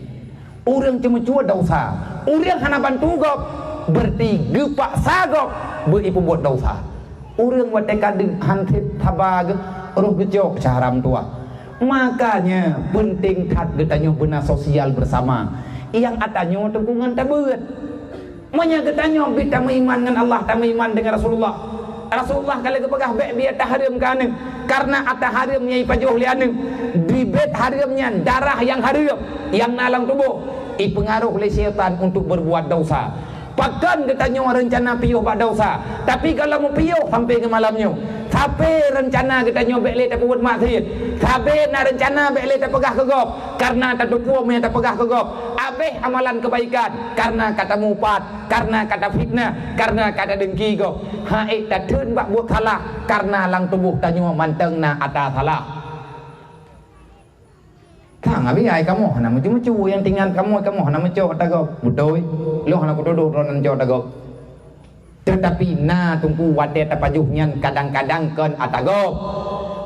urang cuma dosa urang hana bantu gop berarti gepak sagop beripu buat dosa urang wate kadeng hantip tabag roh gejok caram tua makanya penting kat getanyo benar sosial bersama yang atanyo tengkungan tabeut manya getanyo bita meiman dengan Allah ta meiman dengan Rasulullah kalau kepegah bek biar taharim kaneng karena ataharim nyai pajuh lianeng di bet harimnya darah yang harim yang nalang tubuh ipengaruh oleh syaitan untuk berbuat dosa Pakan kita nyo rencana piuh bak dosa. Tapi kalau mau piuh sampai ke malamnya. Sampai rencana kita nyo bek le tak buat maksiat. Sampai nak rencana bek le tak pegah kegop karena tak tupu me tak pegah kegop. Habis amalan kebaikan karena kata mupat, karena kata fitnah, karena kata dengki go. Haik tak turun bak buat salah karena lang tubuh tanyo manteng na ata salah. Thang abi ai kamu hana mucu-mucu yang tinggal kamu hana mucu tagap budoi lu hana kudodo ronan jo tagap. Tetapi na tunggu wate tapajuh nyan kadang-kadang kan atagop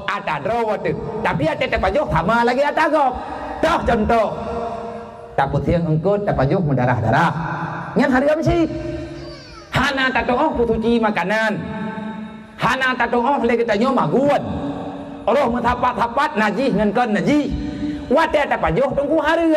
atadro wate tapi ate tapajuh sama lagi atagop. Toh contoh taput siang engkut tapajuh mendarah-darah nyan hari masjid hana tatoh putuci makanan hana tatoh lagi tanyo maguan orang mentapat-tapat najis ngan kan najis wate tapajuh tunggu hari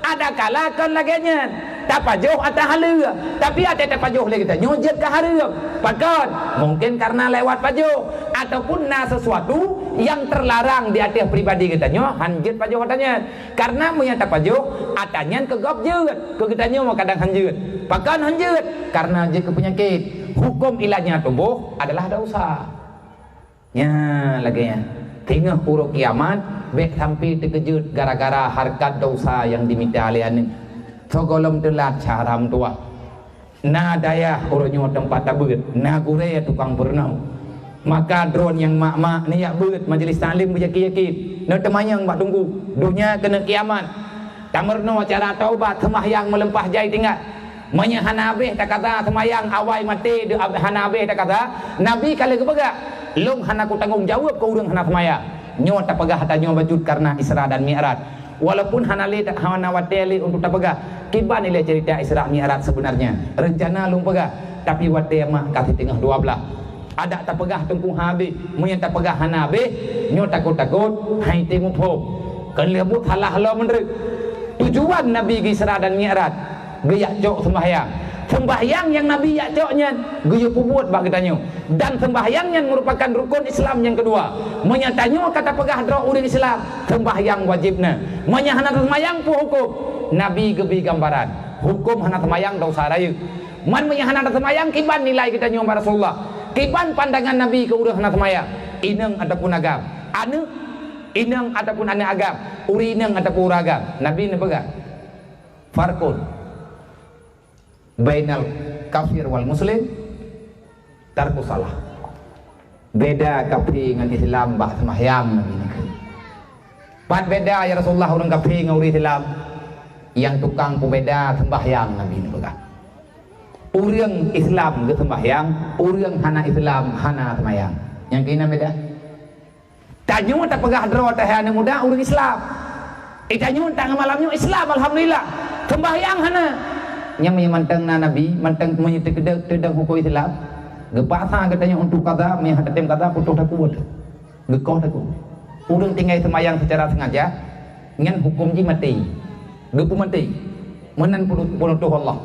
ada kala kan laganya tapajuh atau halu tapi ada tapajuh lagi kita nyojit ke haram pakan mungkin karena lewat pajuh ataupun na sesuatu yang terlarang di atas pribadi kita nyo hanjit pajuh katanya karena punya tapajuh atanya kegop jeut ke kita nyo kadang hanjit pakan hanjit karena je ke penyakit hukum ilahnya tubuh adalah dosa nya lagi ya tinggal pura kiamat bek sampai terkejut gara-gara harkat dosa yang diminta alian Sogolom telat caram tua. Na daya orangnya tempat tabut. Na gure tukang berenang. Maka drone yang mak-mak ni yak beut majlis taklim berjaki-jaki. Na temayang bak tunggu. Dunia kena kiamat. Tamerno cara taubat semayang melempah jai tinggal. Manya hanabeh tak kata semayang awai mati de hanabeh tak kata. Nabi kali kepegak. Long hana ku tanggung jawab ke urang hana semayang. Nyo tak pegah tanyo bajut karena Isra dan Mi'raj. Walaupun hanali tak hawana wateli untuk tak pegah. Kiban nilai cerita Isra Mi'raj sebenarnya. Rencana lung pegah. Tapi wateli mak kasih tengah 12. Ada tak pegah tengkung habis. Mungkin tak pegah hanabeh. Nyo takut-takut. Hai tengok pun. Kan lebut halah-halah menurut. Tujuan Nabi Isra dan Mi'raj. Geyak cok sembahyang. Sembahyang yang Nabi yak coknya gaya pubut bagi tanyo. Dan sembahyangnya merupakan rukun Islam yang kedua. Menyatanya kata pegah dro urang Islam sembahyang wajibna. Menyahana sembahyang pun hukum. Nabi gebi gambaran. Hukum hana sembahyang dosa raya. Man menyahana sembahyang kiban nilai kita nyo Rasulullah. Kiban pandangan Nabi ke urang hana sembahyang. Ineng ataupun agam. Anu ineng ataupun ane agam. Uri ineng ataupun uragam. Nabi ni pegah. Farqun bainal kafir wal muslim tarku salah. Beda kafir dengan Islam bah sembahyang Nabi ni. Pan beda ya Rasulullah orang kafir dengan orang Islam yang tukang pembeda sembahyang Nabi ni pegah. Orang Islam ke sembahyang, orang hana Islam hana sembahyang. Yang kena beda. Tanyo tak pegah draw teh hana muda orang Islam. Tanyo tak malamnya Islam alhamdulillah. Sembahyang hana yang menyemantang na Nabi mantang menyete kedang hukum Islam gepasa katanya untuk kata menghadapi kata putus takut gekoh takut urang tinggal semayang secara sengaja dengan hukum ji mati gepu mati menan punuh Allah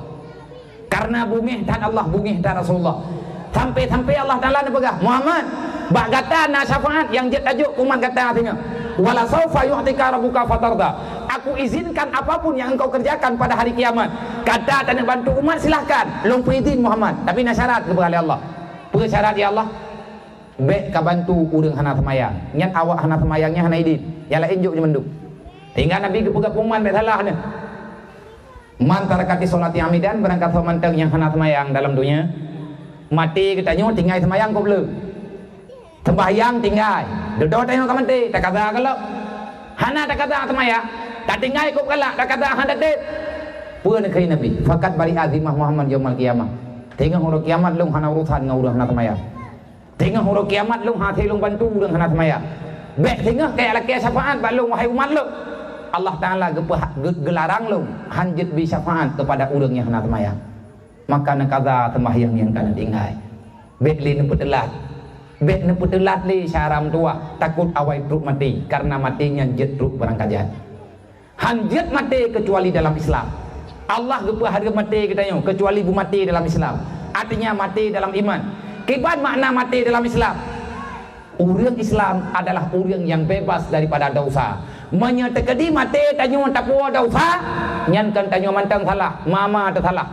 karena bungih dan Allah bungih dan Rasulullah sampai Allah Taala pegah Muhammad bak kata na syafaat yang jet tajuk kuman kata artinya wala saufa yu'tika rabbuka fatarda. Aku izinkan apapun yang engkau kerjakan pada hari kiamat. Kata tak nak bantu umat silahkan. Long izin Muhammad. Tapi nak syarat kepada Allah. Apa syarat ya Allah? Bek ka bantu urang hana semayang. Nyat awak hana semayangnya hana idin. Yang lain juk je menduk. Tinggal Nabi ke pegak umat bek salah ni. Man tarakati solat amidan berangkat semantang yang hana semayang dalam dunia. Mati katanya tinggal semayang kau belum. Sembahyang tinggal. Duduk tengok ke mati. Tak kata kalau hana tak kata semayang. Tak tinggal ikut kalak, tak kata hana det. Pun nak kaya Nabi. Fakat bari azimah Muhammad yaumul kiamah. Tengah huruf kiamat long hana urusan dengan urang hana semayang. Tengah huruf kiamat long hati long bantu urang hana semayang. Bek tengah kayak laki syafaat bak long wahai umat long. Allah Taala gelarang long hanjit bi syafaat kepada urang yang hana semayang. Maka nak kata sembahyang yang kana tinggal. Bek lin petelat. Bek ne petelat li syaram tua takut awai truk mati karena matinya jet truk barang kajian. Hanjit mati kecuali dalam Islam. Allah gepah harga mati katanya kecuali bu mati dalam Islam. Artinya mati dalam iman. Kibat makna mati dalam Islam. Orang Islam adalah orang yang bebas daripada dosa. Menyetekedi mati tanyo tak puas dosa, nyankan tanyo mantang salah, mama tak salah.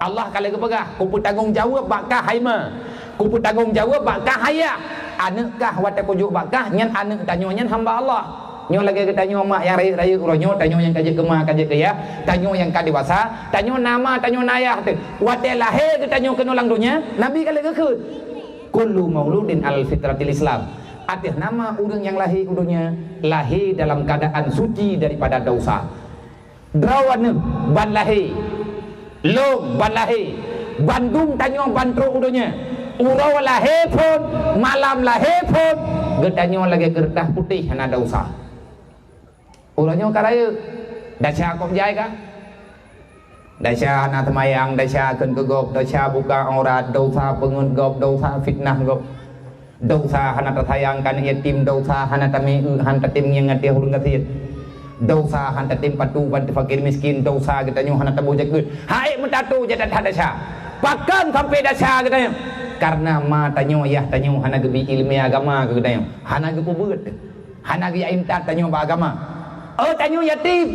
Allah kalau kepegah, ku bertanggungjawab bakah haima. Ku bertanggungjawab bakah haya. Anukkah wata kujuk bakah nyan anak tanyo nyan hamba Allah. Nyo lagi tanyo mak yang raya uronyo, tanyo yang kaje kemah kaje kaya, tanyo yang ka dewasa, tanyo nama, tanyo nayah tu. Wate lahir ke tanyo kena lang dunia, Nabi kalau kekut. Kullu mauludin al fitratil Islam. Artinya nama orang yang lahir dunia lahir dalam keadaan suci daripada dosa. Drawan ban lahir, long ban lahir, Bandung tanyo bantro dunia. Urau lahir pun, malam lahir pun, getanyo lagi kertas putih hana dosa. Urangnya karaya dasya kop jai ka dasya hana temayang, dasya akan kegop, dasya buka aurat, dosa pengun gop, dosa fitnah gop, dosa hana tersayangkan yatim, dosa hana tami hana tim yang ngati hulung katir, dosa hana tim patu bantu fakir miskin, dosa getanyo hana tabu jagut. Hai mentatu jadat hadasya. Pakan sampai dasya getanyo. Karena matanyo ya tanyo hana gebi ilmu agama ke getanyo. Hana ge kubut. Hana ge imtat tanyo ba agama. Tanyo yatim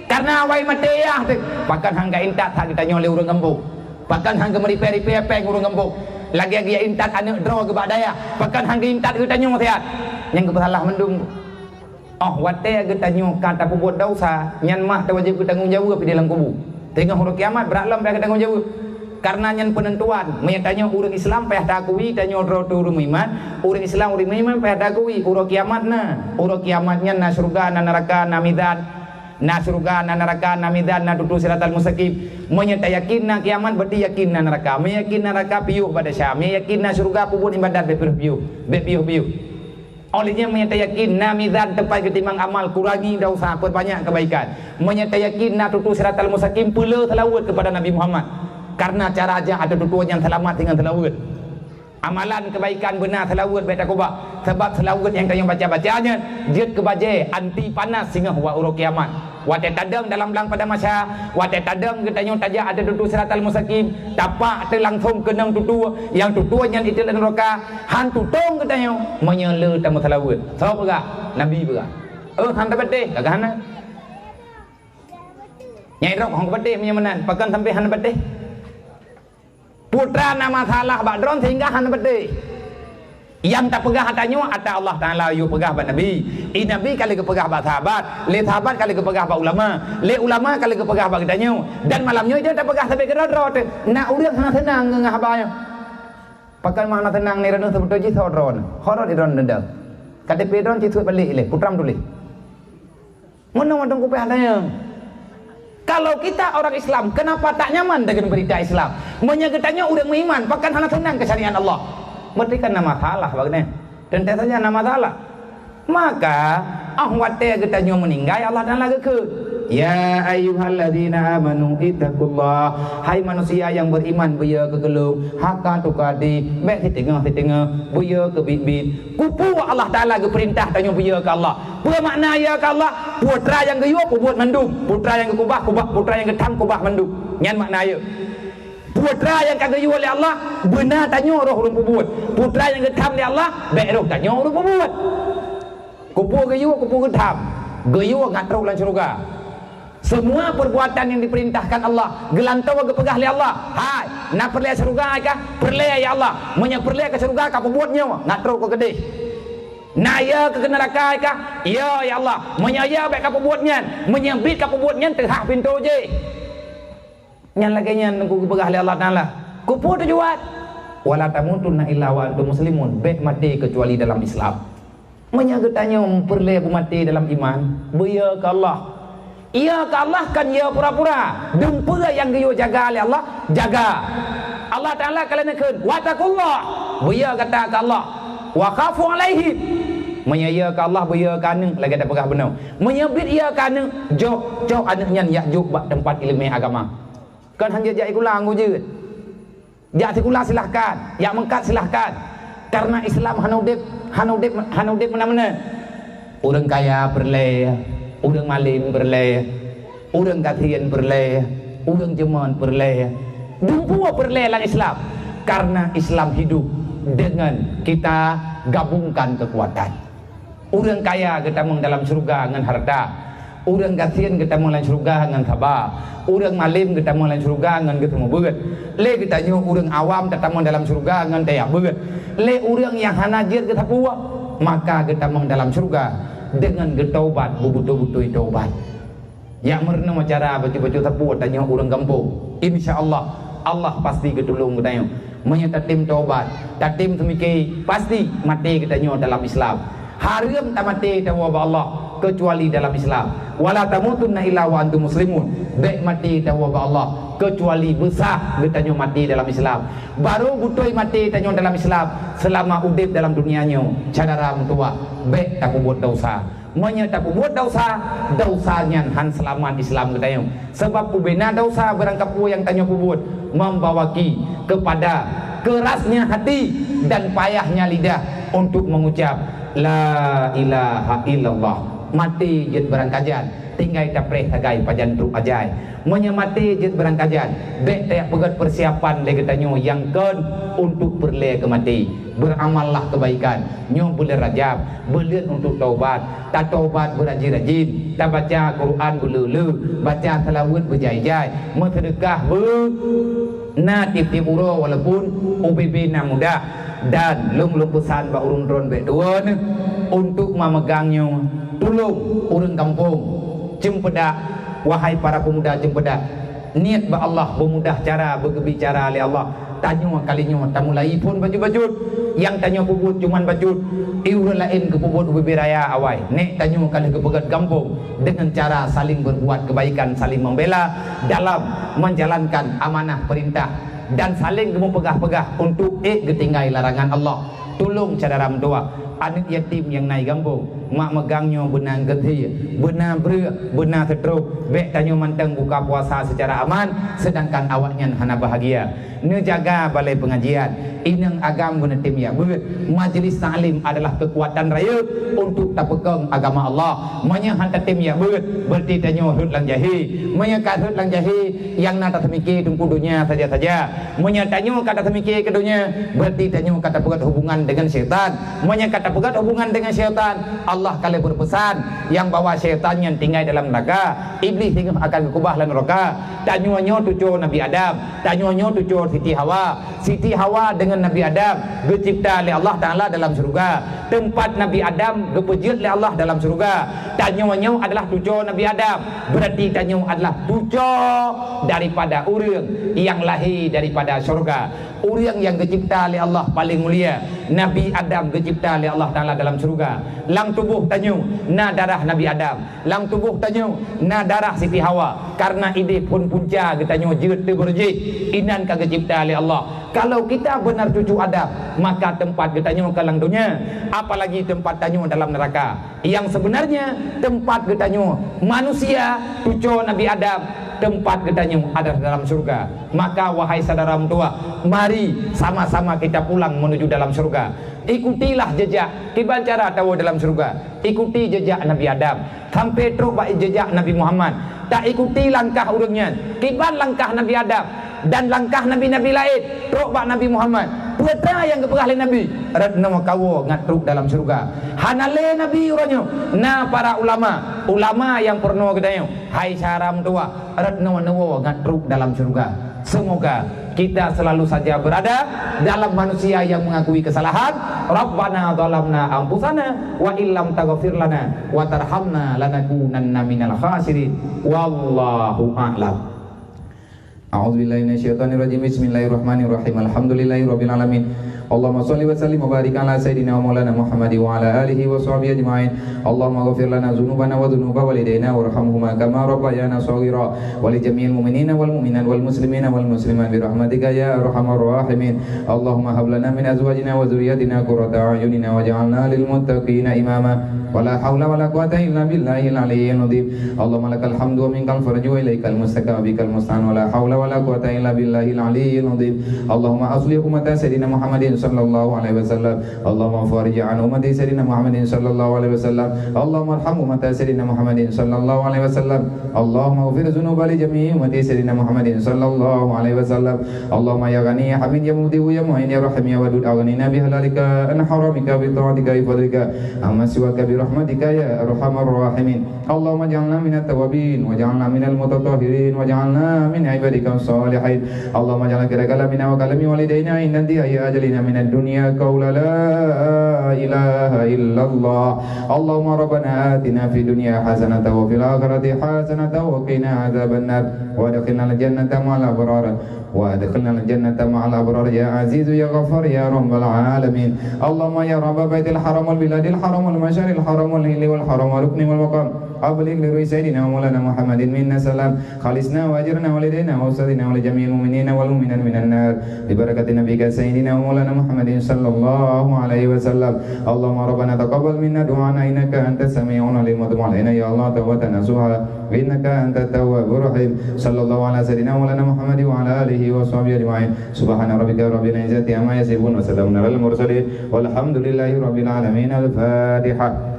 karena awai mateyah tu pakan hangga intat hang tanyo le urang gembuk pakan hangga meriperi peng urang gembuk lagi intat anak draw ke badaya pakan hangga intat ke tanyo sehat yang kesalah mendung wate ke tanyo kata buat dosa nyan mah wajib bertanggungjawab di dalam kubur tengah hari kiamat beralam dia bertanggungjawab karena nyan penentuan menyatanya orang Islam payah dakui tanyo draw tu urang iman orang Islam orang iman payah dakui urang kiamatnya na surga na neraka na mizan na surga na neraka na mizan na tutu siratal mustaqim menyata yakin na kiamat berarti yakin na neraka meyakin neraka piuh pada syam meyakin na surga pupun ibadat bepiuh olehnya menyata yakin na mizan tempat ketimbang amal kurangi dosa perbanyak kebaikan menyata yakin na tutu siratal mustaqim pula selawat kepada Nabi Muhammad karena cara aja ada tutuan yang selamat dengan selawat amalan kebaikan benar selawat baik takubah sebab selawat yang kalian baca-bacanya dia kebaje anti panas sehingga wa uruk kiamat wate tadang dalam lang pada masa wate tadang ketanyo tajak ada tutu siratal mustaqim tapak te langsung kenang tutu yang tutuan yang itu neraka han tutong ketanyo menyele tamu selawat so pegah nabi pegah han tabate kagana nyai rok hong tabate menyamanan pakan sampai han tabate putra nama salah badron sehingga hana bede yang tak pegah hatanyo ata Allah Taala yu pegah ba nabi nabi kali ke pegah ba sahabat le sahabat kali ke pegah ba ulama le ulama kali ke pegah ba getanyo dan malamnya dia tak pegah sampai ke rodrot nak urang hana senang ngah abanya pakai mana senang ni rano sebetulnya ji rodron horor iron dendam kata pedron ji balik le putram tulis mana wadong ku pe hatanyo. Kalau kita orang Islam, kenapa tak nyaman dengan berita Islam? Menyegetanya udah beriman, bahkan hanya senang kesyariatan Allah. Berarti kan nama salah bagaimana? Tentu saja nama salah. Maka ahwate getanya meninggal Allah dan lagi ke. Ya ayyuhalladzina amanu ittaqullah. Hai manusia yang beriman buya ke gelung, haka tukadi, baik di tengah buya ke bibit. Kupu Allah Taala ke perintah tanya buya ke Allah. Apa makna ya ke Allah? Putra yang ke yup buat mandum, putra yang ke kubah, putra yang ke tam kubah mandum. Nyan makna ya. Putra yang kagak yup oleh Allah, benar tanya roh urang buat. Putra yang ke tam oleh Allah, baik roh tanya urang buat. Kupu ke yup, kupu ke tam. Gayuh ngatrau lan syurga. Semua perbuatan yang diperintahkan Allah gelantau ke pegah oleh Allah. Hai, nak perleh syurga kah? Perleh ya Allah. Menya perleh ke syurga kah pembuatnya? Ngatrau ke gede. Nak ya ke neraka kah? Ya Allah. Menya ya baik kah pembuatnya? Menya bit kah pembuatnya terhak pintu je. Nyan lagi nyan nunggu ke pegah oleh Allah Taala. Kupu tu juat. Wala tamutunna illa wa antum muslimun. Baik mati kecuali dalam Islam. Menyagetanya memperleh mati dalam iman. Buya ke Allah. Ia ke Allah kan ia pura-pura. Dempura yang dia jaga oleh Allah, jaga. Allah Taala kalau nak wattaqullah. Buya kata ke Allah. Wa khafu alaihim. Menyaya ke Allah buya kana lagi ada pegah benar. Menyebut ia kana jok anaknya Ya'juj bak tempat ilmu agama. Kan hanya jai kulang je. Jak sekular silahkan, jak mengkat silahkan. Karena Islam hanudip mana-mana. Orang kaya berleh, orang malim berleh, orang katian berleh, orang jeman berleh. Dumpu berleh dalam Islam. Karena Islam hidup dengan kita gabungkan kekuatan. Orang kaya ketemu dalam surga dengan harta. Urang kasihan ketemu lain surga dengan sabar. Urang malim ketemu lain surga dengan ketemu berat. Le kita nyo urang awam ketemu dalam surga dengan tayak berat. Le urang yang hanajir kita puak, maka ketemu dalam surga dengan getaubat betul-betul taubat. Yang merenung cara baca-baca sapu tanya urang kampung. Insya-Allah Allah pasti ketulung kita nyo. Menyatatim taubat, tatim semiki pasti mati kita nyo dalam Islam. Haram tak mati tawa Allah kecuali dalam Islam. Wala tamutunna illa wa antum muslimun. Baik mati tawa Allah kecuali besar kita nyo mati dalam Islam. Baru butoi mati kita nyo dalam Islam selama udip dalam dunianya cadara mutua. Baik tak buat dosa. Menyata buat dosa, dosanya han selamat Islam kita nyo. Sebab ubena dosa berangkapu yang tanya buat membawaki kepada kerasnya hati dan payahnya lidah untuk mengucap la ilaha illallah. Mati jet berangkajan tinggal tapreh tagai pajan truk ajai menyemati jet berangkajan dek tak pegat persiapan lagi tanyo yang kan untuk berle ke mati. Beramallah kebaikan nyo boleh rajab belian untuk taubat, tak taubat berajin-rajin, tak baca Quran berlulu, baca salawat berjai-jai, mensedekah na tip-tip uro walaupun UBB na mudah dan lung-lung pesan ba urun ron be dua untuk memegangnya. Tolong urang kampung cempedak, wahai para pemuda cempedak, niat ba Allah bermudah cara berbicara oleh Allah. Tanya kalinya tamu lain pun baju-baju yang tanya pubut cuman baju iura lain ke pubut UBB raya awai nek tanya kali ke pegat kampung dengan cara saling berbuat kebaikan, saling membela dalam menjalankan amanah perintah dan saling mempegah-pegah untuk ketinggai larangan Allah. Tolong cadara mentua anak yatim yang naik kampung mak megangnya benar geti, benar berak, benar setruk, bek tanya manteng buka puasa secara aman sedangkan awaknya hana bahagia. Ne jaga balai pengajian inang agam guna tim ya ber majlis taklim adalah kekuatan raya untuk tapekeng agama Allah. Manya hantar tim ya ber berarti tanya hut lang jahi, manya kat hut lang jahi yang nata semiki tungku dunia saja-saja. Manya tanya kata semiki ke dunia berarti tanya kata pegat hubungan dengan syaitan. Manya kata pegat hubungan dengan syaitan, Allah kali berpesan yang bawa syaitan yang tinggal dalam neraka, iblis tinggal akan kekubah dalam neraka. Tanyanya tujuh Nabi Adam, tanyanya tujuh Siti Hawa. Siti Hawa dengan Nabi Adam dicipta oleh Allah Ta'ala dalam surga. Tempat Nabi Adam dipejut oleh Allah dalam surga. Tanyanya adalah tujuh Nabi Adam, berarti tanya adalah tujuh daripada orang yang lahir daripada surga. Orang yang dicipta oleh Allah paling mulia Nabi Adam dicipta oleh Allah Ta'ala dalam surga. Lang tubuh tanya na darah Nabi Adam, lang tubuh tanya na darah Siti Hawa. Karena ide pun punca katanya jeta berjih inan kagak dicipta oleh Allah. Kalau kita benar cucu Adam, maka tempat katanya kalang dunia, apalagi tempat tanya dalam neraka. Yang sebenarnya tempat katanya manusia cucu Nabi Adam, tempat katanya ada dalam surga. Maka wahai saudara tua, mari sama-sama kita pulang menuju dalam surga. Ikutilah jejak kiban cara tahu dalam surga. Ikuti jejak Nabi Adam sampai terus baik jejak Nabi Muhammad. Tak ikuti langkah urangnya, kiban langkah Nabi Adam dan langkah nabi-nabi lain terus bak Nabi Muhammad. Putra yang keperah Nabi radna kawo ngatruk dalam surga. Hanale Nabi urangnya. Nah para ulama yang pernah katanya, hai saram tua radna nawo ngatruk dalam surga. Semoga kita selalu saja berada dalam manusia yang mengakui kesalahan. Rabbana zalamna anfusana wa illam taghfir lana wa tarhamna lanakunanna minal khasirin. Wallahu a'lam. A'udzubillahi minasyaitonirrajim. Bismillahirrahmanirrahim. Alhamdulillahirabbil alamin. Allahumma shalli wa sallim wa barik ala sayidina wa maulana Muhammad wa ala alihi wa sahbihi ajma'in. Allahumma ighfir lana dzunubana wa dzunuba walidayna warhamhuma kama rabbayana shaghira wa li jami'il mu'minina wal mu'minat wal muslimina wal muslimat bi rahmatika ya arhamar rahimin. Allahumma hab lana min azwajina wa dzurriyyatina qurrata a'yunina waj'alna lil muttaqina imama. Wala haula wala quwata illa billahil aliyyil azim. Allahumma lakal hamdu wa minkal farju wa ilaikal mustaqam bikal musta'an wala haula wala quwata illa billahil aliyyil azim. Allahumma aslih ummata sayidina Muhammadin sallallahu alaihi wasallam. Allahumma farij an ummati sayyidina Muhammadin sallallahu alaihi wasallam. Allahumma arham ummata sayyidina Muhammadin sallallahu alaihi wasallam. Allahumma ighfir dhunuba li jami'i ummati sayyidina Muhammadin sallallahu alaihi wasallam. Allahumma ya ghani ya hamid ya mubdi ya mu'in ya rahim ya wadud aghnina bi halalika an haramika bi ta'atika bi fadlika amma siwaka bi rahmatika ya arhamar rahimin. Allahumma ij'alna minat tawabin waj'alna minal mutatahhirin waj'alna min ibadika salihin. Allahumma ij'al akhir kalamina wa kalami walidaina inna intiha'i ajalina minad dunya qawla la ilaha illallah. Allahumma rabbana atina fid dunya hasanatan wa fil akhirati hasanatan wa qina adzaban nar wa adkhilna al-jannata ma'al abrar wa adkhilna al-jannata ma'al abrar ya aziz ya ghafar ya rabbal alamin. Allahumma ya rabb baitil haram wal biladil haram wal masharil haram wal hilli wal haram wal rukni wal maqam أبلغ لروي سيدنا ومولانا محمد منا سلام خالصنا وأجرنا ولدينا وأستاذنا ولجميع المؤمنين والمؤمنات من النار ببركة نبيك سيدنا ومولانا محمد صلى الله عليه وسلم. اللهم ربنا تقبل منا دعانا إنك أنت السميع العليم وتب علينا يا الله توبة نصوحا إنك أنت التواب الرحيم. صلى الله على سيدنا ومولانا محمد وعلى آله وصحبه أجمعين. سبحان ربك رب العزة عما يصفون وسلام على المرسلين والحمد لله رب العالمين. الفاتحة.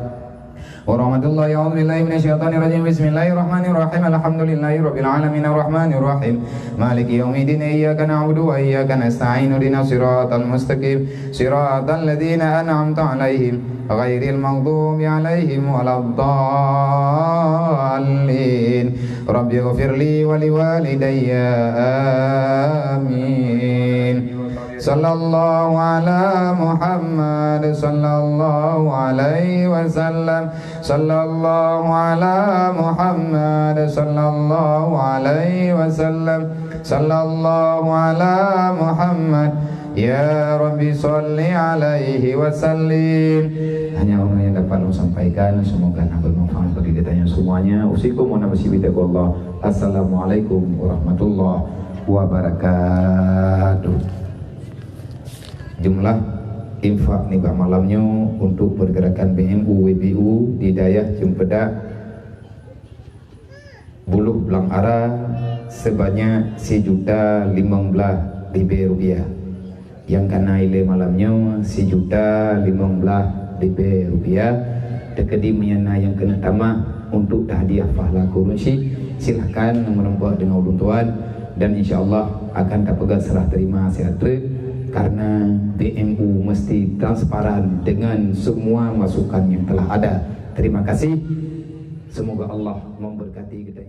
ورحمة الله. أعوذ بالله من الشيطان الرجيم. بسم الله الرحمن الرحيم. الحمد لله رب العالمين الرحمن الرحيم مالك يوم الدين. إياك نعبد وإياك نستعين اهدنا الصراط المستقيم صراط الذين أنعمت عليهم غير المغضوب عليهم ولا الضالين. رب اغفر لي ولوالدي آمين. صلى الله على محمد صلى الله عليه وسلم. صلى الله على محمد صلى الله عليه وسلم. صلى الله على محمد ya Rabbi sholli alaihi wasallim. Hanya Allah yang dapat saya sampaikan, semoga bermanfaat bagi kita semuanya. Usikum wa nafsi bitaqwallah. Assalamualaikum warahmatullahi wabarakatuh. Jumlah infak nibah malamnya untuk pergerakan BMU WBU di Dayah Cempedak Buluh Belang Ara sebanyak 1.015.000 rupiah. Yang kena nilai malamnya 1.015.000 rupiah. Tekedi menyana yang kena tamak untuk hadiah fahla kurunsi, silahkan merempah dengan ulun tuan dan insyaAllah akan dapat serah terima sehat karena BMU mesti transparan dengan semua masukan yang telah ada. Terima kasih. Semoga Allah memberkati kita.